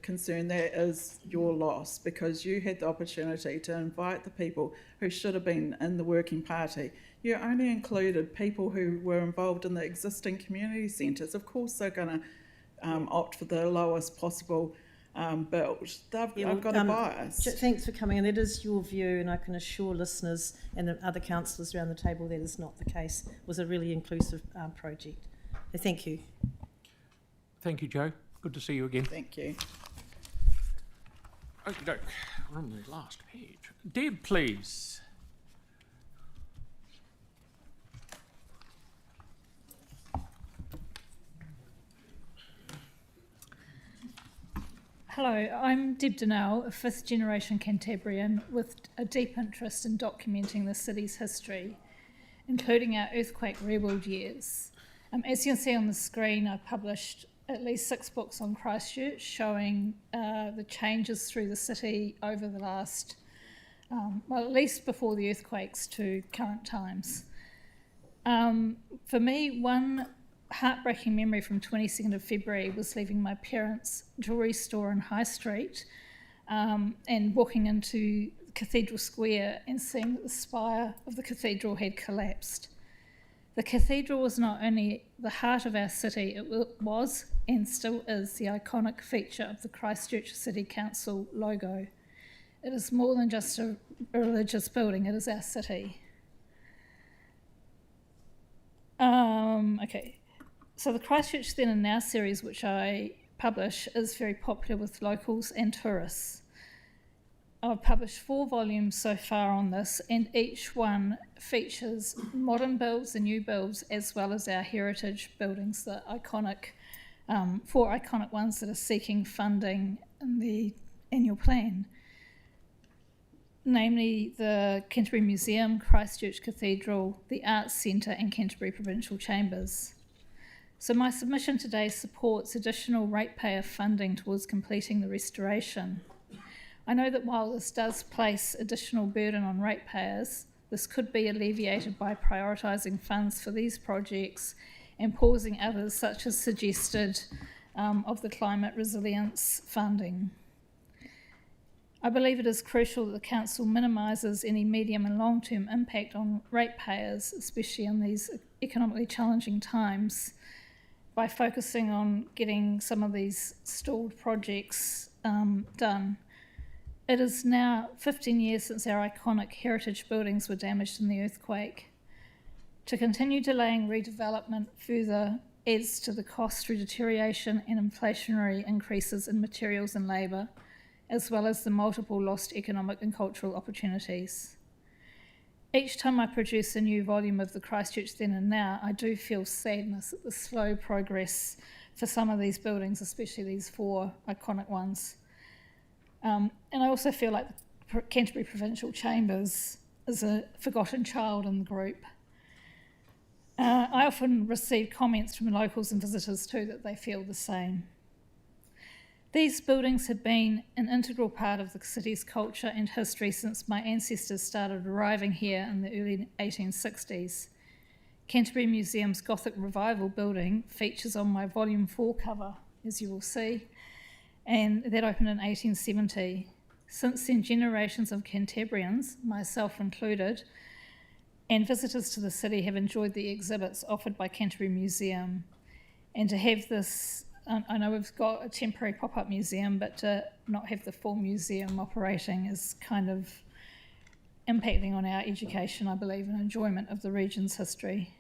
concerned, that is your loss, because you had the opportunity to invite the people who should have been in the working party. You only included people who were involved in the existing community centres. Of course they're going to opt for the lowest possible build. I've got a bias. Thanks for coming in. That is your view, and I can assure listeners and the other councillors around the table that is not the case. It was a really inclusive project. So thank you. Thank you, Joe. Good to see you again. Thank you. Okie doke, we're on the last page. Deb, please. Hello, I'm Deb Donnell, a fifth generation Cantabrian with a deep interest in documenting the city's history, including our earthquake rebuild years. As you can see on the screen, I published at least 6 books on Christchurch showing the changes through the city over the last, well, at least before the earthquakes to current times. For me, one heartbreaking memory from 22nd of February was leaving my parents' jewellery store in High Street and walking into Cathedral Square and seeing that the spire of the cathedral had collapsed. The cathedral was not only the heart of our city, it was and still is the iconic feature of the Christchurch City Council logo. It is more than just a religious building, it is our city. Okay. So the Christchurch Then and Now series, which I publish, is very popular with locals and tourists. I've published 4 volumes so far on this, and each one features modern builds and new builds, as well as our heritage buildings, the iconic, 4 iconic ones that are seeking funding in the annual plan, namely the Canterbury Museum, Christchurch Cathedral, the Arts Centre and Canterbury Provincial Chambers. So my submission today supports additional ratepayer funding towards completing the restoration. I know that while this does place additional burden on ratepayers, this could be alleviated by prioritising funds for these projects and pausing others, such as suggested of the climate resilience funding. I believe it is crucial that the Council minimises any medium and long-term impact on ratepayers, especially in these economically challenging times, by focusing on getting some of these stalled projects done. It is now 15 years since our iconic heritage buildings were damaged in the earthquake. To continue delaying redevelopment further adds to the cost through deterioration and inflationary increases in materials and labour, as well as the multiple lost economic and cultural opportunities. Each time I produce a new volume of the Christchurch Then and Now, I do feel sadness at the slow progress for some of these buildings, especially these 4 iconic ones. And I also feel like the Canterbury Provincial Chambers is a forgotten child in the group. I often receive comments from locals and visitors too that they feel the same. These buildings have been an integral part of the city's culture and history since my ancestors started arriving here in the early 1860s. Canterbury Museum's Gothic Revival building features on my Volume 4 cover, as you will see, and that opened in 1870. Since then, generations of Cantabrians, myself included, and visitors to the city have enjoyed the exhibits offered by Canterbury Museum. And to have this, I know we've got a temporary pop-up museum, but to not have the full museum operating is kind of impacting on our education, I believe, and enjoyment of the region's history.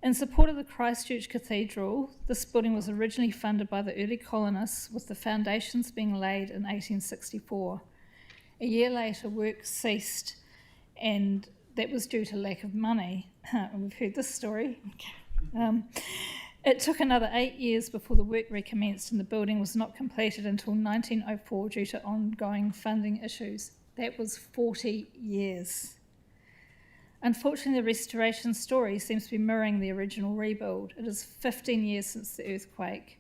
In support of the Christchurch Cathedral, this building was originally funded by the early colonists, with the foundations being laid in 1864. A year later, work ceased, and that was due to lack of money. We've heard this story. It took another 8 years before the work recommenced, and the building was not completed until 1904 due to ongoing funding issues. That was 40 years. Unfortunately, the restoration story seems to be mirroring the original rebuild. It is 15 years since the earthquake.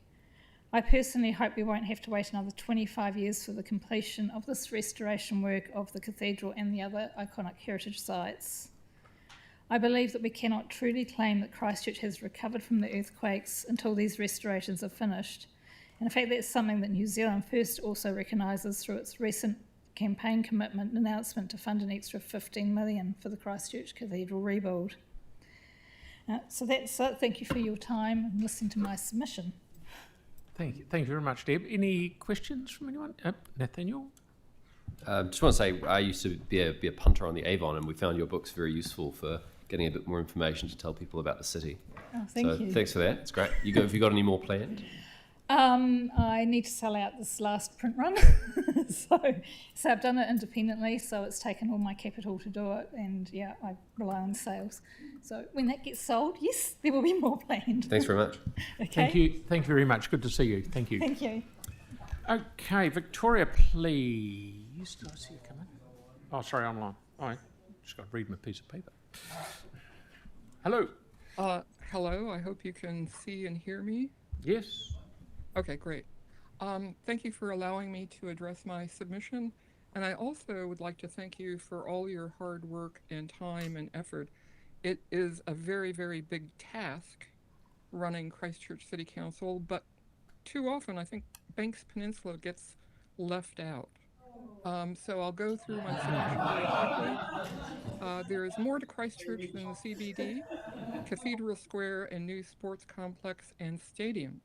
I personally hope we won't have to wait another 25 years for the completion of this restoration work of the cathedral and the other iconic heritage sites. I believe that we cannot truly claim that Christchurch has recovered from the earthquakes until these restorations are finished. And in fact, that's something that New Zealand First also recognises through its recent campaign commitment announcement to fund an extra $15 million for the Christchurch Cathedral rebuild. So that's it. Thank you for your time and listening to my submission. Thank you very much, Deb. Any questions from anyone? Nathaniel? Just want to say, I used to be a punter on the Avon, and we found your books very useful for getting a bit more information to tell people about the city. Oh, thank you. Thanks for that. It's great. Have you got any more planned? I need to sell out this last print run. so I've done it independently, so it's taken all my capital to do it, and yeah, I rely on sales. So when that gets sold, yes, there will be more planned. Thanks very much. Okay. Thank you very much. Good to see you. Thank you. Thank you. Okay, Victoria, please. Did I see you come in? Oh, sorry, online. I just got to read my piece of paper. Hello. Hello, I hope you can see and hear me. Yes. Okay, great. Thank you for allowing me to address my submission. And I also would like to thank you for all your hard work and time and effort. It is a very, very big task running Christchurch City Council, but too often I think Banks Peninsula gets left out. So I'll go through my submission very quickly. There is more to Christchurch than the CBD, Cathedral Square and new sports complex and stadium.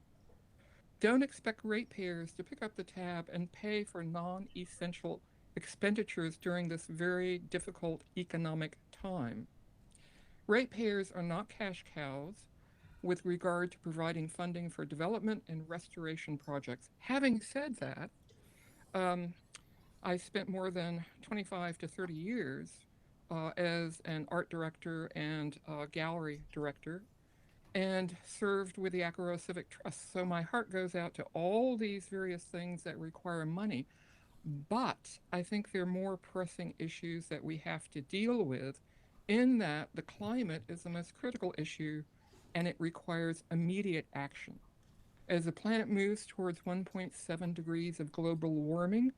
Don't expect ratepayers to pick up the tab and pay for non-essential expenditures during this very difficult economic time. Ratepayers are not cash cows with regard to providing funding for development and restoration projects. Having said that, I spent more than 25 to 30 years as an art director and gallery director, and served with the Akaroa Civic Trust. So my heart goes out to all these various things that require money, but I think there are more pressing issues that we have to deal with, in that the climate is the most critical issue and it requires immediate action. As the planet moves towards 1.7 degrees of global warming,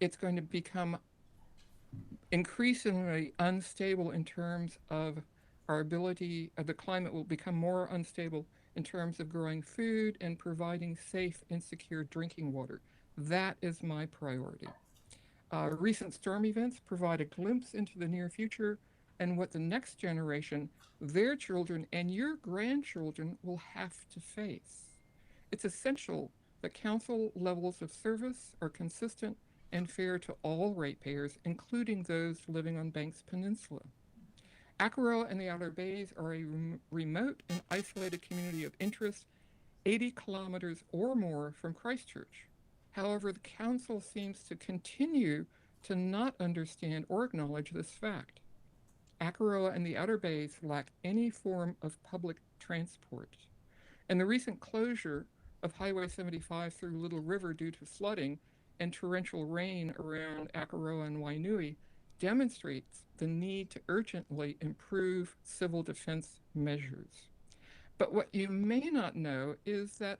it's going to become increasingly unstable in terms of our ability, the climate will become more unstable in terms of growing food and providing safe and secure drinking water. That is my priority. Recent storm events provide a glimpse into the near future and what the next generation, their children and your grandchildren will have to face. It's essential that council levels of service are consistent and fair to all ratepayers, including those living on Banks Peninsula. Akaroa and the Outer Bays are a remote and isolated community of interest, 80 kilometers or more from Christchurch. However, the council seems to continue to not understand or acknowledge this fact. Akaroa and the Outer Bays lack any form of public transport, and the recent closure of Highway 75 through Little River due to flooding and torrential rain around Akaroa and Wainui demonstrates the need to urgently improve civil defense measures. But what you may not know is that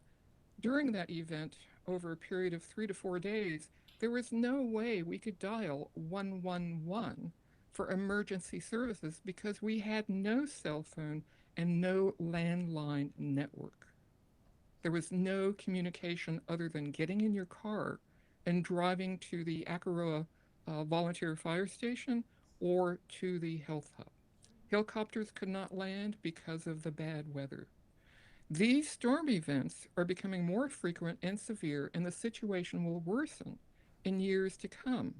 during that event, over a period of 3 to 4 days, there was no way we could dial 111 for emergency services because we had no cell phone and no landline network. There was no communication other than getting in your car and driving to the Akaroa volunteer fire station or to the health hub. Helicopters could not land because of the bad weather. These storm events are becoming more frequent and severe, and the situation will worsen in years to come,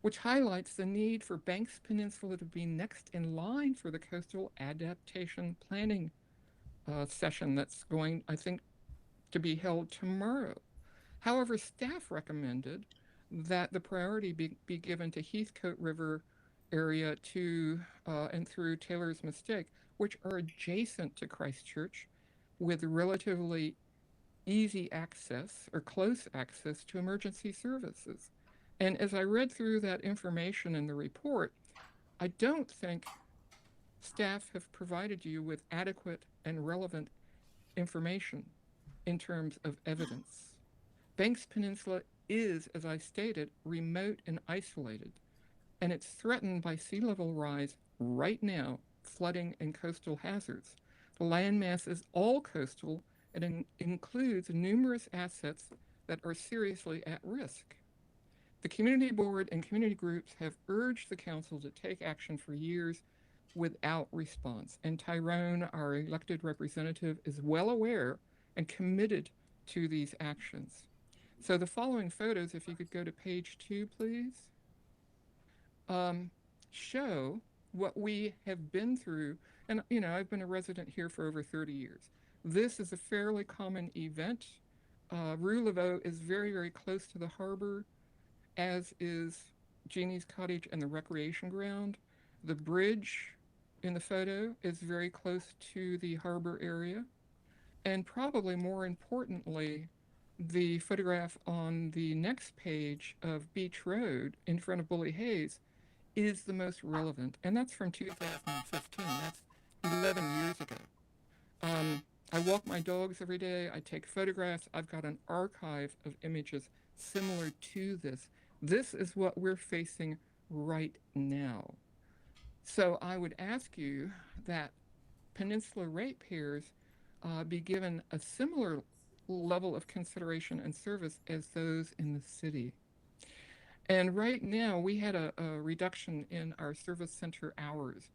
which highlights the need for Banks Peninsula to be next in line for the coastal adaptation planning session that's going, I think, to be held tomorrow. However, staff recommended that the priority be given to Heathcote River area to and through Taylor's Mistake, which are adjacent to Christchurch with relatively easy access or close access to emergency services. And as I read through that information in the report, I don't think staff have provided you with adequate and relevant information in terms of evidence. Banks Peninsula is, as I stated, remote and isolated, and it's threatened by sea level rise right now, flooding and coastal hazards. The landmass is all coastal and includes numerous assets that are seriously at risk. The community board and community groups have urged the council to take action for years without response, and Tyrone, our elected representative, is well aware and committed to these actions. So the following photos, if you could go to page 2, please, show what we have been through And, you know, I've been a resident here for over 30 years. This is a fairly common event. Rue Laveau is very, very close to the harbor, as is Jeannie's Cottage and the recreation ground. The bridge in the photo is very close to the harbor area. And probably more importantly, the photograph on the next page of Beach Road in front of Bully Hayes is the most relevant. And that's from 2015. That's 11 years ago. I walk my dogs every day. I take photographs. I've got an archive of images similar to this. This is what we're facing right now. So I would ask you that peninsula ratepayers be given a similar level of consideration and service as those in the city. And right now we had a reduction in our service center hours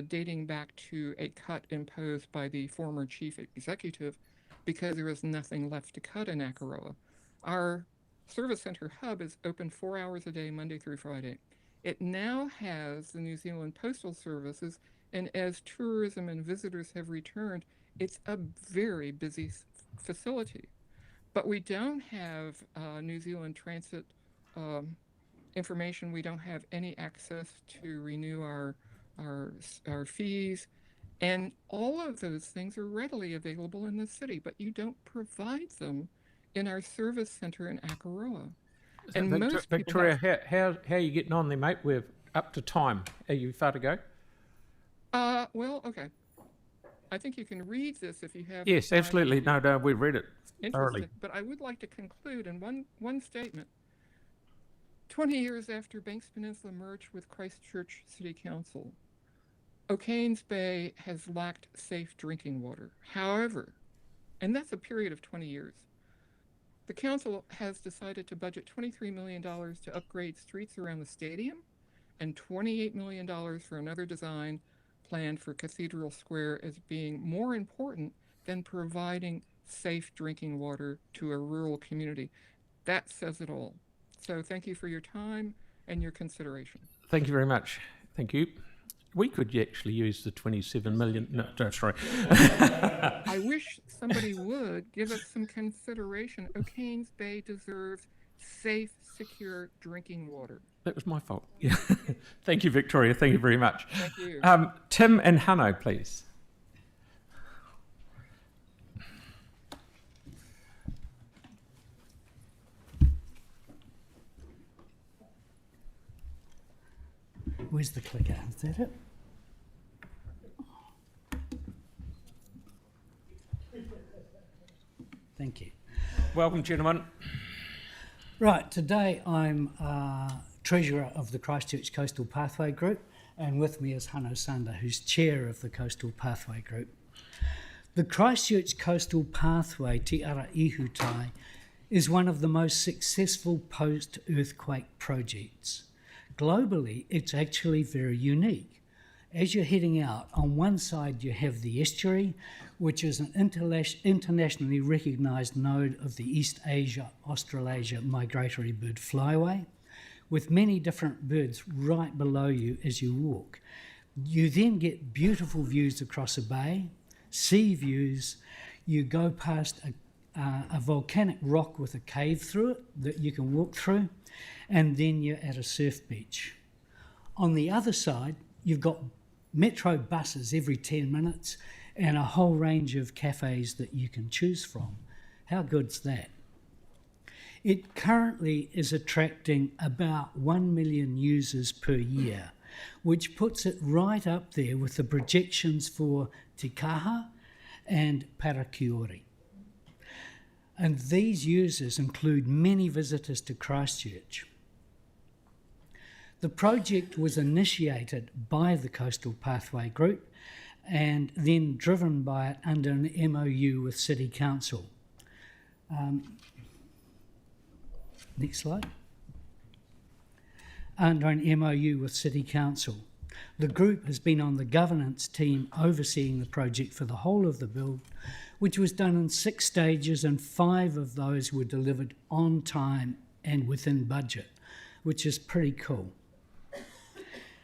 dating back to a cut imposed by the former chief executive because there was nothing left to cut in Akaroa. Our service center hub is open 4 hours a day, Monday through Friday. It now has the New Zealand Postal Services, and as tourism and visitors have returned, it's a very busy facility. But we don't have New Zealand Transit information. We don't have any access to renew our fees. And all of those things are readily available in the city, but you don't provide them in our service center in Akaroa. And most Victoria, how are you getting on there, mate? We're up to time. Are you far to go? Well, okay. I think you can read this if you have. Yes, absolutely. No, we read it thoroughly. But I would like to conclude in one statement. 20 years after Banks Peninsula merged with Christchurch City Council, O'Kane's Bay has lacked safe drinking water. However, and that's a period of 20 years, the council has decided to budget $23 million to upgrade streets around the stadium and $28 million for another design plan for Cathedral Square as being more important than providing safe drinking water to a rural community. That says it all. So thank you for your time and your consideration. Thank you very much. Thank you. We could actually use the 27 million. No, sorry. I wish somebody would give us some consideration. O'Kane's Bay deserves safe, secure drinking water. That was my fault. Yeah. Thank you, Victoria. Thank you very much. Thank you. Tim and Hanno, please. Where's the clicker? Is that it? Thank you. Welcome, gentlemen. Right, today I'm Treasurer of the Christchurch Coastal Pathway Group, and with me is Hanno Sander, who's Chair of the Coastal Pathway Group. The Christchurch Coastal Pathway, Te Ara Ihutai, is one of the most successful post-earthquake projects. Globally, it's actually very unique. As you're heading out, on one side you have the estuary, which is an internationally recognised node of the East Asia-Australasia migratory bird flyway, with many different birds right below you as you walk. You then get beautiful views across a bay, sea views. You go past a volcanic rock with a cave through it that you can walk through, and then you're at a surf beach. On the other side, you've got metro buses every 10 minutes and a whole range of cafes that you can choose from. How good's that? It currently is attracting about 1 million users per year, which puts it right up there with the projections for Te Kaha and Parakiori. And these users include many visitors to Christchurch. The project was initiated by the Coastal Pathway Group and then driven by it under an MOU with City Council. Next slide. Under an MOU with City Council. The group has been on the governance team overseeing the project for the whole of the build, which was done in 6 stages, and 5 of those were delivered on time and within budget, which is pretty cool.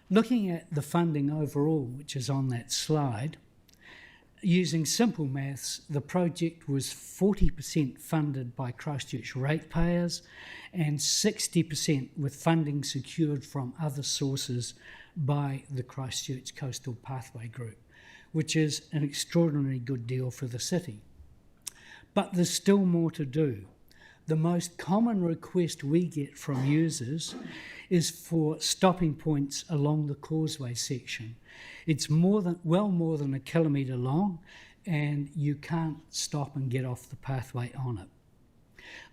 Looking at the funding overall, which is on that slide, using simple maths, the project was 40% funded by Christchurch ratepayers and 60% with funding secured from other sources by the Christchurch Coastal Pathway Group, which is an extraordinarily good deal for the city. But there's still more to do. The most common request we get from users is for stopping points along the causeway section. It's well more than a kilometre long, and you can't stop and get off the pathway on it.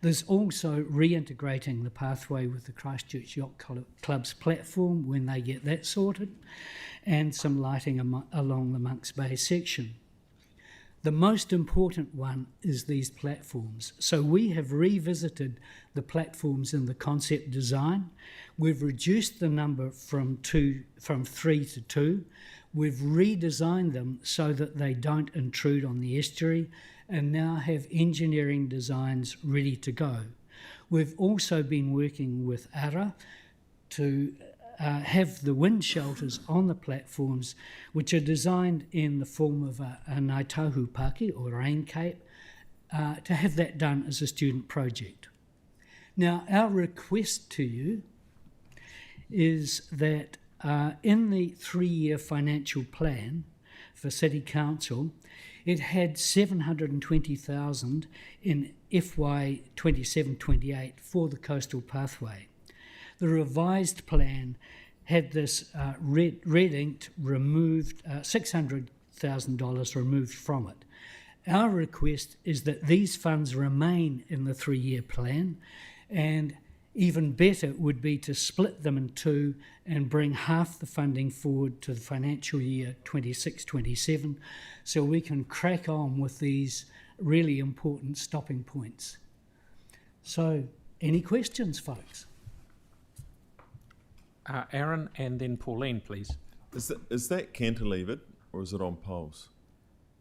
There's also reintegrating the pathway with the Christchurch Yacht Club's platform when they get that sorted, and some lighting along the Monks Bay section. The most important one is these platforms. So we have revisited the platforms in the concept design. We've reduced the number from 3 to 2. We've redesigned them so that they don't intrude on the estuary, and now have engineering designs ready to go. We've also been working with ARA to have the wind shelters on the platforms, which are designed in the form of a Ngaitahu Paki or rain cape, to have that done as a student project. Now, our request to you is that in the 3-year financial plan for City Council, it had 720,000 in FY 27-28 for the coastal pathway. The revised plan had this red inked removed, $600,000 removed from it. Our request is that these funds remain in the 3-year plan, and even better would be to split them in 2 and bring half the funding forward to the financial year 26-27, so we can crack on with these really important stopping points. So, any questions, folks? Aaron and then Pauline, please. Is that cantilevered or is it on poles?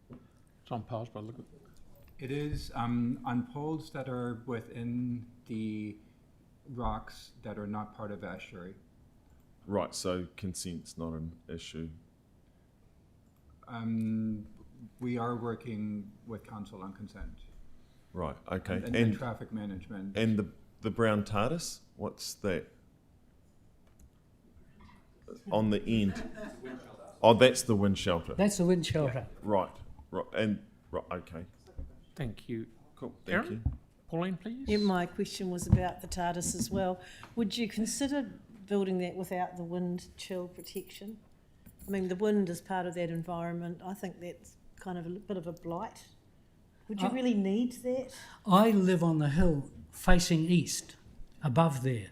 It's on poles, but look at it is on poles that are within the rocks that are not part of the estuary. Right, so consent's not an issue. We are working with council on consent. Right, okay. And traffic management. And the brown TARDIS, what's that? On the end. Oh, that's the wind shelter. That's the wind shelter. Yeah. Right, okay. Thank you. Cool, thank you. Pauline, please. Yeah, my question was about the TARDIS as well. Would you consider building that without the wind chill protection? I mean, the wind is part of that environment. I think that's kind of a bit of a blight. Would you really need that? I live on the hill facing east, above there.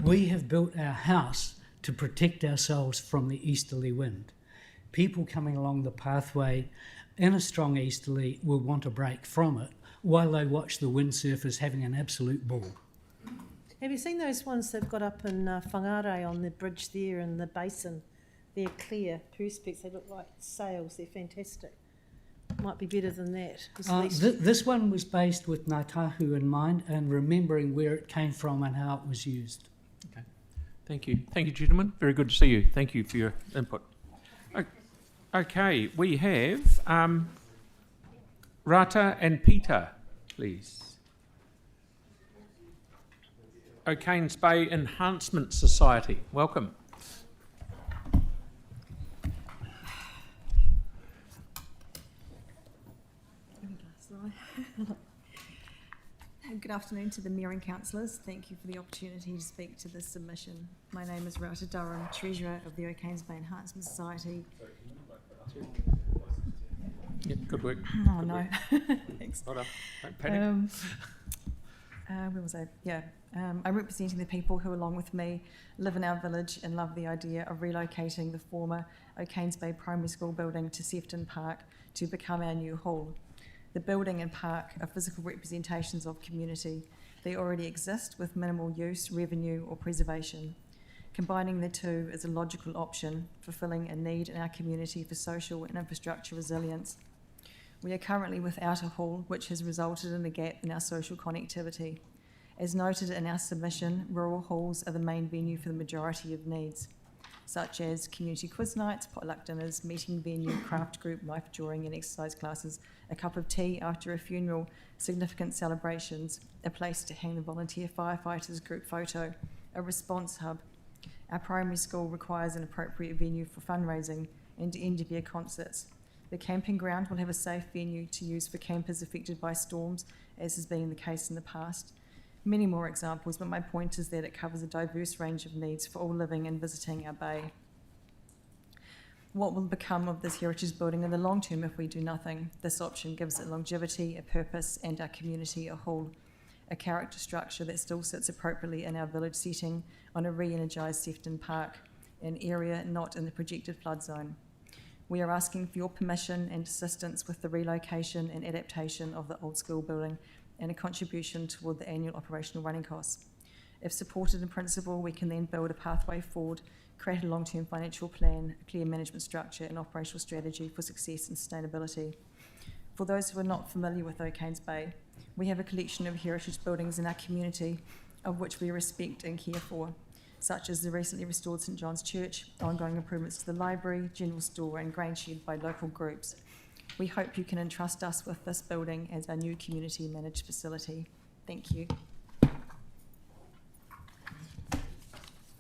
We have built our house to protect ourselves from the easterly wind. People coming along the pathway in a strong easterly will want a break from it while they watch the windsurfers having an absolute ball. Have you seen those ones they've got up in Whangarei on the bridge there in the basin? They're clear perspex, they look like sails, they're fantastic. Might be better than that. This one was based with Ngaitahu in mind and remembering where it came from and how it was used. Okay. Thank you. Thank you, gentlemen. Very good to see you. Thank you for your input. Okay, we have Rata and Peter, please. O'Kane's Bay Enhancement Society, welcome. Good afternoon to the Mayor and Councillors. Thank you for the opportunity to speak to this submission. My name is Rata Durham, Treasurer of the O'Kane's Bay Enhancement Society. Yeah, good work. Oh, good no. Work. Thanks. Well done. Don't panic. Where was I? Yeah. I'm representing the people who, along with me, live in our village and love the idea of relocating the former O'Kane's Bay Primary School building to Sefton Park to become our new hall. The building and park are physical representations of community. They already exist with minimal use, revenue or preservation. Combining the two is a logical option, fulfilling a need in our community for social and infrastructure resilience. We are currently without a hall, which has resulted in a gap in our social connectivity. As noted in our submission, rural halls are the main venue for the majority of needs. such as community quiz nights, potluck dinners, meeting venue, craft group, knife drawing and exercise classes, a cup of tea after a funeral, significant celebrations, a place to hang the volunteer firefighters group photo, a response hub. Our primary school requires an appropriate venue for fundraising and end-of-year concerts. The camping ground will have a safe venue to use for campers affected by storms, as has been the case in the past. Many more examples, but my point is that it covers a diverse range of needs for all living and visiting our bay. What will become of this heritage building in the long term if we do nothing? This option gives it longevity, a purpose, and our community a whole. A character structure that still sits appropriately in our village setting on a re-energised Sefton Park, an area not in the projected flood zone. We are asking for your permission and assistance with the relocation and adaptation of the old school building and a contribution toward the annual operational running costs. If supported in principle, we can then build a pathway forward, create a long-term financial plan, a clear management structure and operational strategy for success and sustainability. For those who are not familiar with O'Kane's Bay, we have a collection of heritage buildings in our community of which we respect and care for, such as the recently restored St John's Church, ongoing improvements to the library, general store and grain shed by local groups. We hope you can entrust us with this building as our new community managed facility. Thank you.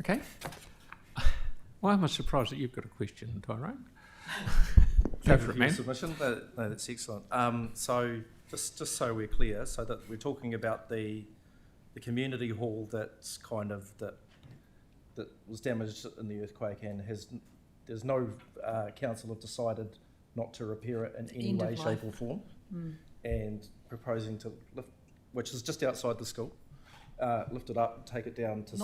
Okay. Why am I surprised that you've got a question, Tyrone? Go for it, man. Submission. No, that's excellent. So just so we're clear, so that we're talking about the community hall that's kind of that was damaged in the earthquake and there's no council have decided not to repair it in any way, shape or form, and proposing to lift, which is just outside the school, lift it up, take it down to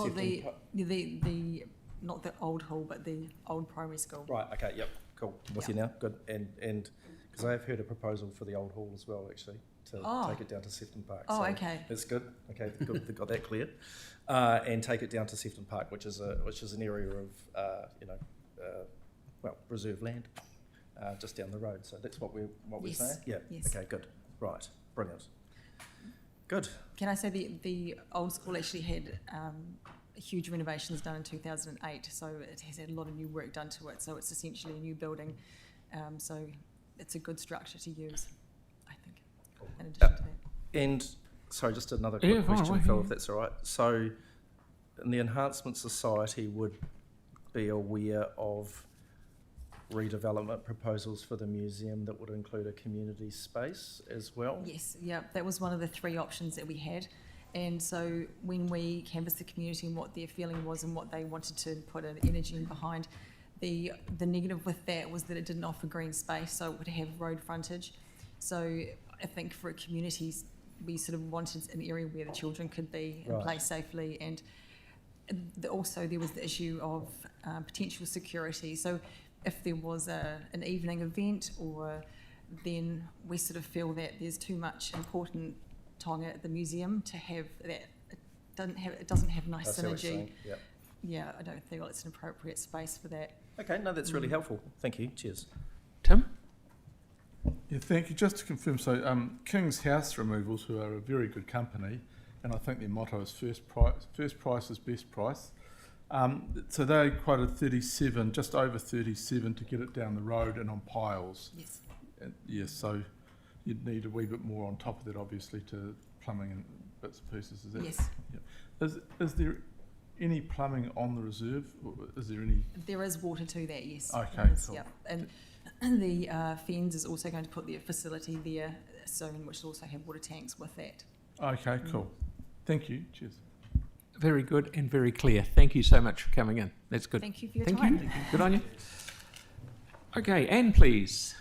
not the old hall, but the old primary school. Right. Okay. Yep. Cool. With you now. Good. And because I have heard a proposal for the old hall as well, actually, to take it down to Sefton Park. Oh, so okay. That's good. Okay. Good. They got that cleared, and take it down to Sefton Park, which is an area of reserve land. Just down the road, so that's what we're saying. Yeah. Yes. Okay. Good. Right. Brilliant. Good. Can I say the old school actually had huge renovations done in 2008, so it has had a lot of new work done to it. So it's essentially a new building. So it's a good structure to use, I think. In addition to that. And sorry, just another quick question, Phil, if that's all right. So, the Enhancement Society would be aware of redevelopment proposals for the museum that would include a community space as well? Yes, yeah, that was one of the three options that we had. And so when we canvassed the community and what their feeling was and what they wanted to put an energy in behind, the negative with that was that it didn't offer green space, so it would have road frontage. So I think for communities, we sort of wanted an area where the children could be and play safely, and also there was the issue of potential security. So if there was an evening event, or then we sort of feel that there's too much important taonga at the museum to have that. It doesn't have nice synergy. Yep. Yeah, I don't feel it's an appropriate space for that. Okay, no, that's really helpful. Thank you. Cheers. Tim? Yeah, thank you. Just to confirm, so King's House Removals, who are a very good company, and I think their motto is first price is best price. So they quoted 37, just over 37 to get it down the road and on piles. Yes. Yes, so you'd need a wee bit more on top of that, obviously, to plumbing and bits and pieces. Is that? Yes. Yeah. Is there any plumbing on the reserve? Or is there any? There is water to that, yes. Okay, cool. Yeah, and the FENZ is also going to put their facility there soon, which will also have water tanks with that. Okay, cool. Thank you. Cheers. Very good and very clear. Thank you so much for coming in. That's good. Thank you for your time. Thank you. Good on you. Okay, Anne, please.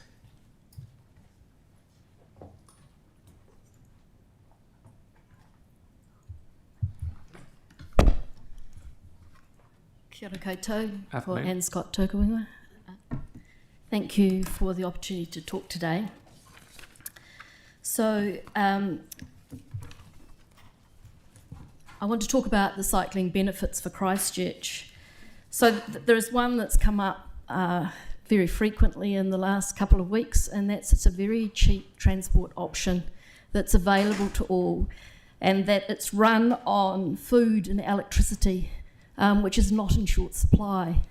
Kia ora koutou, for Afternoon. Anne Scott Tokawinga. Thank you for the opportunity to talk today. So, I want to talk about the cycling benefits for Christchurch. So there is one that's come up very frequently in the last couple of weeks, and that's it's a very cheap transport option that's available to all, and that it's run on food and electricity, which is not in short supply.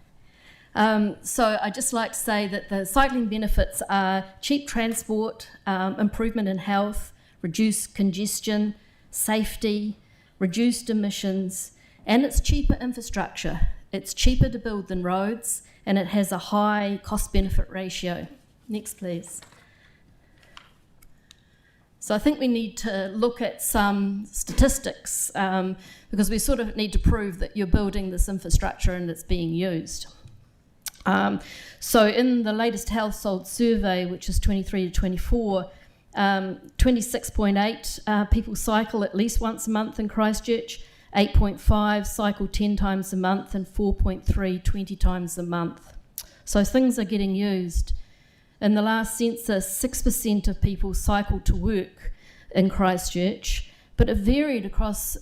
So I'd just like to say that the cycling benefits are cheap transport, improvement in health, reduced congestion, safety, reduced emissions, and it's cheaper infrastructure. It's cheaper to build than roads, and it has a high cost-benefit ratio. Next, please. So I think we need to look at some statistics because we sort of need to prove that you're building this infrastructure and it's being used. So in the latest household survey, which is 23 to 24, 26.8 people cycle at least once a month in Christchurch, 8.5 cycle 10 times a month, and 4.3 20 times a month. So things are getting used. In the last census, 6% of people cycled to work in Christchurch, but it varied across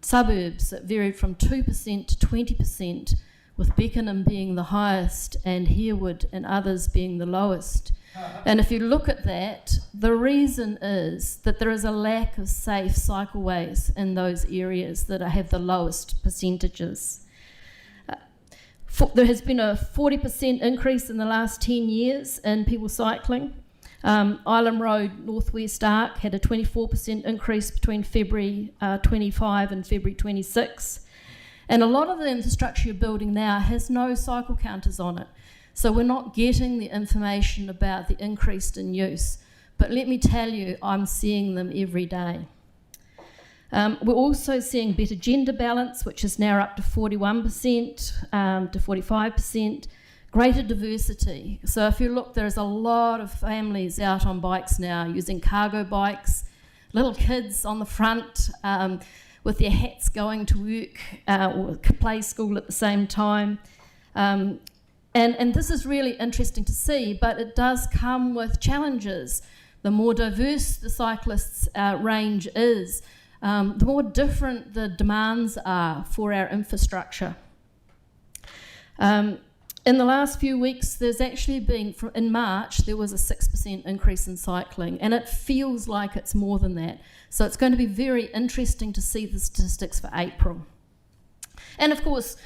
suburbs. It varied from 2% to 20%, with Beckenham being the highest and Harewood and others being the lowest. And if you look at that, the reason is that there is a lack of safe cycleways in those areas that have the lowest percentages. There has been a 40% increase in the last 10 years in people cycling. Island Road Northwest Arc had a 24% increase between February 25 and February 26. And a lot of the infrastructure you're building now has no cycle counters on it. So we're not getting the information about the increase in use. But let me tell you, I'm seeing them every day. We're also seeing better gender balance, which is now up to 41% to 45%, greater diversity. So if you look, there's a lot of families out on bikes now using cargo bikes, little kids on the front with their hats going to work or play school at the same time. And this is really interesting to see, but it does come with challenges. The more diverse the cyclists' range is, the more different the demands are for our infrastructure. In the last few weeks, there's actually been, in March, there was a 6% increase in cycling, and it feels like it's more than that. So it's going to be very interesting to see the statistics for April. And of course,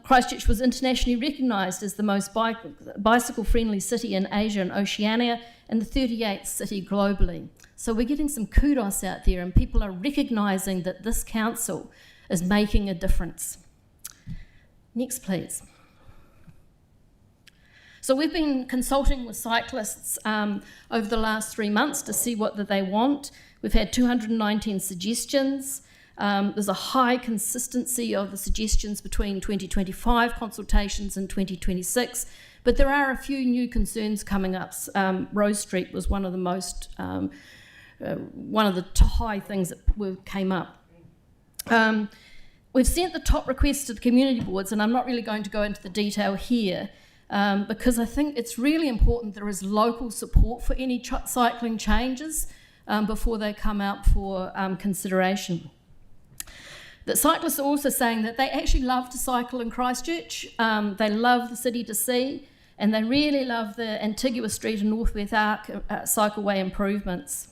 Christchurch was internationally recognised as the most bicycle-friendly city in Asia and Oceania, and the 38th city globally. So we're getting some kudos out there, and people are recognising that this council is making a difference. Next, please. So we've been consulting with cyclists over the last 3 months to see what they want. We've had 219 suggestions. There's a high consistency of the suggestions between 2025 consultations and 2026, but there are a few new concerns coming up. Rose Street was one of the most, one of the high things that came up. We've sent the top requests to the community boards, and I'm not really going to go into the detail here, because I think it's really important there is local support for any cycling changes before they come out for consideration. The cyclists are also saying that they actually love to cycle in Christchurch. They love the city to see, and they really love the Antigua Street and Northwest Arc cycleway improvements.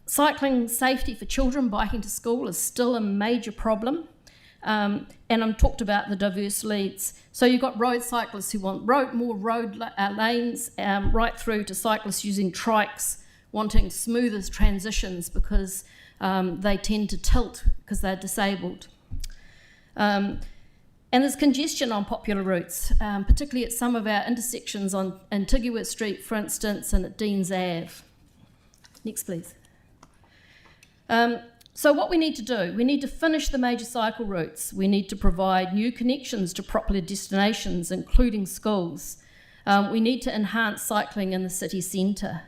Cycling safety for children biking to school is still a major problem. And I'm talked about the diverse leads. So you've got road cyclists who want more road lanes, right through to cyclists using trikes, wanting smoother transitions because they tend to tilt because they're disabled. And there's congestion on popular routes, particularly at some of our intersections on Antigua Street, for instance, and at Deans Ave. Next, please. So what we need to do, we need to finish the major cycle routes. We need to provide new connections to popular destinations, including schools. We need to enhance cycling in the city centre.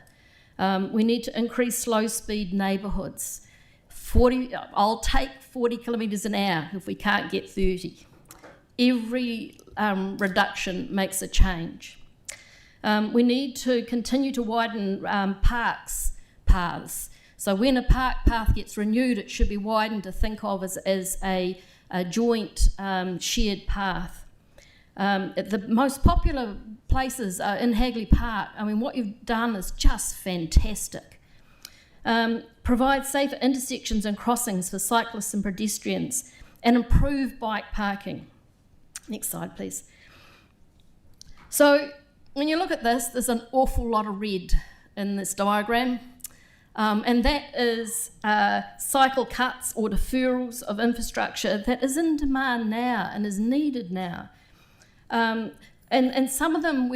We need to increase slow-speed neighbourhoods. I'll take 40 kilometres an hour if we can't get 30. Every reduction makes a change. We need to continue to widen paths. So when a park path gets renewed, it should be widened to think of as a joint shared path. The most popular places are in Hagley Park. I mean, what you've done is just fantastic. Provide safer intersections and crossings for cyclists and pedestrians, and improve bike parking. Next slide, please. So when you look at this, there's an awful lot of red in this diagram. And that is cycle cuts or deferrals of infrastructure that is in demand now and is needed now. And some of them,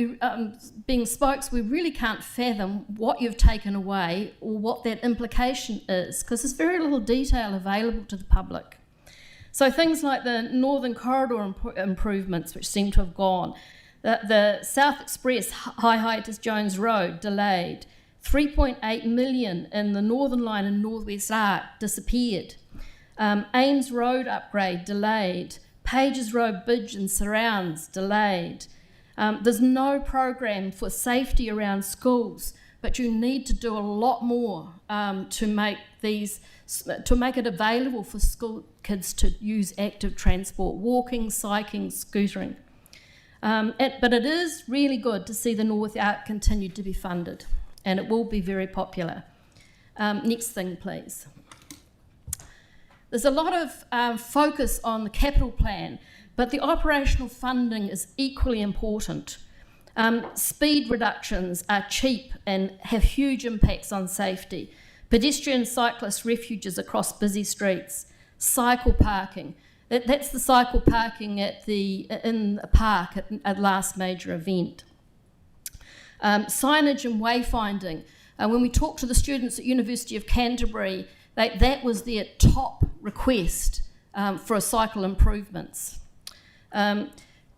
being spokes, we really can't fathom what you've taken away or what that implication is, because there's very little detail available to the public. So things like the Northern Corridor improvements, which seem to have gone, the South Express High Height to Jones Road delayed, 3.8 million in the Northern Line and Northwest Arc disappeared, Ames Road upgrade delayed, Pages Road Bridge and Surrounds delayed. There's no program for safety around schools, but you need to do a lot more to make it available for school kids to use active transport, walking, cycling, scootering. But it is really good to see the North Arc continue to be funded, and it will be very popular. Next thing, please. There's a lot of focus on the capital plan, but the operational funding is equally important. Speed reductions are cheap and have huge impacts on safety. Pedestrian cyclist refuges across busy streets. Cycle parking. That's the cycle parking in the park at last major event. Signage and wayfinding. When we talked to the students at University of Canterbury, that was their top request for cycle improvements.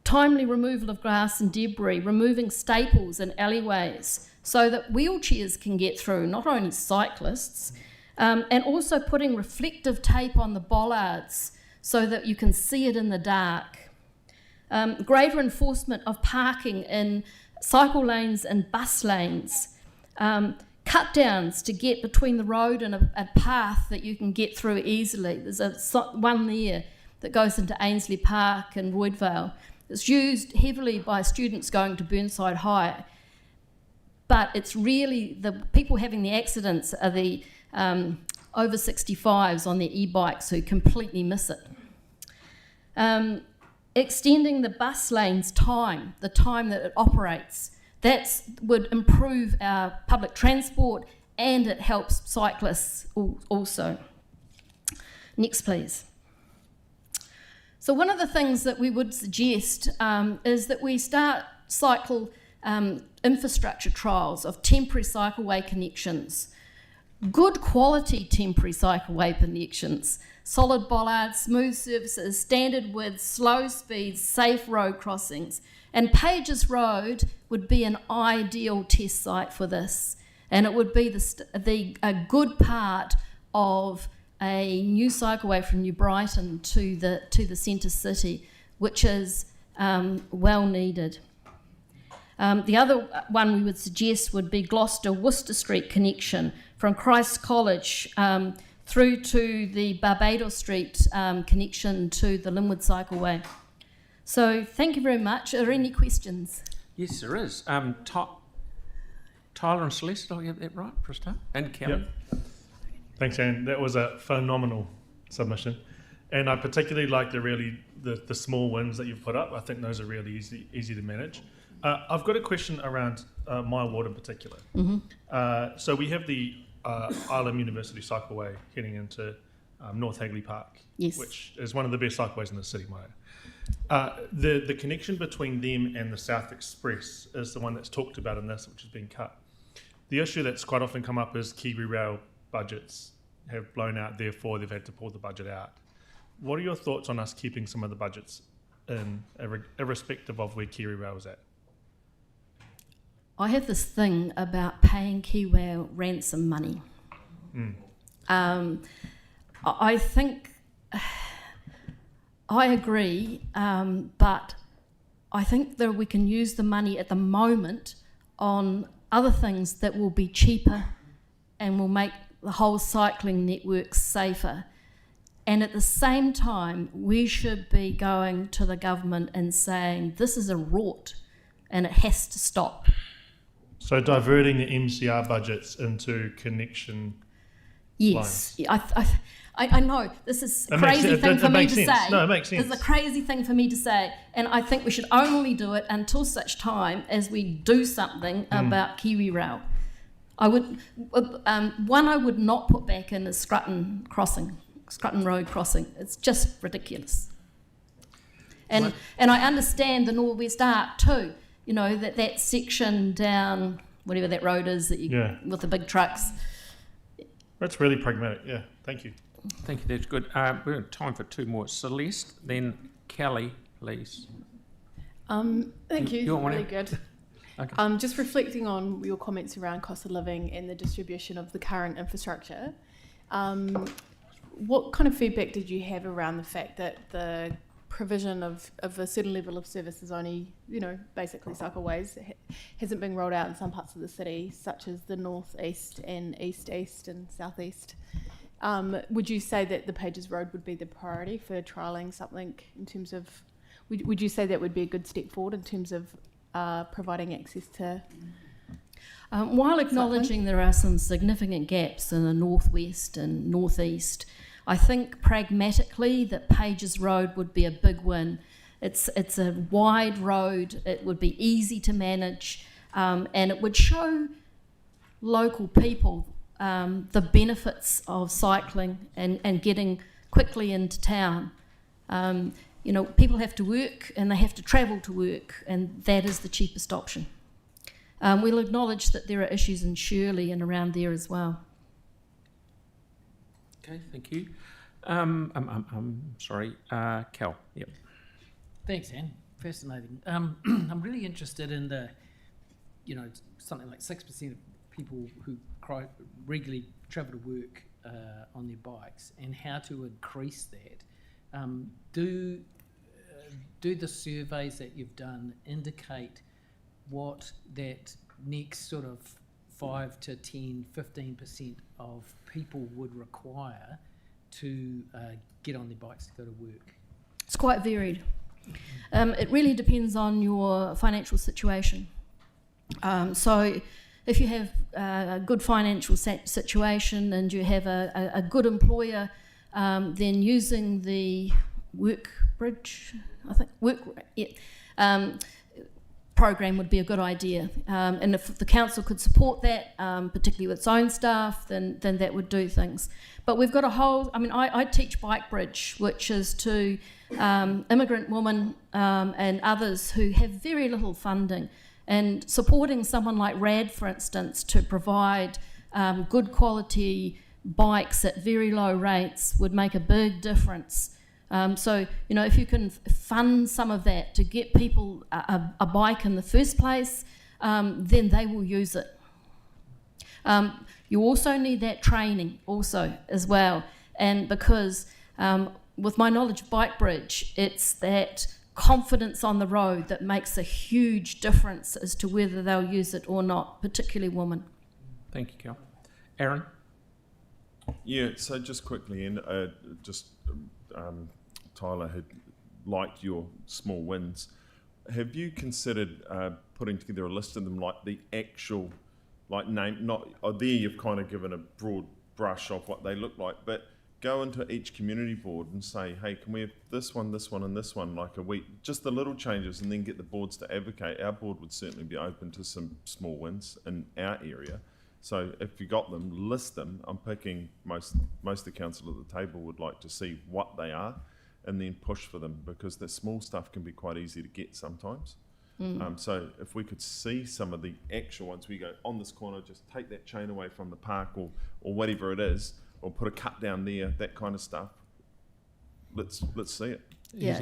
Timely removal of grass and debris, removing staples and alleyways so that wheelchairs can get through, not only cyclists, and also putting reflective tape on the bollards so that you can see it in the dark. Greater enforcement of parking in cycle lanes and bus lanes. Cut downs to get between the road and a path that you can get through easily. There's one there that goes into Ainsley Park and Roydvale. It's used heavily by students going to Burnside High, but it's really the people having the accidents are the over 65s on their e-bikes who completely miss it. Extending the bus lane's time, the time that it operates, that would improve our public transport and it helps cyclists also. Next, please. So one of the things that we would suggest is that we start cycle infrastructure trials of temporary cycleway connections. Good quality temporary cycleway connections, solid bollards, smooth surfaces, standard widths, slow speeds, safe road crossings. And Pages Road would be an ideal test site for this. And it would be a good part of a new cycleway from New Brighton to the centre city, which is well needed. The other one we would suggest would be Gloucester-Worcester Street connection from Christ's College through to the Barbados Street connection to the Linwood Cycleway. So thank you very much. Are there any questions? Yes, there is. Tyler and Celeste, did I get that right for a start? And Kelly. Yep. Thanks, Anne. That was a phenomenal submission. And I particularly like the small wins that you've put up. I think those are really easy to manage. I've got a question around my ward in particular. Mm-hmm. So we have the Ireland University Cycleway heading into North Hagley Park, yes, which is one of the best cycleways in the city, the connection between them and the South Express is the one that's talked about in this, which has been cut. The issue that's quite often come up is Kiwi Rail budgets have blown out, therefore they've had to pull the budget out. What are your thoughts on us keeping some of the budgets in, irrespective of where Kiwi Rail is at? I have this thing about paying Kiwi ransom money. I think I agree, but I think that we can use the money at the moment on other things that will be cheaper and will make the whole cycling network safer. And at the same time, we should be going to the government and saying, this is a rort and it has to stop. So diverting the MCR budgets into connection yes, lines. I know this is a It makes crazy sense. thing It for me makes to sense. say. No, it makes sense. It's a crazy thing for me to say, and I think we should only do it until such time as we do something about Kiwi Rail. I would one I would not put back in is Scrutton Road crossing. It's just ridiculous. And I understand the Northwest Arc too. You know that section down whatever that road is that you with the big trucks. That's really pragmatic. Yeah, thank you. Thank you, that's good. We have time for two more. Celeste, then Kelly, please. Thank you. You want one really in? good. Okay. Just reflecting on your comments around cost of living and the distribution of the current infrastructure, what kind of feedback did you have around the fact that the provision of a certain level of service is only, basically cycleways, hasn't been rolled out in some parts of the city, such as the northeast and east and southeast? Would you say that the Pages Road would be the priority for trialling something in terms of, would you say that would be a good step forward in terms of providing access to while acknowledging there are some significant gaps in the northwest and northeast, I think pragmatically that Pages Road would be a big win. It's a wide road, it would be easy to manage, and it would show local people the benefits of cycling and getting quickly into town. People have to work and they have to travel to work, and that is the cheapest option. We'll acknowledge that there are issues in Shirley and around there as well. Okay, thank you. Sorry, Cal. Yep. Thanks, Anne. Fascinating. I'm really interested in the, something like 6% of people who regularly travel to work on their bikes, and how to increase that. Do the surveys that you've done indicate what that next sort of 5 to 10, 15% of people would require to get on their bikes to go to work? It's quite varied. It really depends on your financial situation. So if you have a good financial situation and you have a good employer, then using the program would be a good idea. And if the council could support that, particularly with its own staff, then that would do things. But we've got a whole, I teach Bike Bridge, which is to immigrant women and others who have very little funding, and supporting someone like RAD, for instance, to provide good quality bikes at very low rates would make a big difference. So, if you can fund some of that to get people a bike in the first place, then they will use it. You also need that training also as well. And because with my knowledge of Bike Bridge, it's that confidence on the road that makes a huge difference as to whether they'll use it or not, particularly women. Thank you, Cal. Aaron? Yeah, so just quickly, and Tyler had liked your small wins. Have you considered putting together a list of them, like the actual, name? Not there. You've kind of given a broad brush of what they look like, but go into each community board and say, hey, can we have this one, and this one, like a week? Just the little changes, and then get the boards to advocate. Our board would certainly be open to some small wins in our area. So if you got them, list them. I'm picking most of the council at the table would like to see what they are, and then push for them, because the small stuff can be quite easy to get sometimes. So if we could see some of the actual ones, we go on this corner, just take that chain away from the park or whatever it is, or put a cut down there, that kind of stuff. Let's see it. Yeah,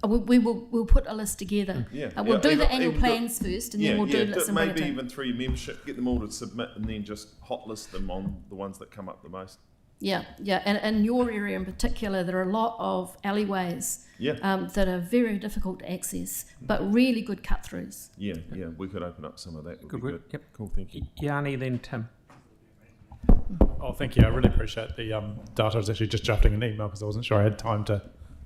we'll put a list together. We'll do the annual plans first, and then we'll do lists and bring it maybe in. even 3 membership, get them all to submit, and then just hot list them on the ones that come up the most. Yeah, and in your area in particular, there are a lot of alleyways that are very difficult to access, but really good cut-throughs. Yeah, we could open up some of that. Good. Yep. Cool, thank you. Yanni, then Tim. Oh, thank you. I really appreciate the data. I was actually just drafting an email because I wasn't sure I had time to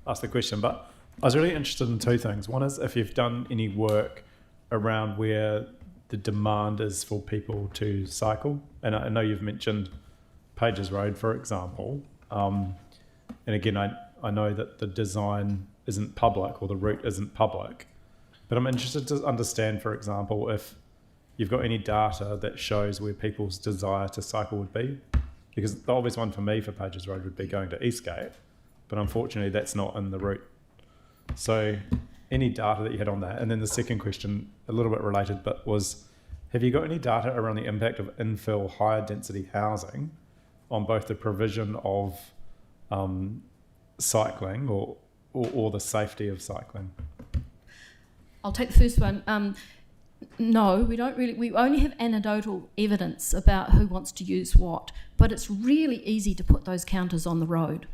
ask the question, but I was really interested in 2 things. One is if you've done any work around where the demand is for people to cycle, and I know you've mentioned Pages Road, for example, and again, I know that the design isn't public or the route isn't public, but I'm interested to understand, for example, if you've got any data that shows where people's desire to cycle would be, because the obvious one for me for Pages Road would be going to Eastgate, but unfortunately that's not in the route. So any data that you had on that? And then the second question, a little bit related, but was, have you got any data around the impact of infill higher density housing on both the provision of cycling or the safety of cycling? I'll take the first one. No, we don't really. We only have anecdotal evidence about who wants to use what, but it's really easy to put those counters on the road.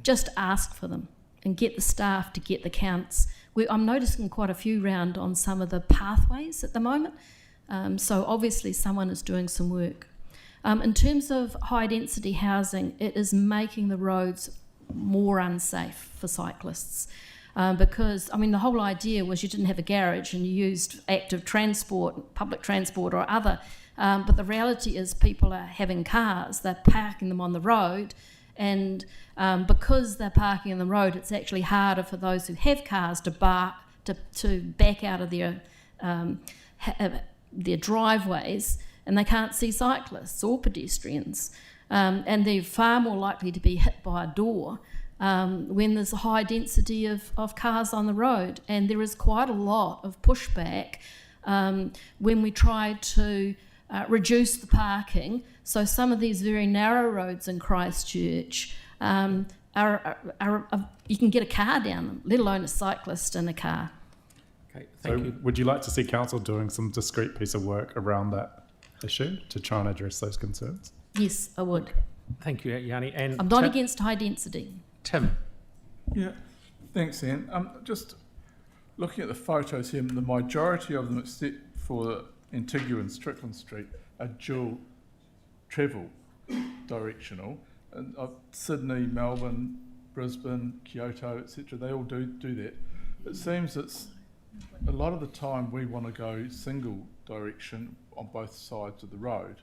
Just ask for them and get the staff to get the counts. I'm noticing quite a few round on some of the pathways at the moment, so obviously someone is doing some work. In terms of high density housing, it is making the roads more unsafe for cyclists. Because, I mean, the whole idea was you didn't have a garage and you used active transport, public transport or other, but the reality is people are having cars, they're parking them on the road, and because they're parking on the road, it's actually harder for those who have cars to back out of their driveways, and they can't see cyclists or pedestrians, and they're far more likely to be hit by a door when there's a high density of cars on the road. And there is quite a lot of pushback when we try to reduce the parking. So some of these very narrow roads in Christchurch you can get a car down them, let alone a cyclist in a car. Okay, thank you. Would you like to see council doing some discrete piece of work around that issue to try and address those concerns? Yes, I would. Thank you, Yanni. And I'm not against high density. Tim. Yeah, thanks, Anne. Just looking at the photos here, the majority of them, except for Antigua and Strickland Street, are dual travel directional. And Sydney, Melbourne, Brisbane, Kyoto, etc., they all do that. It seems it's a lot of the time we want to go single direction on both sides of the road.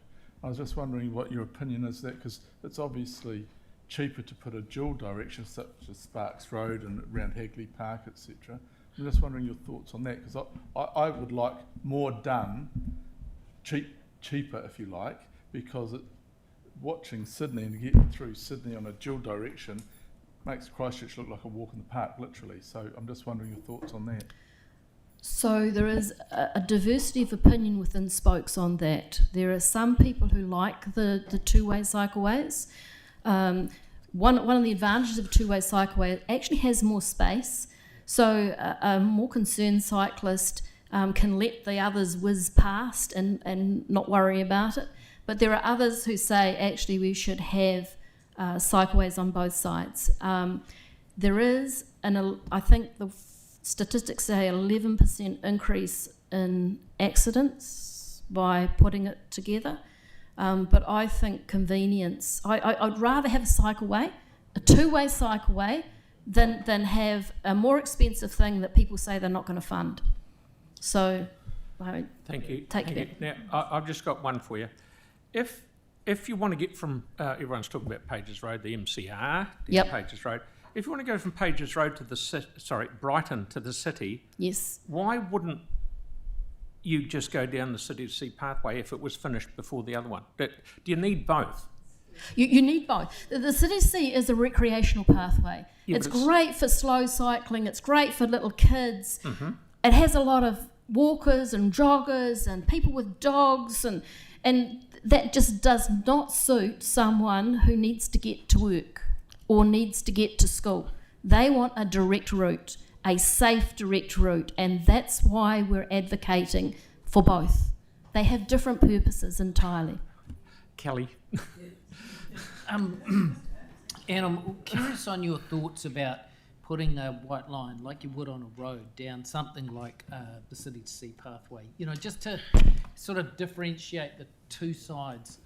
I was just wondering what your opinion is that, because it's obviously cheaper to put a dual direction such as Sparks Road and around Hagley Park, etc. I'm just wondering your thoughts on that, because I would like more done, cheaper if you like, because watching Sydney and getting through Sydney on a dual direction makes Christchurch look like a walk in the park, literally. So I'm just wondering your thoughts on that. So there is a diversity of opinion within Spokes on that. There are some people who like the two-way cycleways. One of the advantages of a two-way cycleway, it actually has more space. So a more concerned cyclist can let the others whiz past and not worry about it. But there are others who say actually we should have cycleways on both sides. There is, I think the statistics say 11% increase in accidents by putting it together. But I think convenience, I'd rather have a cycleway, a two-way cycleway, than have a more expensive thing that people say they're not going to fund. So, thank you. Take that. Now, I've just got one for you. If you want to get from, everyone's talking about Pages Road, the MCR, Yep. Pages Road. If you want to go from Pages Road to Brighton to the city, yes. Why wouldn't you just go down the City to Sea pathway if it was finished before the other one? Do you need both? You need both. The City to Sea is a recreational pathway. Yeah, it's great for slow cycling. It's great for little kids. Mm-hmm. It has a lot of walkers and joggers and people with dogs, and that just does not suit someone who needs to get to work or needs to get to school. They want a direct route, a safe direct route, and that's why we're advocating for both. They have different purposes entirely. Kelly. And I'm curious on your thoughts about putting a white line like you would on a road down something like the City to Sea pathway, just to sort of differentiate the two sides,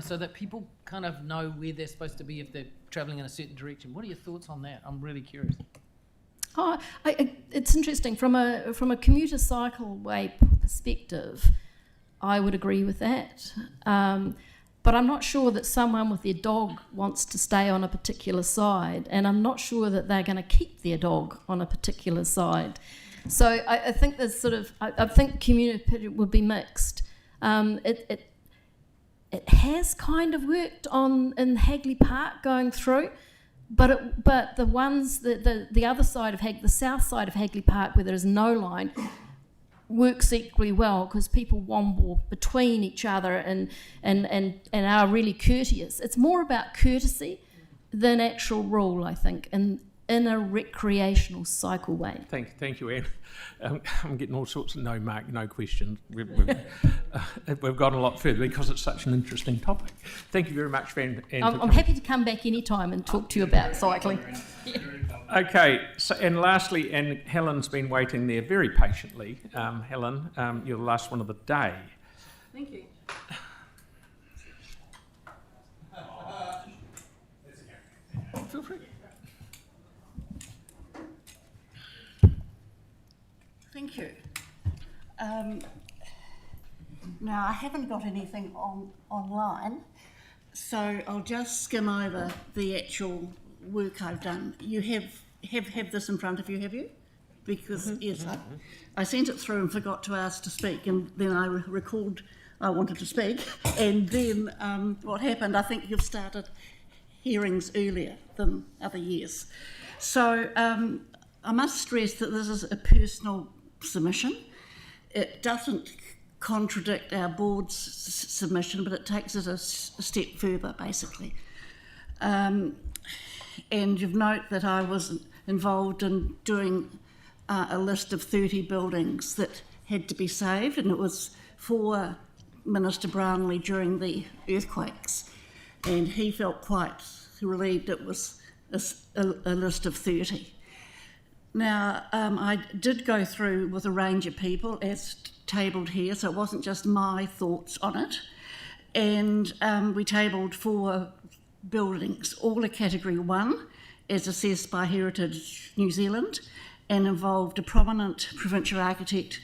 so that people kind of know where they're supposed to be if they're travelling in a certain direction. What are your thoughts on that? I'm really curious. Oh, it's interesting. From a commuter cycleway perspective, I would agree with that. but I'm not sure that someone with their dog wants to stay on a particular side, and I'm not sure that they're going to keep their dog on a particular side. So I think there's sort of, I think community would be mixed. It has kind of worked in Hagley Park going through, but the ones the other side of the south side of Hagley Park, where there is no line, works equally well because people womble between each other and are really courteous. It's more about courtesy than actual rule, I think, and in a recreational cycle way. Thank you, Anne. I'm getting all sorts of no mark, no questions. We've gone a lot further because it's such an interesting topic. Thank you very much, Anne. I'm happy to come back anytime and talk to you about cycling. Okay, so, and lastly, and Helen's been waiting there very patiently. Helen, you're the last one of the day. Thank you. Feel free. Thank you. Now, I haven't got anything online, so I'll just skim over the actual work I've done. You have this in front of you, have you? Because, yes, I sent it through and forgot to ask to speak, and then I recalled I wanted to speak, and then what happened, I think you've started hearings earlier than other years. So I must stress that this is a personal submission. It doesn't contradict our board's submission, but it takes it a step further, basically. And you've note that I was involved in doing a list of 30 buildings that had to be saved, and it was for Minister Brownlee during the earthquakes, and he felt quite relieved it was a list of 30. Now, I did go through with a range of people as tabled here, so it wasn't just my thoughts on it. And we tabled 4 buildings, all a Category 1, as assessed by Heritage New Zealand, and involved a prominent provincial architect,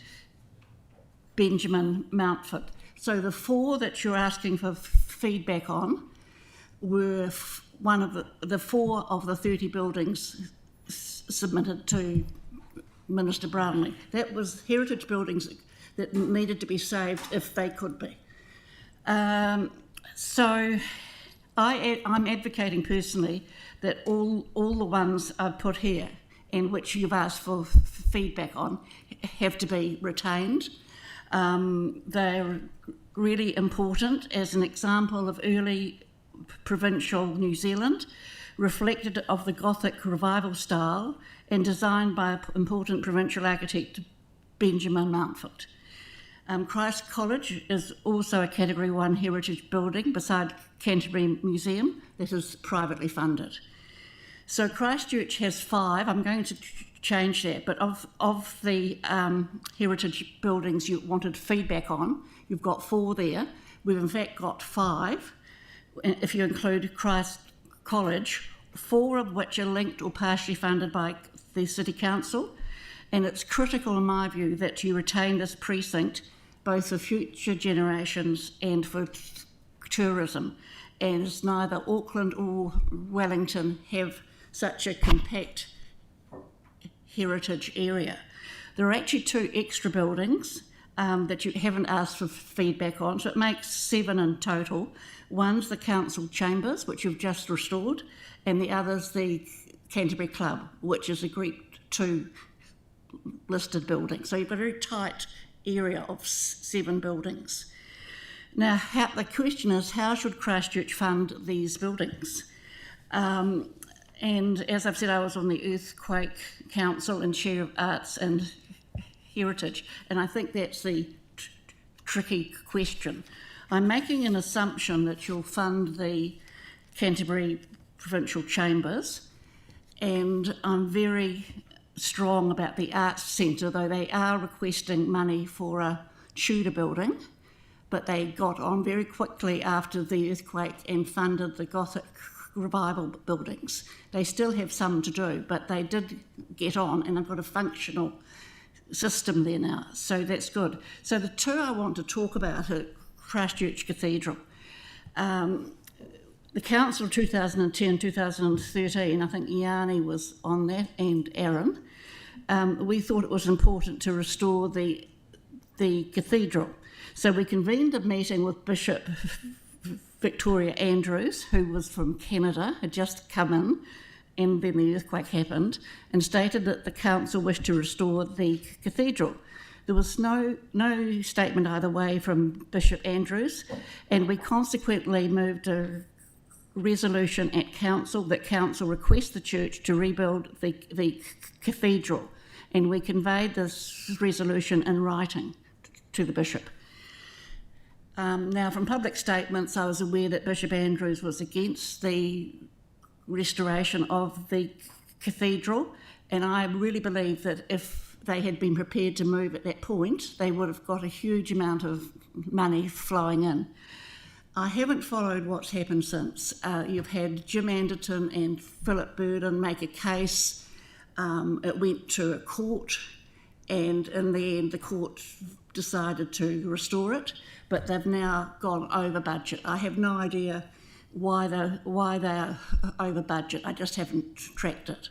Benjamin Mountford. So the 4 that you're asking for feedback on were one of the 4 of the 30 buildings submitted to Minister Brownlee. That was heritage buildings that needed to be saved if they could be. So I'm advocating personally that all the ones I've put here and which you've asked for feedback on have to be retained. They're really important as an example of early provincial New Zealand, reflected of the Gothic revival style and designed by important provincial architect Benjamin Mountford. Christ College is also a Category 1 heritage building beside Canterbury Museum that is privately funded. So Christchurch has 5. I'm going to change that, but of the heritage buildings you wanted feedback on, you've got 4 there. We've in fact got 5, if you include Christ College, 4 of which are linked or partially funded by the City Council, and it's critical in my view that you retain this precinct both for future generations and for tourism, as neither Auckland or Wellington have such a compact heritage area. There are actually 2 extra buildings that you haven't asked for feedback on, so it makes 7 in total. One's the council chambers, which you've just restored, and the other's the Canterbury Club, which is a Group 2 listed building. So you've got a very tight area of 7 buildings. Now, the question is, how should Christchurch fund these buildings? And as I've said, I was on the Earthquake Council and Chair of Arts and Heritage, and I think that's the tricky question. I'm making an assumption that you'll fund the Canterbury Provincial Chambers, and I'm very strong about the Arts Centre, though they are requesting money for a Tudor building, but they got on very quickly after the earthquake and funded the Gothic revival buildings. They still have some to do, but they did get on, and they've got a functional system there now, so that's good. So the 2 I want to talk about are Christchurch Cathedral. The council 2010, 2013, I think Yanni was on that, and Aaron. We thought it was important to restore the cathedral. So we convened a meeting with Bishop Victoria Andrews, who was from Canada, had just come in, and then the earthquake happened, and stated that the council wished to restore the cathedral. There was no statement either way from Bishop Andrews, and we consequently moved a resolution at council that council requests the church to rebuild the cathedral, and we conveyed this resolution in writing to the bishop. Now, from public statements, I was aware that Bishop Andrews was against the restoration of the cathedral, and I really believe that if they had been prepared to move at that point, they would have got a huge amount of money flowing in. I haven't followed what's happened since. You've had Jim Anderton and Philip Burden make a case. It went to a court, and in the end the court decided to restore it, but they've now gone over budget. I have no idea why they're over budget. I just haven't tracked it.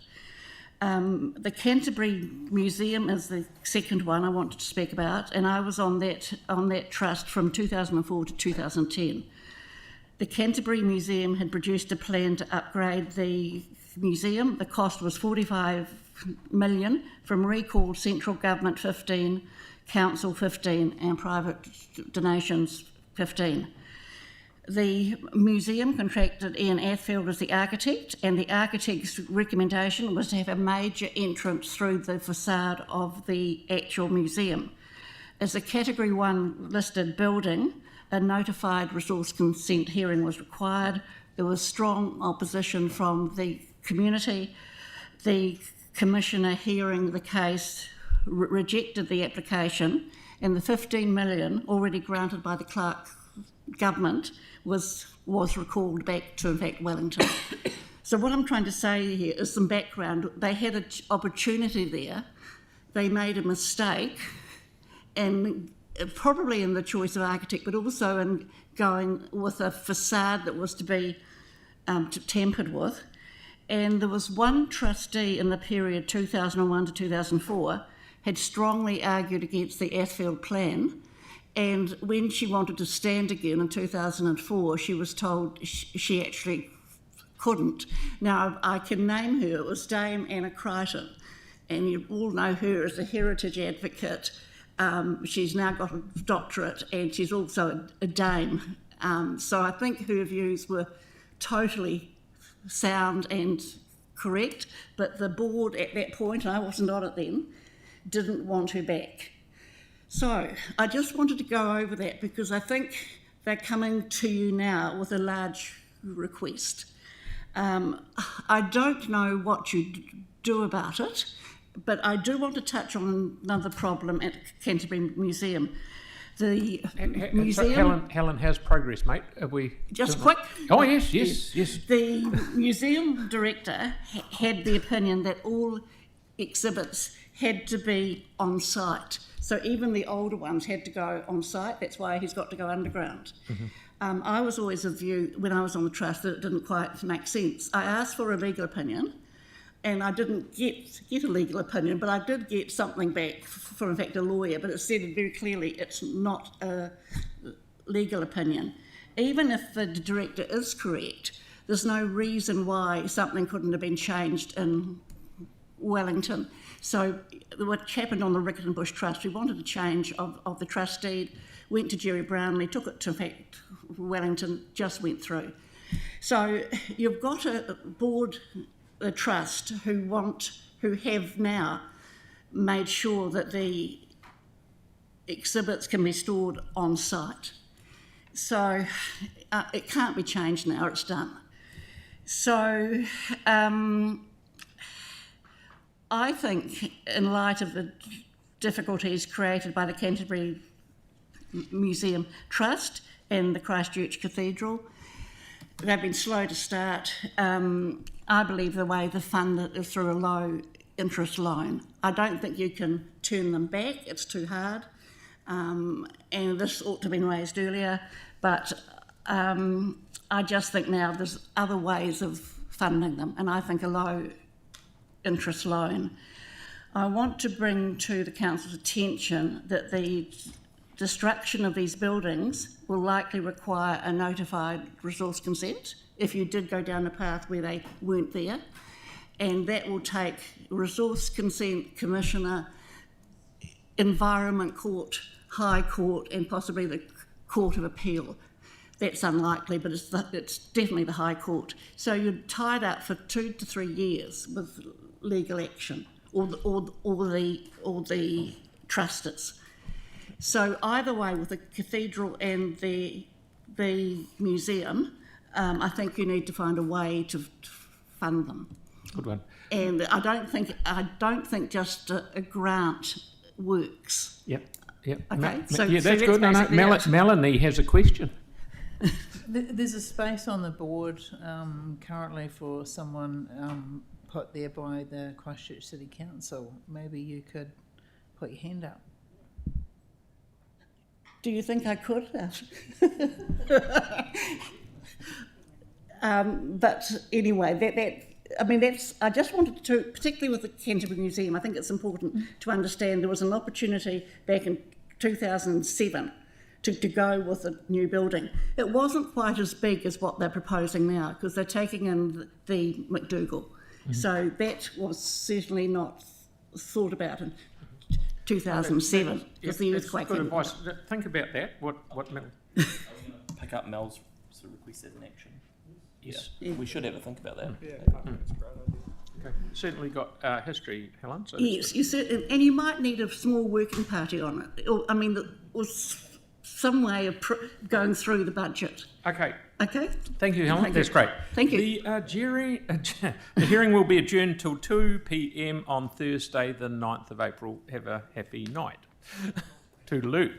The Canterbury Museum is the second one I wanted to speak about, and I was on that trust from 2004 to 2010. The Canterbury Museum had produced a plan to upgrade the museum. The cost was $45 million, from recalled central government 15, council 15, and private donations 15. The museum contracted Ian Athfield as the architect, and the architect's recommendation was to have a major entrance through the facade of the actual museum. As a Category 1 listed building, a notified resource consent hearing was required. There was strong opposition from the community. The commissioner hearing the case rejected the application, and the $15 million already granted by the Clark government was recalled back to, in fact, Wellington. So what I'm trying to say here is some background. They had an opportunity there. They made a mistake, and probably in the choice of architect, but also in going with a facade that was to be tampered with. And there was one trustee in the period 2001 to 2004 had strongly argued against the Athfield plan, and when she wanted to stand again in 2004, she was told she actually couldn't. Now, I can name her. It was Dame Anna Crichton, and you all know her as a heritage advocate. She's now got a doctorate, and she's also a dame. So I think her views were totally sound and correct, but the board at that point, and I wasn't on it then, didn't want her back. So I just wanted to go over that because I think they're coming to you now with a large request. I don't know what you do about it, but I do want to touch on another problem at Canterbury Museum. The museum... Helen has progress, mate. Are we... Just quick. Oh, yes. The museum director had the opinion that all exhibits had to be on site. So even the older ones had to go on site. That's why he's got to go underground. Mm-hmm. I was always of view, when I was on the trust, that it didn't quite make sense. I asked for a legal opinion, and I didn't get a legal opinion, but I did get something back from, in fact, a lawyer, but it said very clearly it's not a legal opinion. Even if the director is correct, there's no reason why something couldn't have been changed in Wellington. So what happened on the Riccarton Bush Trust, we wanted a change of the trust deed, went to Jerry Brownlee, took it to, in fact, Wellington, just went through. So you've got a board, a trust, who have now made sure that the exhibits can be stored on site. So it can't be changed now, it's done. So I think, in light of the difficulties created by the Canterbury Museum Trust and the Christchurch Cathedral, they've been slow to start. I believe the way they fund it is through a low interest loan. I don't think you can turn them back, it's too hard. And this ought to have been raised earlier, but I just think now there's other ways of funding them, and I think a low interest loan. I want to bring to the council's attention that the destruction of these buildings will likely require a notified resource consent if you did go down a path where they weren't there, and that will take resource consent, commissioner, environment court, high court, and possibly the Court of Appeal. That's unlikely, but it's definitely the High Court. So you're tied up for 2 to 3 years with legal action, or the trustees. So either way, with the cathedral and the museum, I think you need to find a way to fund them. Good one. And I don't think just a grant works. Yep. Okay. Yeah, that's good. No, Melanie has a question. There's a space on the board currently for someone put there by the Christchurch City Council. Maybe you could put your hand up. Do you think I could? But anyway, I just wanted to, particularly with the Canterbury Museum, I think it's important to understand there was an opportunity back in 2007 to go with a new building. It wasn't quite as big as what they're proposing now, because they're taking in the McDougall. Mm-hmm. So that was certainly not thought about in 2007, because the earthquake. Good advice. Think about that. What Mel? Pick up Mel's sort of request as an action. Yes. Yeah. We should have a think about that. Yeah, I think it's a great idea. Okay. Certainly got history, Helen. So yes, and you might need a small working party on it. Or some way of going through the budget. Okay. Okay. Thank you, Helen. That's great. Thank you. The hearing will be adjourned till 2 p.m. on Thursday, the 9th of April. Have a happy night. Toodaloo.